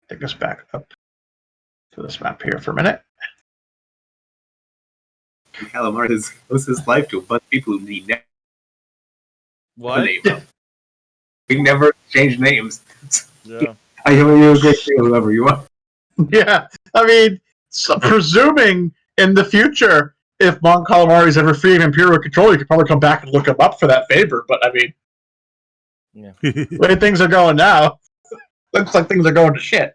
take us back up to this map here for a minute. Calamari owes his life to a bunch of people who need never What? name him. We never change names. Yeah. I give you a great deal, whoever you are. Yeah, I mean, so presuming in the future, if Mon Calamari is ever free of Imperial control, you could probably come back and look him up for that favor. But I mean, the way things are going now, looks like things are going to shit.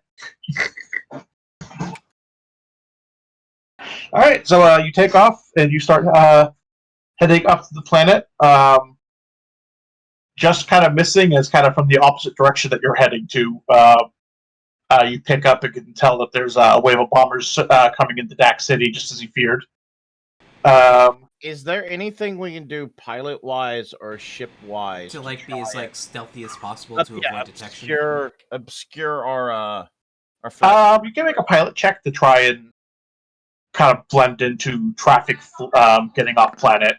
All right, so you take off and you start heading up to the planet. Just kind of missing is kind of from the opposite direction that you're heading to. You pick up and can tell that there's a wave of bombers coming into Dak City, just as you feared. Is there anything we can do pilot-wise or ship-wise To like be as like stealthy as possible to avoid detection. obscure our flight? You can make a pilot check to try and kind of blend into traffic getting off planet.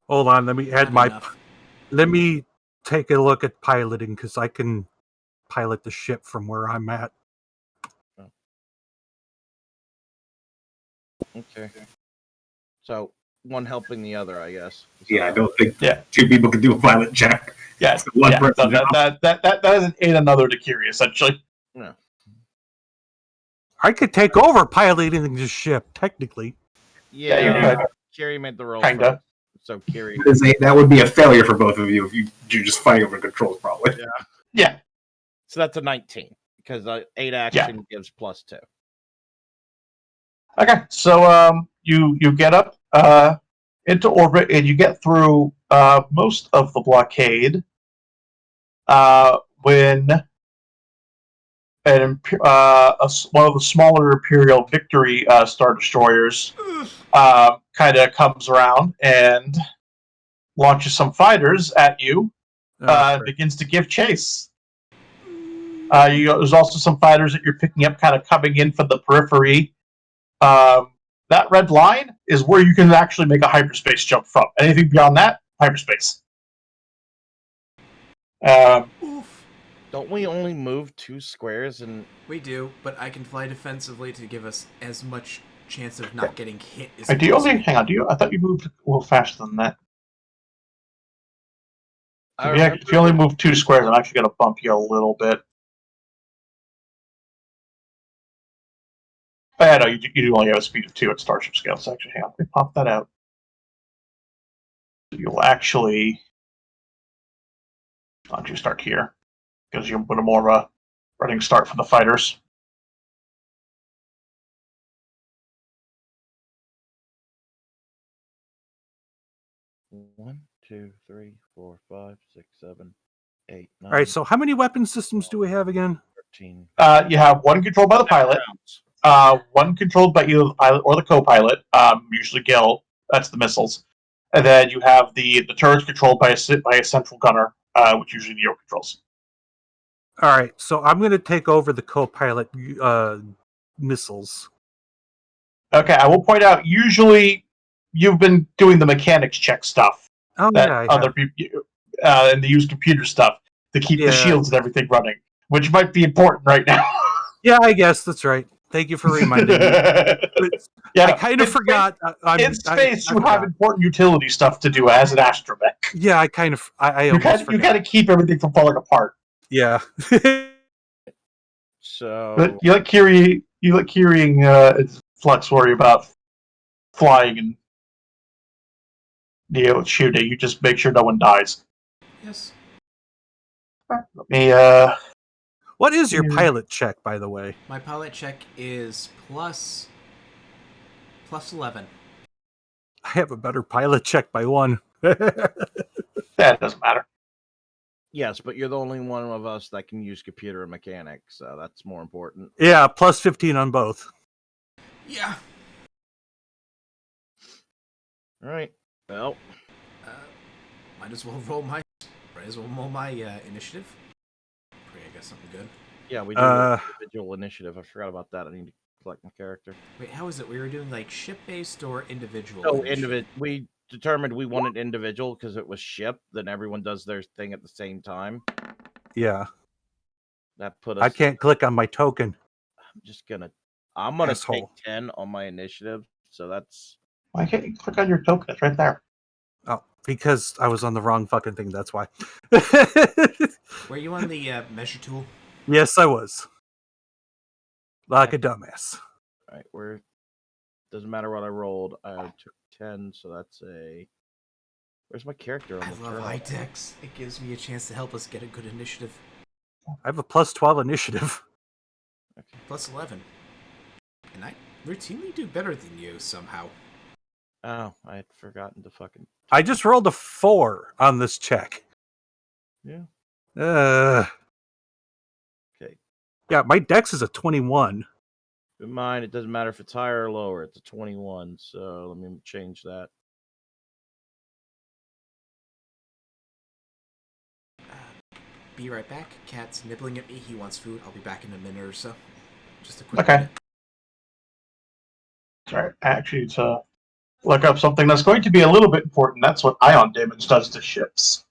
Hold on, let me add Not my. enough. Let me take a look at piloting because I can pilot the ship from where I'm at. Okay. So one helping the other, I guess. Yeah, I don't think Yeah. two people can do a pilot check. Yes, One yeah, person so now. that doesn't aid another to carry, essentially. I could take over piloting the ship, technically. Yeah, you could. Kiri made the roll. Kinda. first, so Kiri. That would be a failure for both of you if you're just fighting over controls, probably. Yeah. So that's a 19 because 8 action gives +2. Okay, so you get up into orbit and you get through most of the blockade when one of the smaller Imperial Victory Star Destroyers kind of comes around and launches some fighters at you and begins to give chase. There's also some fighters that you're picking up kind of coming in from the periphery. That red line is where you can actually make a hyperspace jump from. Anything beyond that, hyperspace. Oof. Don't we only move 2 squares and We do, but I can fly defensively to give us as much chance of not getting hit as Do you possible. only hang on? I thought you moved a little faster than that. If you only move 2 squares, I'm actually going to bump you a little bit. Oh, yeah, no, you do only have a speed of 2 at Starship scale. So actually, hang on, let me pop that out. You'll actually, why don't you start here? Because you're put a more of a running start for the fighters. One, 2, 3, 4, 5, 6, 7, 8, 9. All right, so how many weapon systems do we have again? 13. You have one controlled by the pilot, one controlled by either the pilot or the co-pilot, usually Gil. That's the missiles. And then you have the turrets controlled by a central gunner, which usually Neo controls. All right, so I'm going to take over the co-pilot missiles. Okay, I will point out, usually you've been doing the mechanics check stuff Oh, that yeah, I other have. people, and they use computer stuff to keep the Yeah. shields and everything running, which might be important right now. Yeah, I guess that's right. Thank you for reminding me. But Yeah, I kind of in forgot. In space, I you have forgot. important utility stuff to do as an astromech. Yeah, I kind of. I You almost got forgot. to keep everything from falling apart. Yeah. So But you let Kiri and Flux worry about flying and shooting. You just make sure no one dies. Yes. Let me What is your Yeah. pilot check, by the way? My pilot check is plus 11. I have a better pilot check by 1. that doesn't matter. Yes, but you're the only one of us that can use computer and mechanics, so that's more important. Yeah, plus 15 on both. Yeah. All right. Well, Might as well roll my initiative. Pray I got something good. yeah, we do individual initiative. I forgot about that. I need to collect my character. Wait, how is it? We were doing like ship-based or individual? So initiative? we determined we wanted individual because it was ship. Then everyone does their thing at the same time. Yeah. That put us. I can't click on my token. I'm gonna Asshole. take 10 on my initiative. So that's Why can't you click on your token? It's right there. Oh, because I was on the wrong fucking thing, that's why. Were you on the measure tool? Yes, I was. Like a dumbass. all right. Doesn't matter what I rolled. I took 10, so that's a. Where's my character on I the love turn? high techs. It gives me a chance to help us get a good initiative. I have a plus 12 initiative. Okay. Plus 11. And I routinely do better than you somehow. Oh, I had forgotten to fucking. I just rolled a 4 on this check. Yeah. Okay. Yeah, my dex is a 21. Keep in mind, it doesn't matter if it's higher or lower. It's a 21. So let me change that. Be right back. Cat's nibbling at me. He wants food. I'll be back in a minute or so. Just a quick Okay. minute. Sorry, actually, to look up something that's going to be a little bit important. That's what ion damage does to ships.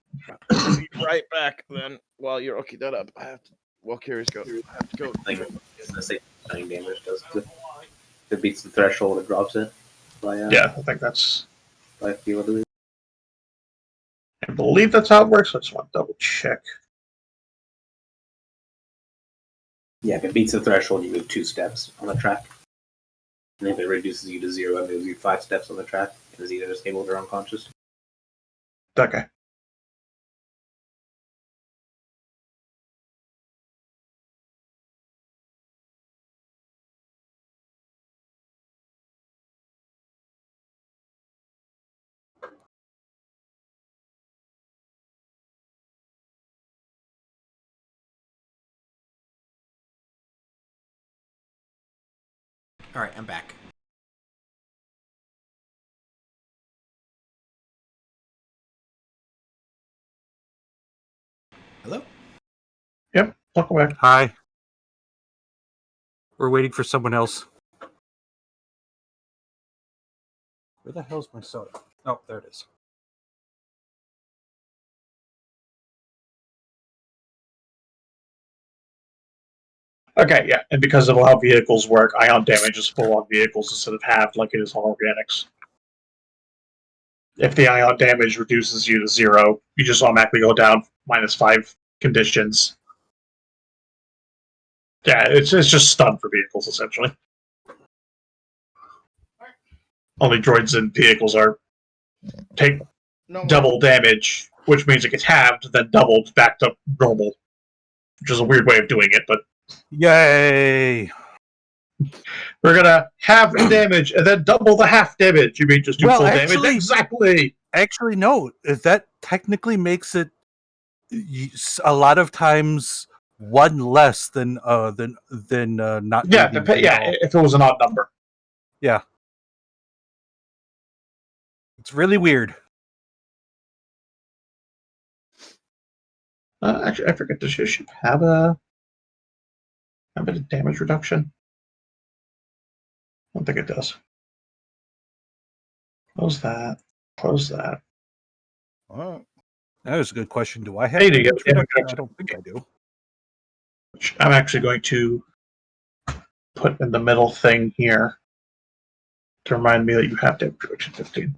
I'll be right back then. While you're looking that up, I have to. While Curious go, I have to go. Like, it's the same stunning damage does. If it beats the threshold, it drops it. Yeah, I think that's. By a few, I believe. I believe that's how it works. I just want to double check. Yeah, if it beats the threshold, you move 2 steps on the track. And if it reduces you to 0, it moves you 5 steps on the track. It is either disabled or unconscious. Okay. All right, I'm back. Hello? Yep. Welcome back. Hi. We're waiting for someone else. Where the hell's my soda? Oh, there it is. Okay, yeah, and because of how vehicles work, ion damage is full on vehicles instead of halved like it is on organics. If the ion damage reduces you to 0, you just automatically go down -5 conditions. Yeah, it's just stun for vehicles essentially. Only droids and vehicles take double damage, which means it gets halved, then doubled back to normal. Which is a weird way of doing it, but Yay! we're gonna halve the damage and then double the half damage. You mean just do full damage? Exactly. Actually, no. That technically makes it a lot of times one less than not. Yeah, needing yeah. at all. If it was an odd number. Yeah. It's really weird. Actually, I forget. Does your ship have a damage reduction? I don't think it does. Close that. Close that. Oh. That was a good question. Do I have Hey, do you damage get reduction? damage I don't think I do. Which I'm actually going to put in the middle thing here to remind me that you have damage reduction 15.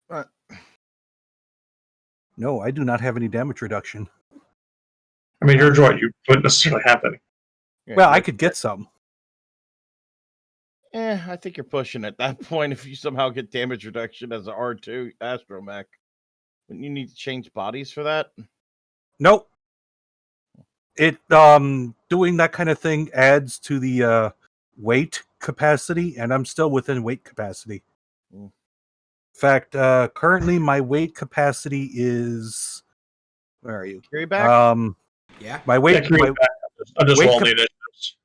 Right. No, I do not have any damage reduction. I mean, you're a droid. You wouldn't necessarily have any. Yeah, Well, I could get some. I think you're pushing at that point. If you somehow get damage reduction as an R2 astromech, wouldn't you need to change bodies for that? Nope. It doing that kind of thing adds to the weight capacity, and I'm still within weight capacity. fact, currently my weight capacity is. Where are you? Carry back. Yeah. My weight. Yeah, my, I'm just weight rolling cap- the initiatives.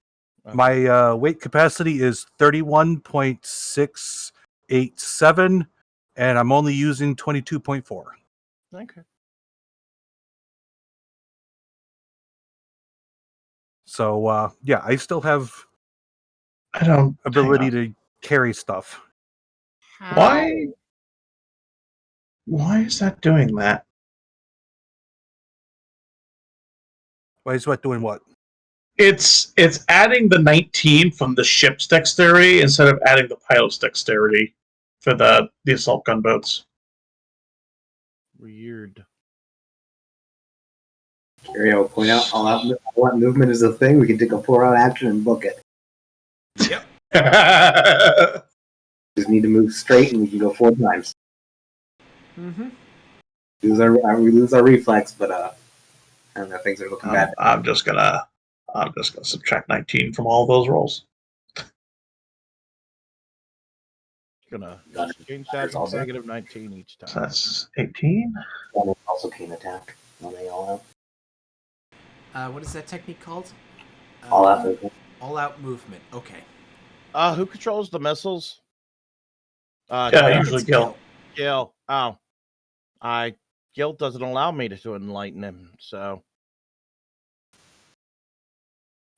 Okay. My weight capacity is 31.687, and I'm only using 22.4. Okay. So yeah, I still have I don't. ability hang on. to carry stuff. Why? Why is that doing that? Why is what doing what? It's adding the 19 from the ship's dexterity instead of adding the pilot's dexterity for the assault gunboats. Weird. Gary, I will point out all out movement is a thing. We can take a 4-out action and book it. Yep. Just need to move straight, and we can go 4 times. Mm-hmm. We lose our reflex, but I don't know, things are looking bad. I'm just gonna subtract 19 from all those rolls. Gonna Got it. change that to Also. negative 19 each So time. that's 18. That also can attack when they all out. What is that technique called? All out movement. All-out movement. Okay. Who controls the missiles? Yeah, Gil. usually It's Gil. Gil. Oh, Gil doesn't allow me to enlighten him, so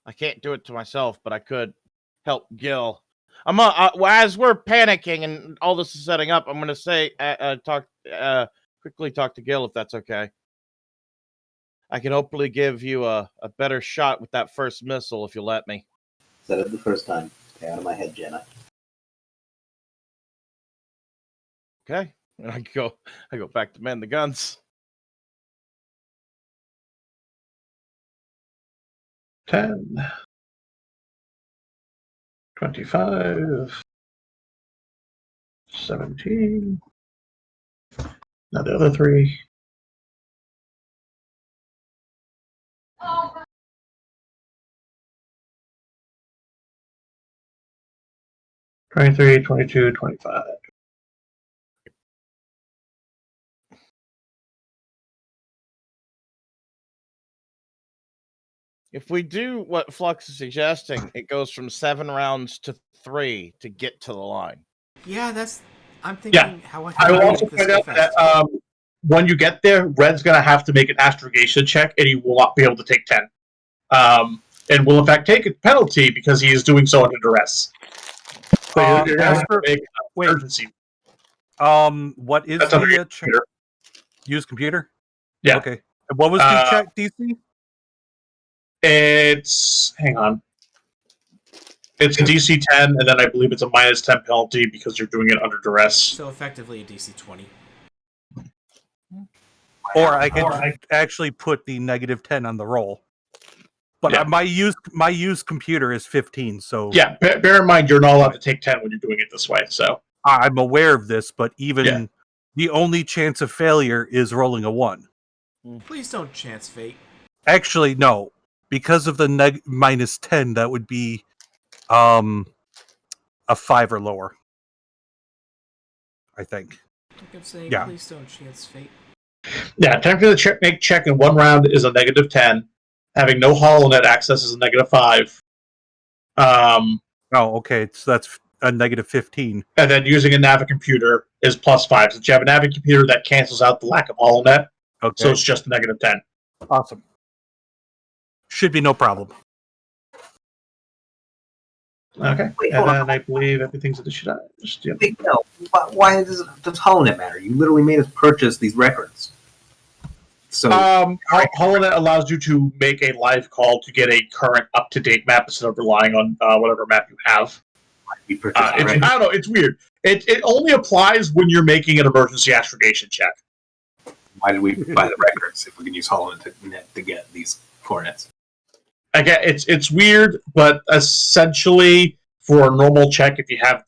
I can't do it to myself, but I could help Gil. As we're panicking and all this is setting up, I'm gonna say quickly talk to Gil if that's okay. I can hopefully give you a better shot with that first missile if you let me. Said it the first time. Stay out of my head, Jenna. Okay, and I go back to man the guns. 10. 25. 17. Now the other 3. – 23, 22, 25. If we do what Flux is suggesting, it goes from 7 rounds to 3 to get to the line. Yeah, I'm thinking how I will can also make this point go out fast. that when you get there, Red's going to have to make an astrogation check, and he will not be able to take 10. And will, in fact, take a penalty because he is doing so under duress. So you're going to have to make an wait. urgency. What is That's under the your computer. use computer? Yeah. Okay. And what was the check DC? It's hang on. It's a DC 10, and then I believe it's a minus 10 penalty because you're doing it under duress. So effectively a DC 20. Or I could actually put the negative 10 on the roll. But Yeah. my use computer is 15, so Yeah, bear in mind you're not allowed to take 10 when you're doing it this way. So I'm aware of this. But even Yeah. the only chance of failure is rolling a 1. Please don't chance fate. Actually, no, because of the minus 10, that would be a 5 or lower. I think. Like I'm saying, Yeah. please don't chance fate. yeah, technically the make check in 1 round is a negative 10. Having no HoloNet access is a negative 5. Oh, okay. So that's a negative 15. And then using a Navicomputer is plus 5. Since you have a Navicomputer, that cancels out the lack of HoloNet, Okay. so it's just a negative 10. Awesome. Should be no problem. Okay. Wait, And hold on. then I believe everything's at the shit. Yeah. Wait, no. Why does HoloNet matter? You literally made us purchase these records. So HoloNet allows you to make a live call to get a current, up-to-date map instead of relying on whatever map you have. we purchased the I records. don't know. It's weird. It only applies when you're making an emergency astrogation check. Why did we buy the records if we can use HoloNet to get these coordinates? Again, it's weird, but essentially for a normal check, if you have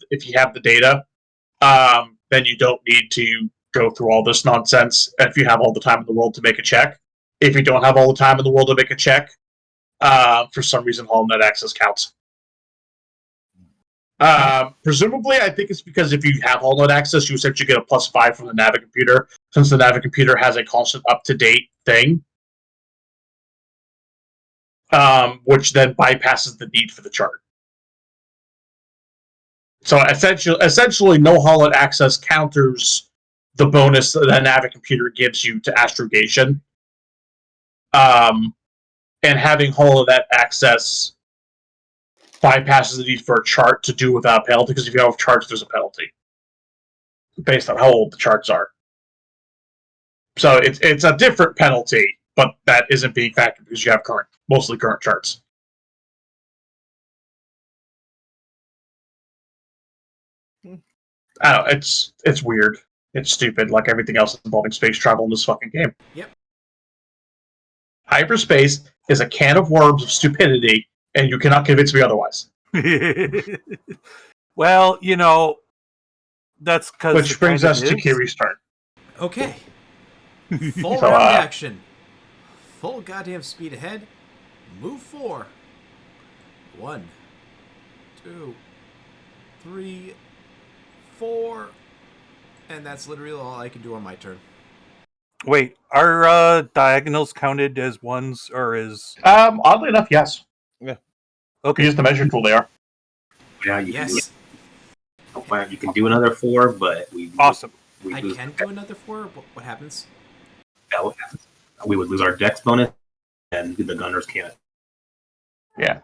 the data, then you don't need to go through all this nonsense. If you have all the time in the world to make a check, if you don't have all the time in the world to make a check, for some reason HoloNet access counts. Presumably, I think it's because if you have HoloNet access, you essentially get a +5 from the Navicomputer, since the Navicomputer has a constant up-to-date thing, which then bypasses the need for the chart. So essentially, no HoloNet access counters the bonus that the Navicomputer gives you to astrogation. And having HoloNet access bypasses the need for a chart to do without a penalty, because if you have charts, there's a penalty based on how old the charts are. So it's a different penalty, but that isn't being factored because you have mostly current charts. I don't know, it's weird. It's stupid, like everything else involving space travel in this fucking game. Yep. Hyperspace is a can of worms of stupidity, and you cannot convince me otherwise. Well, that's because. Which brings us to Kiri's turn. Okay. Full So, round action. Full goddamn speed ahead. Move 4. 1, 2, 3, 4. And that's literally all I can do on my turn. Wait, are diagonals counted as ones or as? Oddly enough, yes. Okay. Use the measure tool. They are. Yeah, you Yes. you can do another 4, but Awesome. I can do another 4. What happens? We would lose our dex bonus, and the gunners can't. Yeah.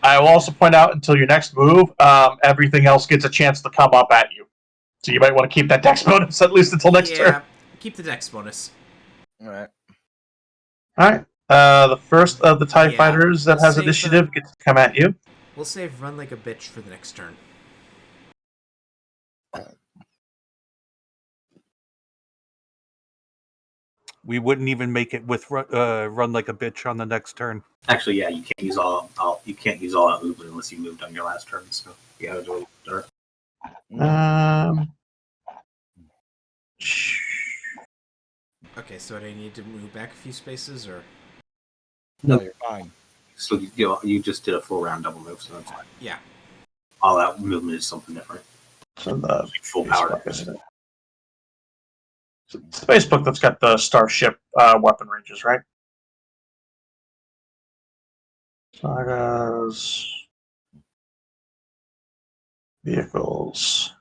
I will also point out until your next move, everything else gets a chance to come up at you. So you might want to keep that dex bonus at least until next turn. Keep the dex bonus. Alright. Alright. The first of the TIE fighters that let's has save, initiative gets to come at you. We'll save Run Like a Bitch for the next turn. We wouldn't even make it with run like a bitch on the next turn. Actually, yeah, you can't use all out movement unless you moved on your last turn. So yeah, it was a Okay, so do I need to move back a few spaces, or? No, you're fine. So you just did a full round double move, so that's fine. Yeah. All out movement is something different. So the Like full power. isn't it? It's the base book that's got the starship weapon ranges, right? Sagas, vehicles.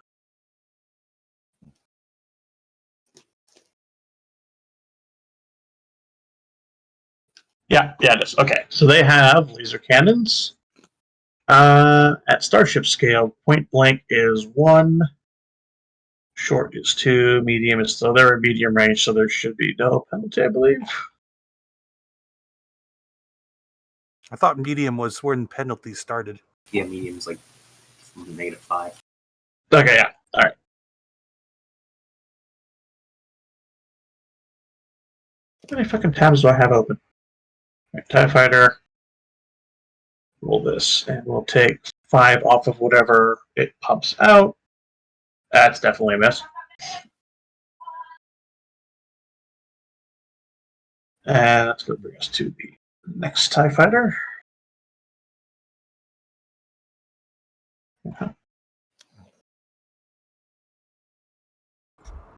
Yeah, it is. Okay, so they have laser cannons. At starship scale, point blank is 1, short is 2, medium is still there in medium range, so there should be no penalty, I believe. I thought medium was when penalties started. Yeah, medium's like -5. Okay, yeah, all right. How many fucking tabs do I have open? Right, TIE Fighter. Roll this, and we'll take 5 off of whatever it pumps out. That's definitely a miss. And that's going to bring us to the next TIE Fighter.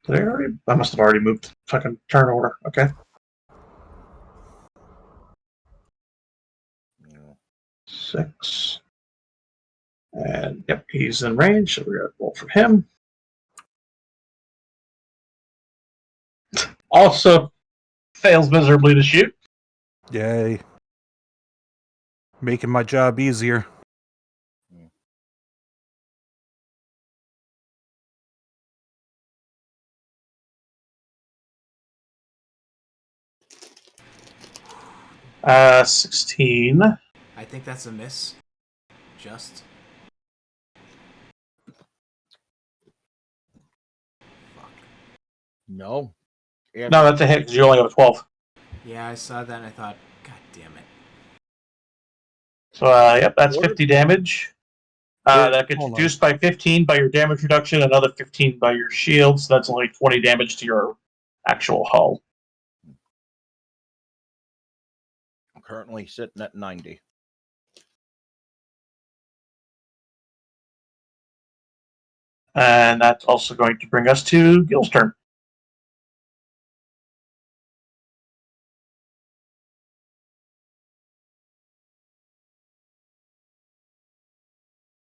I must have already moved fucking turn order. Okay. Yeah. 6. And yep, he's in range, so we're going to roll for him. Also, fails miserably to shoot. Yay. Making my job easier. Uh, 16. I think that's a miss. Just. Fuck. No. No, that's a hit because you only have a 12. Yeah, I saw that and I thought, God damn it. So, yep, that's 50 damage. That gets Hold on. reduced by 15 by your damage reduction, another 15 by your shield, so that's only 20 damage to your actual hull. I'm currently sitting at 90. And that's also going to bring us to Gil's turn.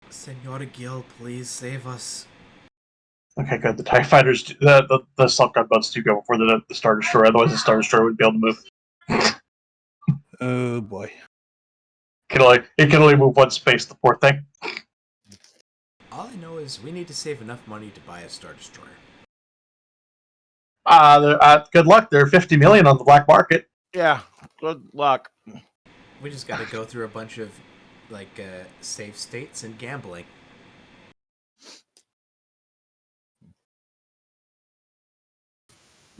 Senora Gil, please save us. Okay, good. The TIE fighters, the assault gunboats do go before the Star Destroyer, otherwise the Star Destroyer would be able to move. Oh boy. It can only move one space, the poor thing. All I know is we need to save enough money to buy a Star Destroyer. Good luck. There are 50 million on the black market. Yeah, good luck. We just gotta go through a bunch of, safe states and gambling.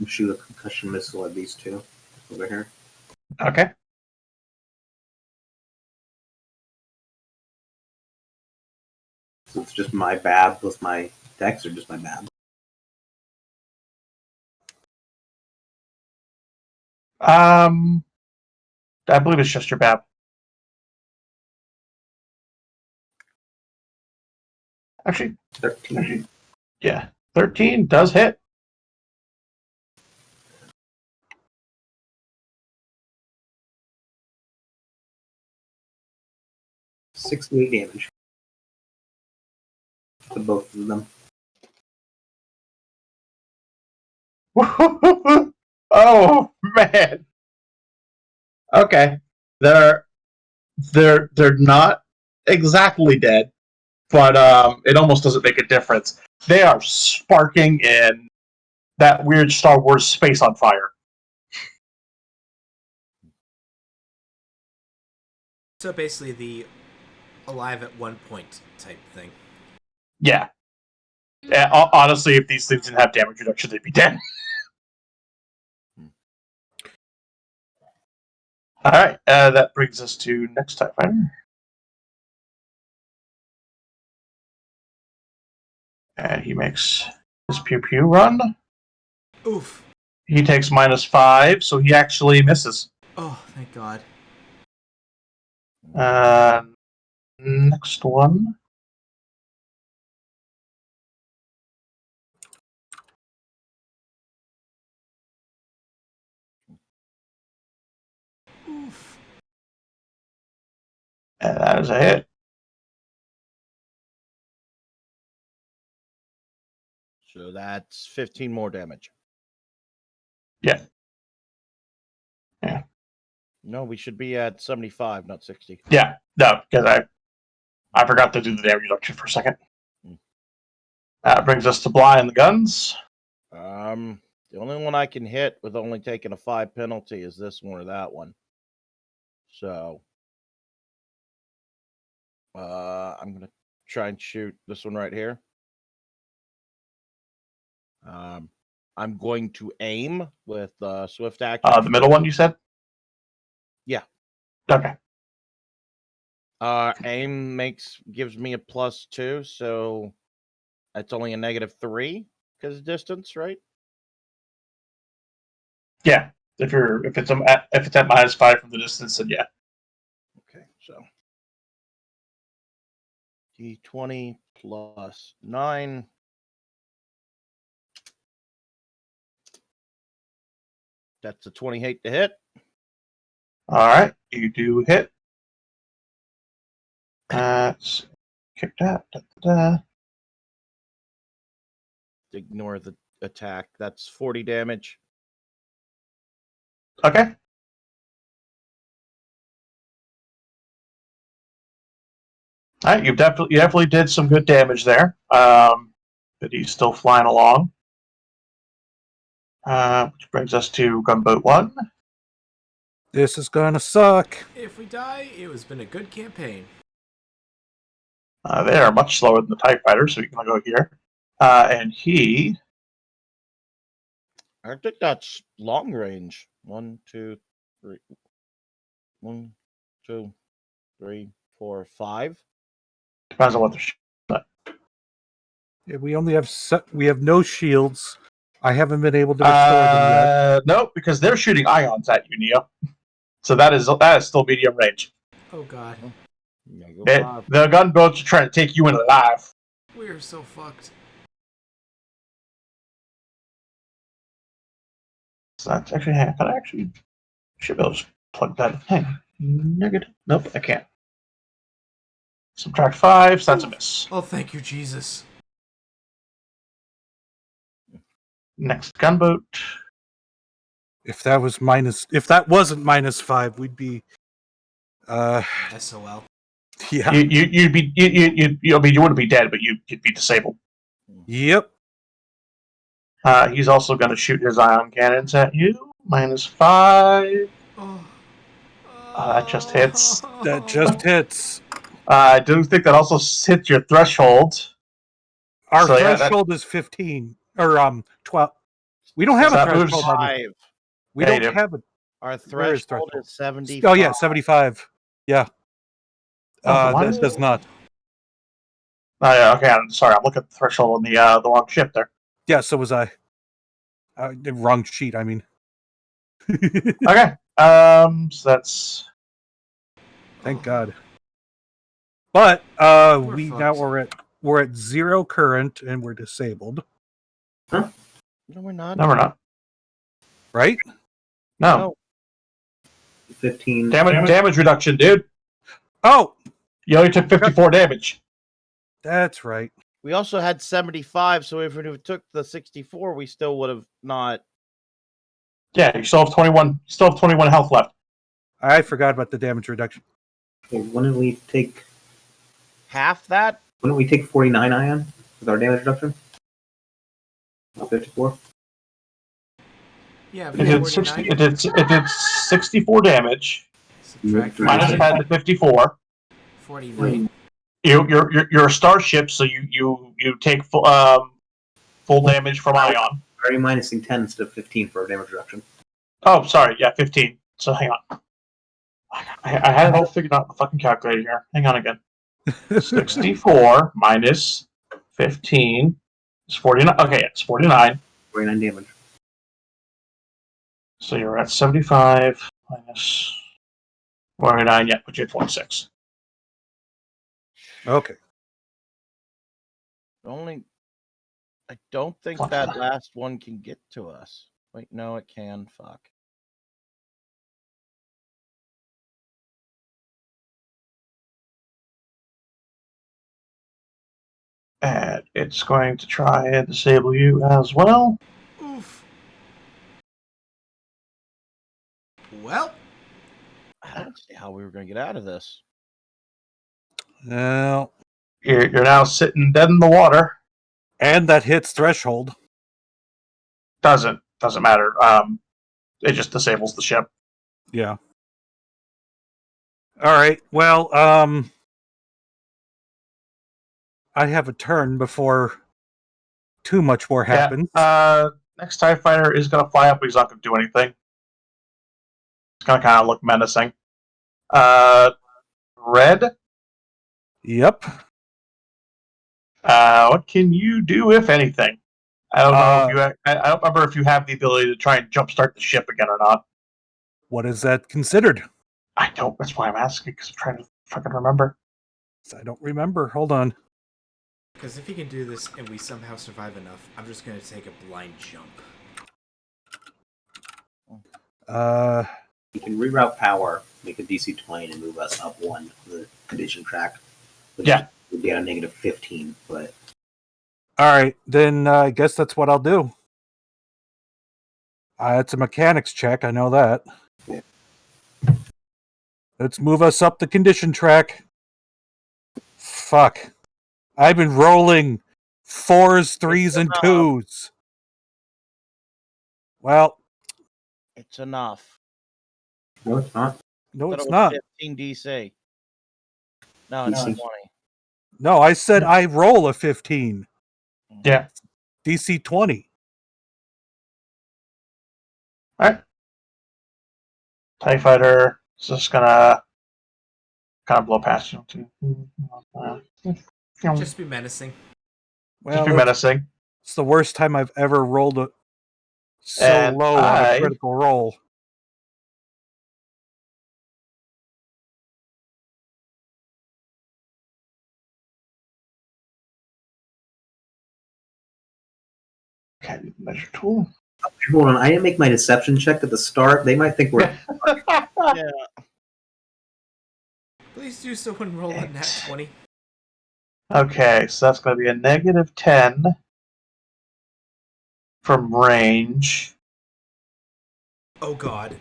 Shoot a concussion missile at these two over here. Okay. So it's just my bab plus my dex, or just my bab? I believe it's just your BAB. Actually, 13. yeah. 13 does hit. .68 damage to both of them. Oh man. Okay. They're not exactly dead, but it almost doesn't make a difference. They are sparking in that weird Star Wars space on fire. So basically the alive at one point type thing. Yeah. Honestly, if these things didn't have damage reduction, they'd be dead. All right, that brings us to next TIE Fighter. And he makes his pew pew run. Oof. He takes -5, so he actually misses. Oh, thank God. Next one. Oof. And that is a hit. So that's 15 more damage. Yeah. Yeah. No, we should be at 75, not 60. Yeah, no, because I forgot to do the damage reduction for a second. That brings us to Bly and the guns. The only one I can hit with only taking a 5 penalty is this one or that one. So, I'm gonna try and shoot this one right here. I'm going to aim with swift action. The middle one, you said? Yeah. Okay. Aim gives me a +2, so that's only a -3 because distance, right? Yeah. If it's at -5 from the distance, then yeah. Okay, so D20 plus 9. That's a 28 to hit. All right, you do hit. Let's kick that. Ignore the attack. That's 40 damage. Okay. All right, you definitely did some good damage there. But he's still flying along. Which brings us to Gunboat 1. This is gonna suck. If we die, it has been a good campaign. They are much slower than the TIE Fighter, so we can go here. And he... I think that's long range. 1, 2, 3. 1, 2, 3, 4, 5. Depends on what they're Yeah, we only have we have no shields. I haven't been able to restore them yet. No, because they're shooting ions at you, Neo. So that is still medium range. Oh God. Yeah, go The gunboats are trying to take you in alive. We're so fucked. So that's actually, I can actually should be able to just plug that in. Negative. Nope, I can't. Subtract 5, so that's a miss. Oh, thank you, Jesus. Next gunboat. If that wasn't -5, we'd be SOL. yeah. You'd be I mean you wouldn't be dead, but you'd be disabled. Yep. He's also going to shoot his ion cannons at you. -5. Oh. That just hits. That just hits. I do think that also hits your threshold. Our So, yeah, threshold is 15 or 12. We don't have So a that moves threshold. 5. We Yeah, you don't do. have it. Our Where is threshold threshold? is 75. Oh yeah, 75. Yeah. Oh, why That is does not. Oh yeah, okay. I'm sorry. I'm looking at the threshold on the wrong ship there. Yeah, so was I. The wrong sheet, I mean. Okay. So that's Thank God. But We're we're at 0 current and we're disabled, No, we're not. no, we're not. right? No, 15. damage reduction, dude. Oh, You only took 54 damage. that's right. We also had 75, so if we took the 64, we still would have not. Yeah, you still have 21. Still have 21 health left. I forgot about the damage reduction. Okay, when did we take? Half that? When did we take 49 ion with our damage reduction? Not 54. Yeah, It did 49. it did 64 damage. Subtract Minus Okay. had the 54. 49. You're a starship, so you take full damage from ion. Already minusing 10 instead of 15 for our damage reduction. Oh, sorry. Yeah, 15. So hang on. I had it all figured out in the fucking calculator here. Hang on again. 64 minus 15 is 49. Okay, it's 49. 49 damage. So you're at 75 minus 49. Yeah, put you at 26. Okay. I don't think that last one can get to us. Wait, no, it can. Fuck. And it's going to try and disable you as well. Oof. Well, I don't see how we were going to get out of this. Well, You're now sitting dead in the water. and that hits threshold. Doesn't matter. It just disables the ship. Yeah. All right. Well, I have a turn before too much more happens. Yeah, next TIE fighter is going to fly up, but he's not going to do anything. It's going to kind of look menacing. Red, Yep. what can you do, if anything? I don't know if Uh, I don't remember if you have the ability to try and jumpstart the ship again or not. What is that considered? I don't. That's why I'm asking, because I'm trying to fucking remember. I don't remember. Hold on. because if he can do this and we somehow survive enough, I'm just going to take a blind jump. You can reroute power, make a DC 20, and move us up 1 the condition track. Which Yeah. would be at a negative 15, but All right, then I guess that's what I'll do. It's a mechanics check. I know that. Yeah. Let's move us up the condition track. Fuck. I've been rolling 4s, 3s, and 2s. Well, It's enough. no, it's not. no, Thought it's it was not. 15 DC. No, it's DC. 20. No, I said I roll a 15. Yeah. DC 20. All right. TIE fighter is just gonna kind of blow past you. Just be menacing. Well, Just be menacing. it's the worst time I've ever rolled so And low on a critical roll. Okay, measure tool. Hold on, I didn't make my deception check at the start. They might think we're. Yeah. Please do so and roll a nat 20. Okay, so that's going to be a -10 from range. Oh god.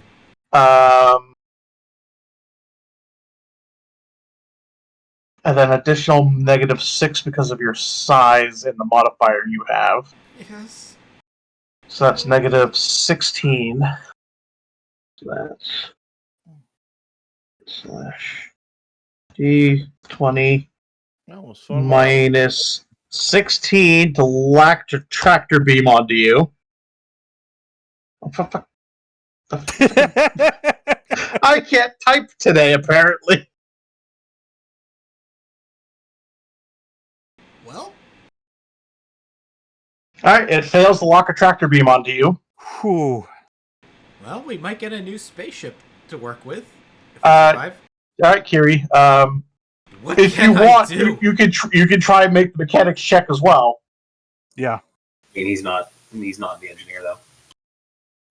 And then additional -6 because of your size and the modifier you have. Yes. So that's -16. So that's /D20 That was fun. minus 16 to lack to tractor beam onto you. Oh, fuck. I can't type today, apparently. Well, Alright, it fails to lock a tractor beam onto you. Whew. we might get a new spaceship to work with. If we Uh, survive. Alright, Kiri. What If can you I want, do? you can try and make the mechanics check as well. Yeah. I mean, he's not the engineer though.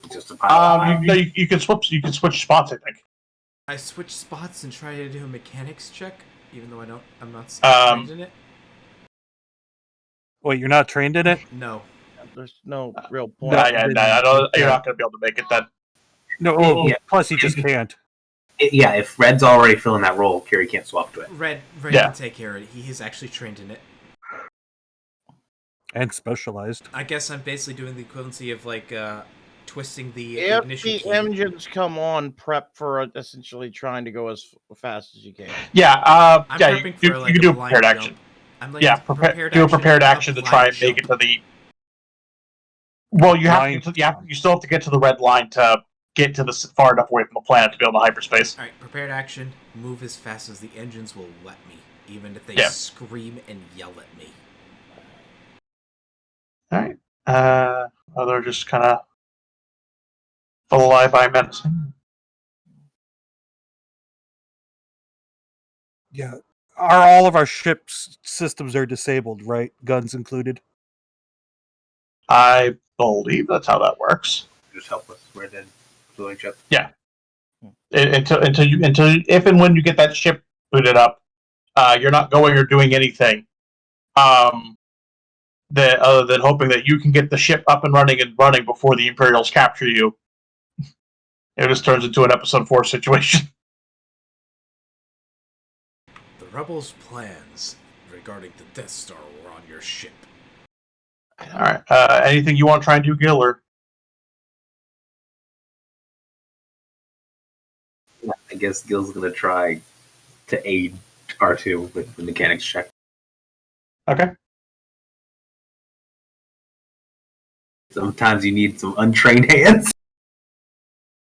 He's just a pilot. You can switch spots, I think. I switch spots and try to do a mechanics check, even though I'm not Um, trained in it. Wait, you're not trained in it? No. There's no real point. No, I don't. You're not going to be able to make it then. No. Oh, Yeah. Plus, he just can't. Yeah, if Red's already filling that role, Kiri can't swap to it. Red Yeah. can take care of it. He is actually trained in it. And specialized. I guess I'm basically doing the equivalency of like twisting the If ignition the key. engines come on, prep for essentially trying to go as fast as you can. Yeah, I'm yeah. prepping You for like can a do a blind prepared jump. action. I'm like Yeah, do a prepared action to try and make it to the. Well, you have to. You still have to get to the red line to get to the far enough away from the planet to be able to hyperspace. All right, prepared action. Move as fast as the engines will let me, even if they Yeah. scream and yell at me. All right. They're just kind of full alive by menacing. Yeah. All of our ships systems are disabled, right? Guns included. I believe that's how that works. Just help with Red Dead Blowing Ship. Until if and when you get that ship booted up, you're not going or doing anything. That other than hoping that you can get the ship up and running before the Imperials capture you. It just turns into an episode 4 situation. The rebels' plans regarding the Death Star were on your ship. All right. Anything you want to try and do, Gil? Or I guess Gil's gonna try to aid R2 with the mechanics check. okay. Sometimes you need some untrained hands.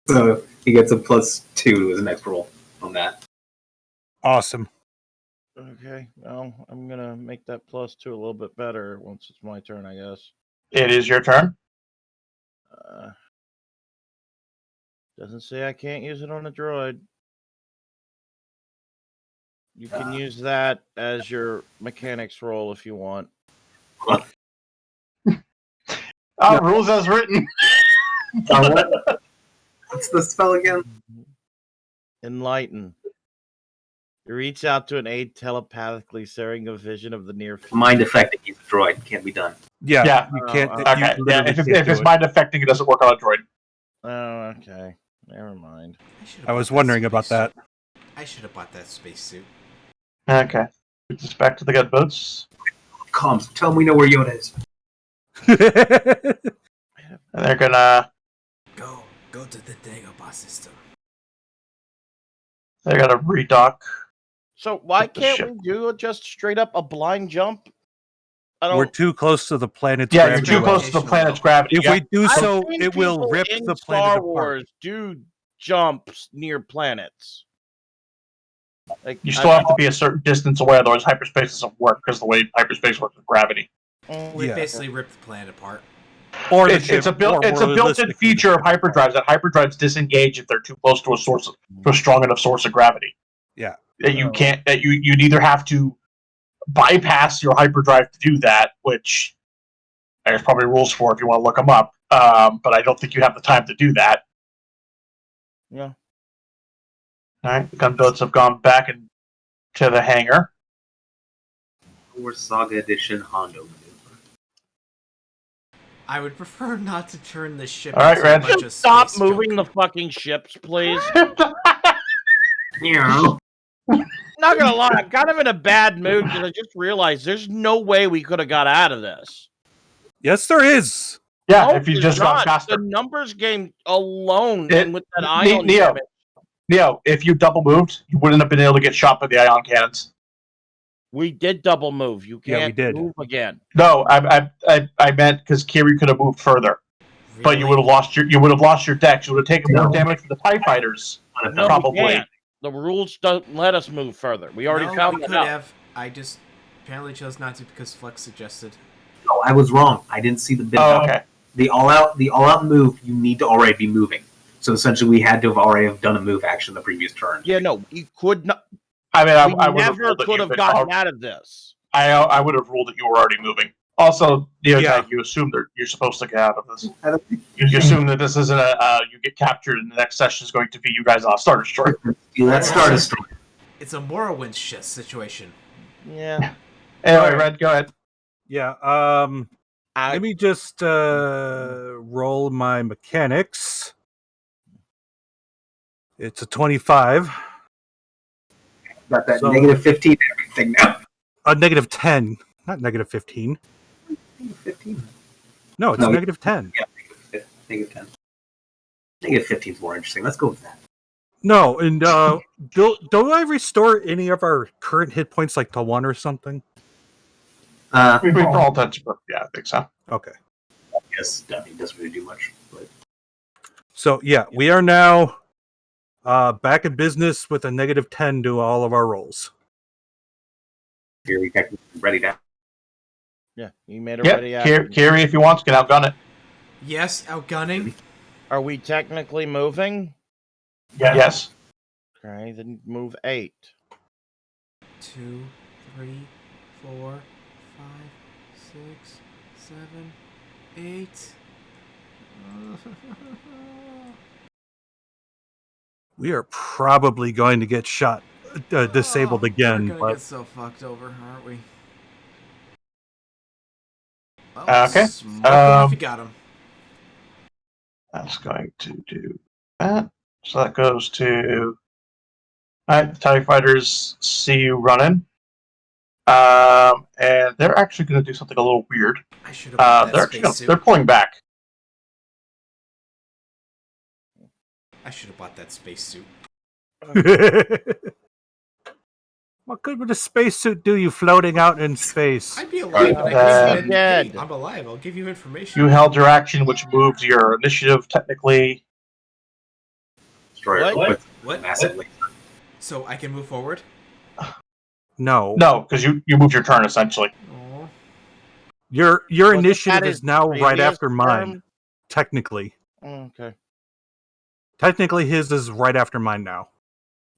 So he gets a +2 to his next roll on that. Awesome. Okay, well, I'm gonna make that +2 a little bit better once it's my turn, I guess. It is your turn. Doesn't say I can't use it on a droid. You can use that as your mechanics roll if you want. Rules as written. What's the spell again? Enlighten. You reach out to an aid telepathically, sharing a vision of the near future. Mind affecting. He's a droid. Can't be done. Yeah. Yeah. You can't. Oh, you Okay. Yeah. literally If can't it's do it. mind affecting, it doesn't work on a droid. Oh, okay. Never mind. I was wondering about that. I should have bought that spacesuit. Okay. Put this back to the gunboats. Comms. Tell him we know where Yoda is. And they're gonna Go to the Dagobah system. redock. So why With the can't ship. we do just straight up a blind jump? I don't. We're too close to the planet's Yeah, you're gravity too close well. to the planet's gravity. If Yeah. we do I've so, seen it will people rip in the planet Star apart. Wars do jumps near planets. Like You still have to be a certain distance away, otherwise hyperspace doesn't work because the way hyperspace works with gravity. We Yeah. basically ripped the planet apart. Or the It's ship, a or built-in realistically, feature of hyperdrives that hyperdrives disengage if they're too close to a strong enough source of gravity. Yeah. That you can't. That you'd either have to bypass your hyperdrive to do that, which There's probably rules for it if you want to look them up, but I don't think you have the time to do that. Yeah. All right, the gunboats have gone back into the hangar. Or Saga Edition Hondo maneuver. I would prefer not to turn the ship All right, into a Red. bunch of Stop space moving junk. the fucking ships, please. Yeah. Not gonna lie, I'm kind of in a bad mood because I just realized there's no way we could have got out of this. Yes, there is. Yeah, No, if you there's just gone not. faster. The numbers game alone, It- and with that ion Neo, damage. Neo, if you double moved, you wouldn't have been able to get shot by the ion cannons. We did double move. You Yeah, we can't did. move again. No, I meant because Kiri could have moved further, but you would have lost your decks. You would have taken more No. damage from the TIE fighters. No, Probably. we can't. The rules don't let us move further. We already No, found we that could out. have. I just apparently chose not to because Flex suggested. No, I was wrong. I didn't see the bid. Oh, okay. The all out move. You need to already be moving. So essentially, we had to have already have done a move action the previous turn. Yeah, no, you could not. I mean, We I would have never ruled that could you have could. gotten out of this. I would have ruled that you were already moving. Also, Neotech, Yeah. you assume that you're supposed to get out of this. I don't You assume that this isn't you get captured and the next session is going to be you guys on a Star Destroyer. Let's start a story. It's a Morrowind situation. Yeah. Anyway, Red, go ahead. Yeah. I, Let me just roll my mechanics. It's a 25. Got that So- negative 15 everything now. A negative 10. Not negative 15. 15. No, it's No. negative 10. Yeah, negative 10. Negative 15 is more interesting. Let's go with that. No, and do I restore any of our current hit points like to 1 or something? For all intents and purposes, yeah, I think so. Okay. Yes, I mean, it doesn't really do much. But So, yeah, we are now back in business with a negative 10 to all of our rolls. here we got ready to. yeah, you made a ready Yeah, action. Kiri, if you want, can outgun it. Yes, outgunning. Are we technically moving? Yes. Okay, then move 8. 2, 3, 4, 5, 6, 7, 8. We are probably going to get shot, disabled again. We're gonna But get so fucked over, aren't we? Well, Okay, smoke 'em if you got 'em. That's going to do that. So that goes to. Alright, the TIE fighters see you running. And they're actually going to do something a little weird. I should have bought They're that actually spacesuit. they're pulling back. I should have bought that spacesuit. what good would a spacesuit do you floating out in space? I'd be alive, Right, and I can dead. hey, I'm alive. I'll give you information. You held your action, which moved your initiative technically. Destroyer What? with What? massively. So I can move forward? No. No, because you moved your turn essentially. Oh, Your Wasn't initiative that is his now right previous after mine, turn? technically. Oh, okay. Technically, his is right after mine now,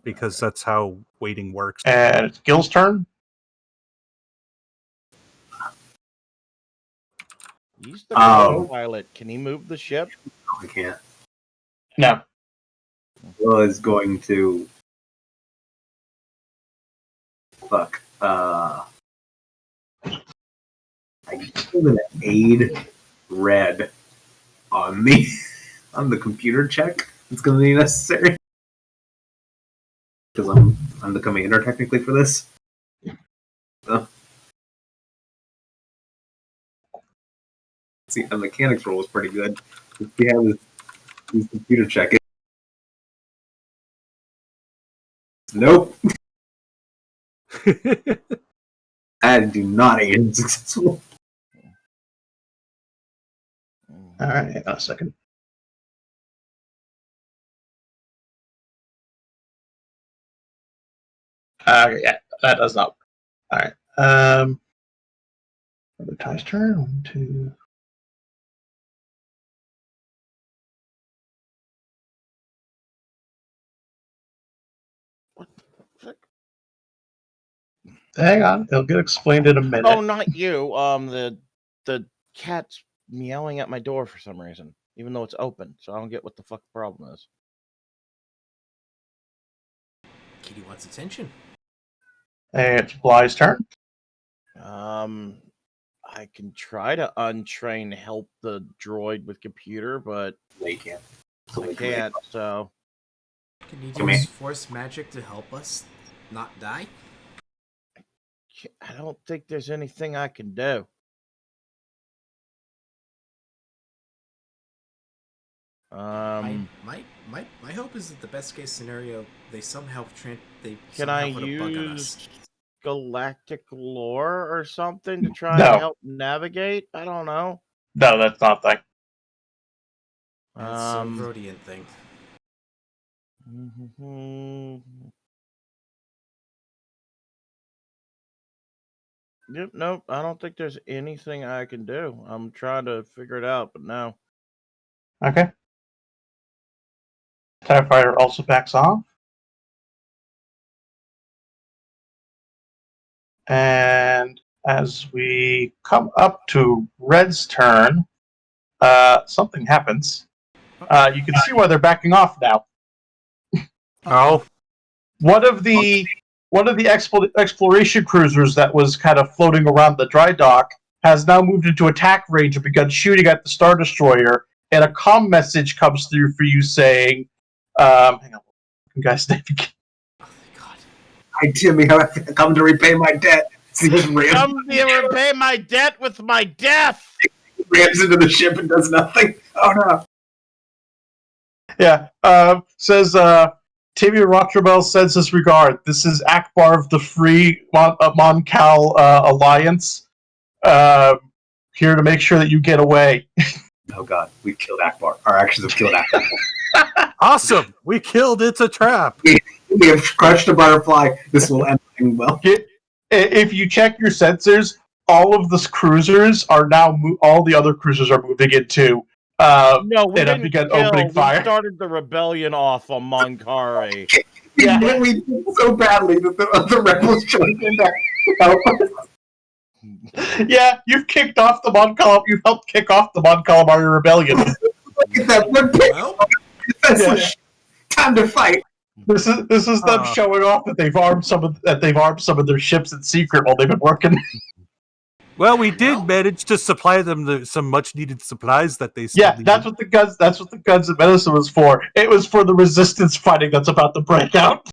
because that's how waiting works. And it's Gil's turn. He's the pilot. Can he move the ship? I can't. No. Was going to. Fuck. I'm going to aid Red on the on the computer check. It's going to be necessary because I'm the commander technically for this. So. See, the mechanics roll was pretty good. Let's see how this computer check is. Nope. I do not aid successful. Alright, hang on a second. Yeah, that does not work. Alright. Another Ty's turn. 1, 2. Hang on, it'll get explained in a minute. Oh, not you. The cat's meowing at my door for some reason, even though it's open. So I don't get what the fuck the problem is. Kitty wants attention. It's Bly's turn. I can try to untrain help the droid with computer, but No, you can't. I can't. So Can you Come use here. force magic to help us not die? I don't think there's anything I can do. My hope is that the best case scenario they somehow Can I put a bug on us. use galactic lore or something to try No. and help navigate? I don't know. No, that's not a thing. That's a Rodian thing. Yep, nope. I don't think there's anything I can do. I'm trying to figure it out, but no. Okay. TIE Fighter also backs off. And as we come up to Red's turn, something happens. You can see why they're backing off now. Oh, One of the exploration cruisers that was kind of floating around the dry dock has now moved into attack range and begun shooting at the Star Destroyer. And a comm message comes through for you saying, "Hang on, guys, name again." Oh my god. Hi, Timmy. I've come to repay my debt. So he just Come to repay my debt with my death! rams into the ship and does nothing. Oh no. Yeah, says Timmy Rockrabel sends his regard. This is Akbar of the Free Moncal Alliance. Here to make sure that you get away. Oh god, we've killed Akbar. Our actions have killed Akbar. awesome! We killed It's a Trap. We have crushed a butterfly. This will end well. If you check your sensors, all of the cruisers are now all the other cruisers are moving into. No, we and have didn't begun kill. opening fire. We started the rebellion off on Monkari. Yeah. We did so badly that the rebels joined in to help us. Yeah, you've kicked off the You've helped kick off the Mon Calamari rebellion. Look at that one pick. Well, Defenseless. Time to fight. This is them showing off that they've armed some of their ships in secret while they've been working. Well, we did manage to supply them some much needed supplies that they still Yeah, needed. that's what the guns and medicine was for. It was for the resistance fighting that's about to break out.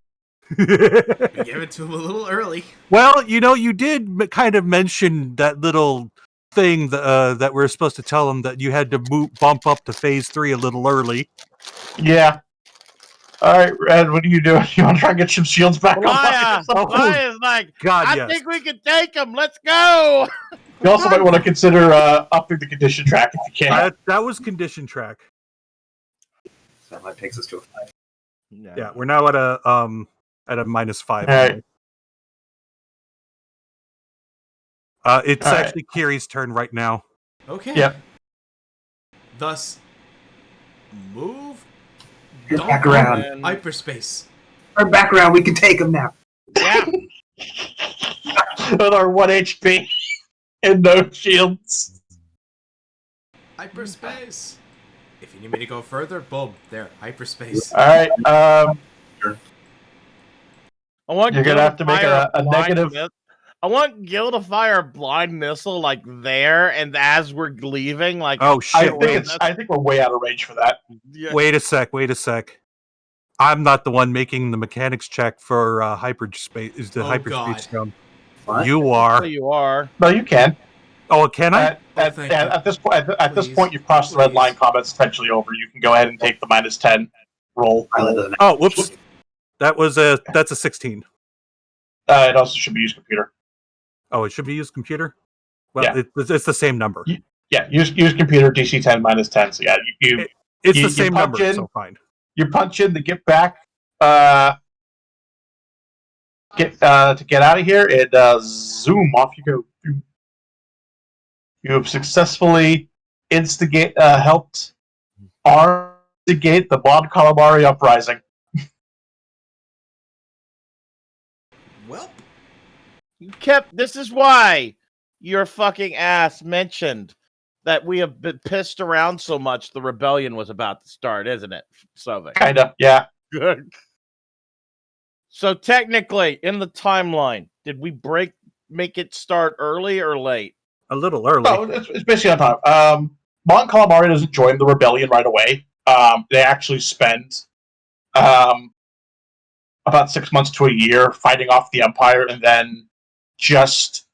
we gave it to him a little early. Well, you did kind of mention that little thing that we're supposed to tell them that you had to bump up to phase 3 a little early. Yeah. All right, Red, what are you doing? You want to try and get some shields back Palaya! online? Palaya's like, God, I yes. think we can take him. Let's go! You also might want to consider upping the condition track if you can. That was condition track. So that takes us to a 5. Yeah, we're now at a -5. All right. It's All right. actually Kiri's turn right now. Okay. Yep. Thus, move. Get Don't back go around. And- Turn back around. We can take him now. Yeah. With our 1 HP and no shields. Hyperspace. If you need me to go further, boom, there, hyperspace. All right. I want You're Gil gonna have to make fire a blind negative- miss- I want Gil to fire a blind missile like there, and as we're leaving, like Oh I shit! think we're way out of range for that. yeah. Wait a sec. I'm not the one making the mechanics check for hyperspace. Is the Oh, hyperspace God. jump? What? You So are. you are. No, you can. Oh, can I? At thank you. this point, at this Please. point, you've crossed the red Please. line. Combat's essentially over. You can go ahead and take the -10 roll. Pilot doesn't Oh, whoops. That's a 16. It also should be used computer. Oh, it should be used computer. Well, Yeah. it's the same number. Yeah, use computer DC 10 -10. So yeah, you It's you the same punch number, in- so fine. you punch in to get back. Get out of here and zoom off you go. You have successfully helped instigate the Bon Calamari uprising. Well, You kept. This is why your fucking ass mentioned that we have been pissed around so much, the rebellion was about to start, isn't it, Sovik? Kinda, yeah. Good. So technically, in the timeline, did we make it start early or late? A little early. No, it's basically on time. Mon Calamari doesn't join the rebellion right away. They actually spend about 6 months to a year fighting off the Empire and then just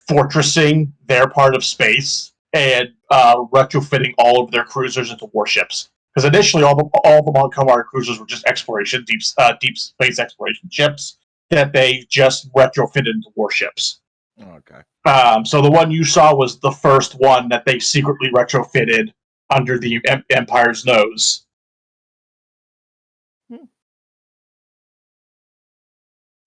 fortressing their part of space and retrofitting all of their cruisers into warships. Because initially, all the Mon Calamari cruisers were just exploration, deep space exploration ships that they just retrofitted into warships. Okay. So the one you saw was the first one that they secretly retrofitted under the Empire's nose.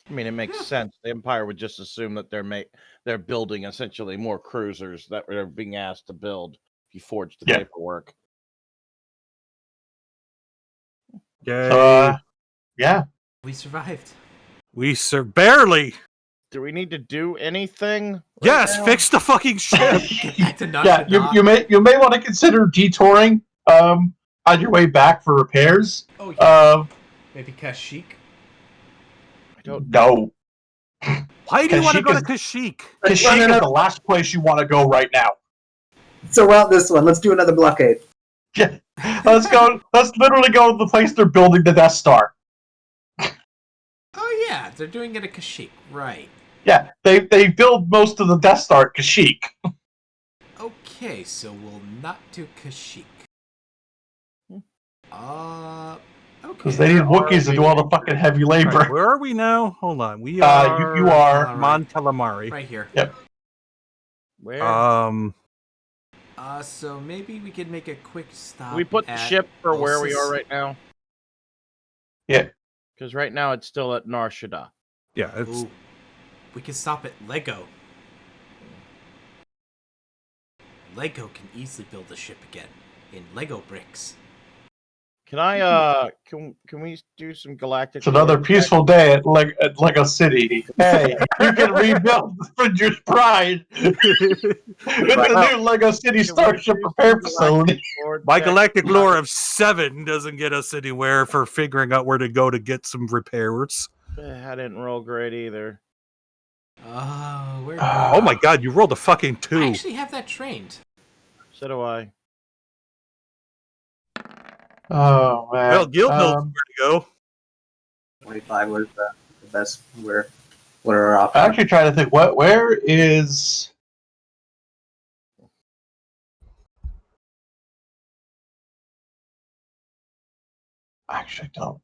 I mean, it makes sense. The Empire would just assume that they're building essentially more cruisers that they're being asked to build if you forge the paperwork. Yay. So, yeah. We survived. We barely. Do we need to do anything? Yes, now? fix the fucking ship. Get back to Yeah, you may want to consider detouring on your way back for repairs. Oh, yeah. Maybe Kashyyyk? I don't No. Why do you want to Kashyyyk go to is- Kashyyyk? Kashyyyk is the last place you want to go right now. Surround this one. Let's do another blockade. Yeah. Let's go. Let's literally go to the place they're building the Death Star. Oh, yeah. They're doing it at Kashyyyk. Right. Yeah, they build most of the Death Star at Kashyyyk. Okay, so we'll not do Kashyyyk. Okay. Because they need Wookiees to do all the fucking heavy labor. Right, where are we now? Hold on. We are. You are. Mon Calamari. Right here. Where? So maybe we could make a quick stop. we put the at ship for where we Ossus. are right now? Yeah. Because right now it's still at Nar Shaddaa. Yeah, it's Ooh. We can stop at Lego. Lego can easily build a ship again in Lego bricks. Can I can we do some galactic? It's another lore peaceful day at Lego City. Hey, you can rebuild the Finger's Pride with the new Lego City Can we Starship do Repair some Facility. lore my check? galactic lore of 7 doesn't get us anywhere for figuring out where to go to get some repairs. I didn't roll great either. Oh, where? Oh my god, you rolled a fucking 2. I actually have that trained. So do I. Oh man. Well, Guild knows where to go. 25 was the best. What are our I'm options? actually trying to think. Where is? I actually don't.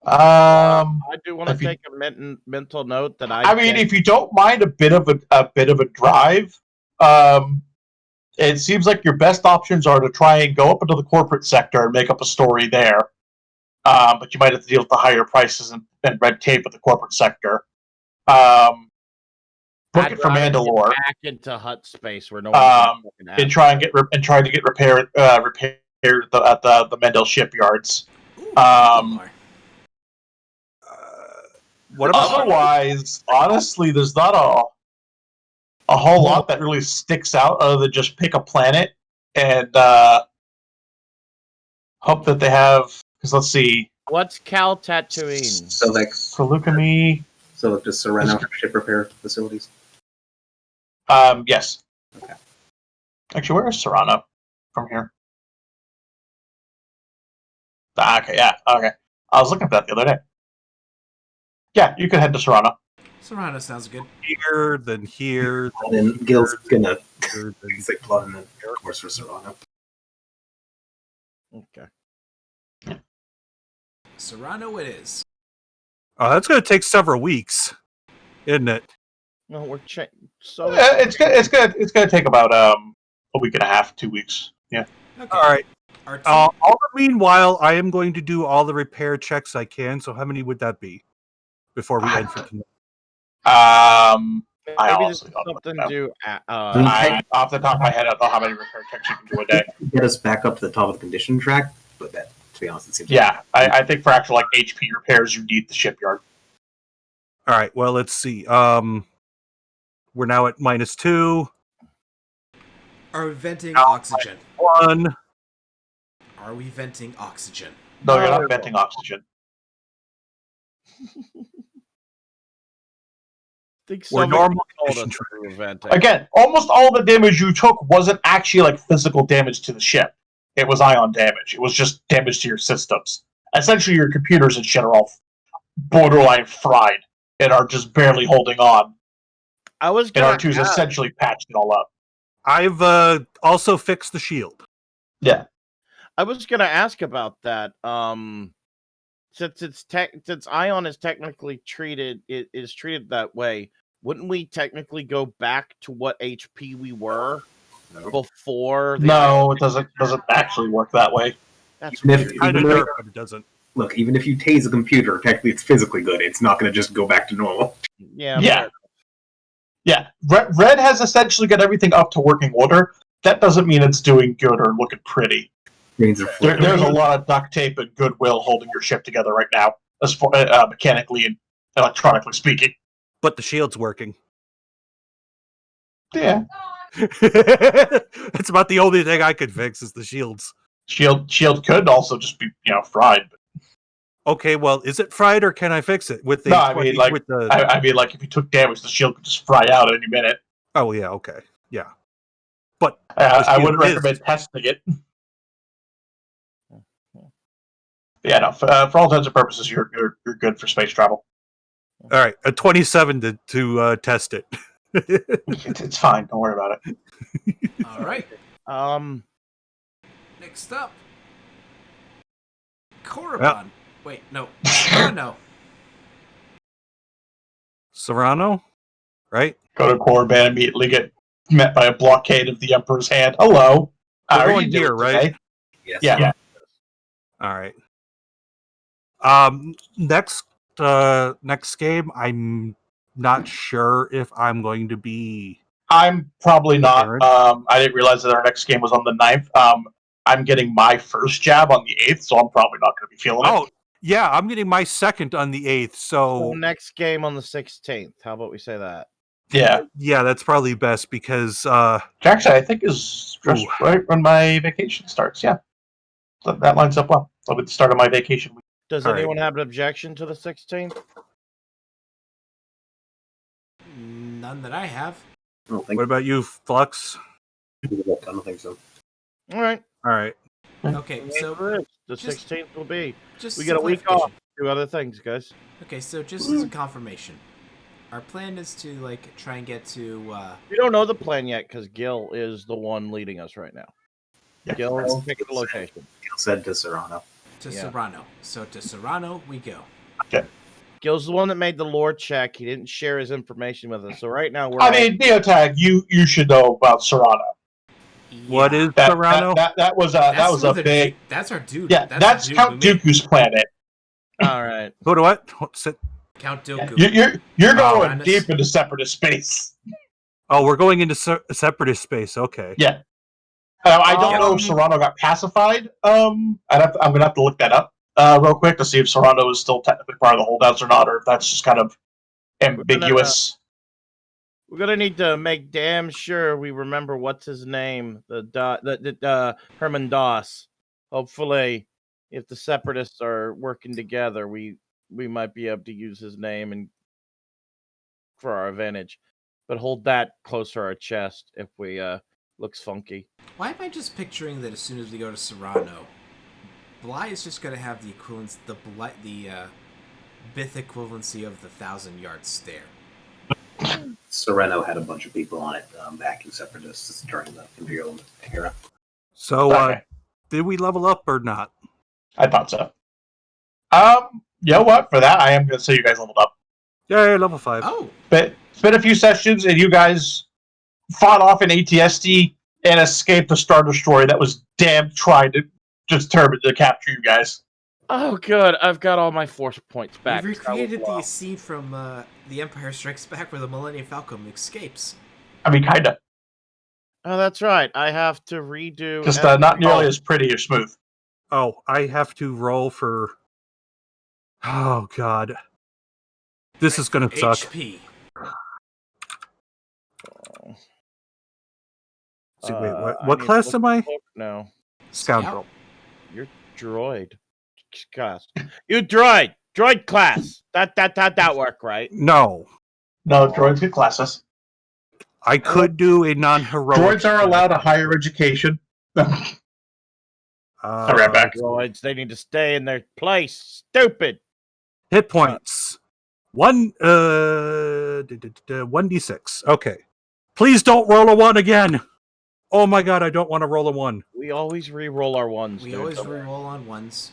I do want to if you- take a mental note that I mean, if you don't mind a bit of a drive, it seems like your best options are to try and go up into the corporate sector and make up a story there. But you might have to deal with the higher prices and red tape of the corporate sector. Book I'd it for rather get Mandalore back into hut space where no one can fucking and ask. try to get repair at the Mendel shipyards. Ooh, Um, Lore. What about Otherwise, honestly, there's not a whole lot that really sticks out other than just pick a planet and hope that they have. Because let's see, What's Cal Tatooine? So like, for Lukami, just Sereno ship repair facilities. yes. Okay. Actually, where is Serrano from here? Okay, yeah, okay. I was looking at that the other day. Yeah, you could head to Serrano. Serrano sounds good. here, then here, And then Gil's gonna here, then he's like plotting the course for Serrano. Okay. Serrano it is. Oh, that's going to take several weeks, isn't it? No, so It's gonna take about a week and a half, 2 weeks. Yeah. Okay. All right. Our team, All the meanwhile, I am going to do all the repair checks I can. So how many would that be before we end for tonight? I maybe this honestly is don't know. something to do. Off the top of my head, I don't know how many repair checks you can do a day. Get us back up to the top of the condition track, but that, to be honest, it seems Yeah, I think for actual like HP repairs, you need the shipyard. All right. Well, let's see. We're now at -2. Are we venting Now, oxygen? 1. Are we venting oxygen? No, you're No. not venting oxygen. think We're somebody normal told us condition we were venting. Again, almost all the damage you took wasn't actually like physical damage to the ship. It was ion damage. It was just damage to your systems. Essentially, your computers and shit are all borderline fried and are just barely holding on. I was And gonna R2's ask, essentially patched it all up. I've also fixed the shield. Yeah. I was gonna ask about that. Since ion is technically treated, it is treated that way. Wouldn't we technically go back to what HP we were before? No, it doesn't actually work that way. That's Even if- weird. Kind of Even though- dirt, but it doesn't. Look, even if you tase a computer, technically it's physically good. It's not going to just go back to normal. Yeah. Yeah. but- Yeah. Red has essentially got everything up to working order. That doesn't mean it's doing good or looking pretty. Means are There's a lot of duct tape and goodwill holding your ship together right now, as far, mechanically and electronically speaking. But the shield's working. Yeah. That's about the only thing I could fix is the shields. Shield could also just be fried. Okay, well, is it fried or can I fix it with the? No, I mean, like, with the. I mean, like if you took damage, the shield could just fry out any minute. Oh yeah, okay, yeah. But I shield wouldn't is- recommend testing it. Yeah, no. For all intents and purposes, you're good for space travel. all right, a 27 to test it. It's fine. Don't worry about it. All right. Next up, Korriban. Wait, no. No. Serrano, right? Go to Korriban, immediately get met by a blockade of the Emperor's hand. Hello. How We're are going you doing here, right? today? Yes. Yeah. All right. Next game, I'm not sure if I'm going to be. I'm probably not. Aaron? I didn't realize that our next game was on the 9th. I'm getting my first jab on the 8th, so I'm probably not going to be feeling it. Oh, yeah, I'm getting my second on the 8th. So So next game on the 16th. How about we say that? Yeah. yeah, that's probably best because Jackson, I think, is just Ooh. right when my vacation starts. Yeah. So that lines up well. That'll be the start of my vacation week. Does All right. anyone have an objection to the 16th? None that I have. I don't think. what about you, Flux? I don't think so. All right. All right. Okay, so The just- 16th will be. just We some get a week clarification. off. Do other things, guys. Okay, so just as a confirmation, our plan is to like try and get to We don't know the plan yet because Gil is the one leading us right now. Yeah. Gil picked the location. Gil said to Serrano. Yeah. Serrano. So to Serrano we go. Gil's the one that made the lore check. He didn't share his information with us. So right now we're. I mean, Neotag, you should know about Serrano. What Yeah. is Serrano? That was a That's a the big. That's our dude. Yeah, that's the dude Count we made. Dooku's planet. all right. Go to what? Sit- Count Dooku. You're Oh, going Uranus. deep into separatist space. Oh, we're going into separatist space. Okay. Yeah. I don't know if Serrano got pacified. I'm gonna have to look that up real quick to see if Serrano is still technically part of the holdouts or not, or if that's just kind of ambiguous. We're gonna need to make damn sure we remember what's his name. The Herman Doss. Hopefully, if the separatists are working together, we might be able to use his name and for our advantage. But hold that close to our chest if we looks funky. Why am I just picturing that as soon as we go to Serrano, Bly is just going to have the equivalence, the Bith equivalency of the 1,000-yard stare. Serrano had a bunch of people on it back in Separatists during the Imperial era. So, Okay. did we level up or not? I thought so. You know what? For that, I am gonna say you guys leveled up. Yeah, level 5. Oh, But it's been a few sessions, and you guys fought off an ATSD and escaped a Star Destroyer that was damn trying to just determined to capture you guys. Oh, good. I've got all my force points back. we've That was recreated the wild. scene from The Empire Strikes Back where the Millennium Falcon escapes. I mean, kind of. Oh, that's right. I have to redo. Just not nearly as pretty or smooth. Oh, I have to roll for. Oh God. This is gonna suck. HP. See, wait, I what need to class look am I? at the book now. Scoundrel. You're droid class. You droid class. That work, right? No, No, droids get classes. I could do a non-heroic. Droids are allowed a higher education. I'll be right back. Droids, they need to stay in their place. Stupid. Hit points. 1d6. Okay. Please don't roll a 1 again. Oh my god, I don't want to roll a 1. We always re-roll our ones. We dude. always re-roll on ones.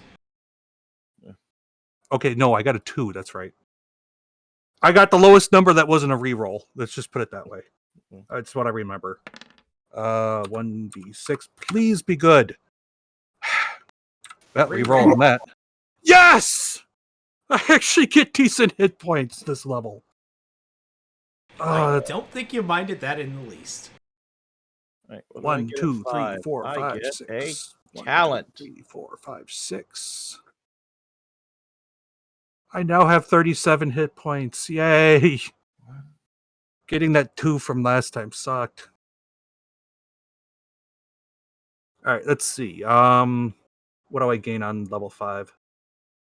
Okay, no, I got a 2. That's right. I got the lowest number that wasn't a re-roll. Let's just put it that way. That's what I remember. 1d6. Please be good. That re-roll on that. Yes! I actually get decent hit points this level. I don't think you minded that in the least. Right, what do I 1, get at 2, 3, five? 4, I 5, get 6. a 1, talent. 2, 3, 4, 5, 6. I now have 37 hit points. Yay! Getting that 2 from last time sucked. All right, let's see. What do I gain on level 5?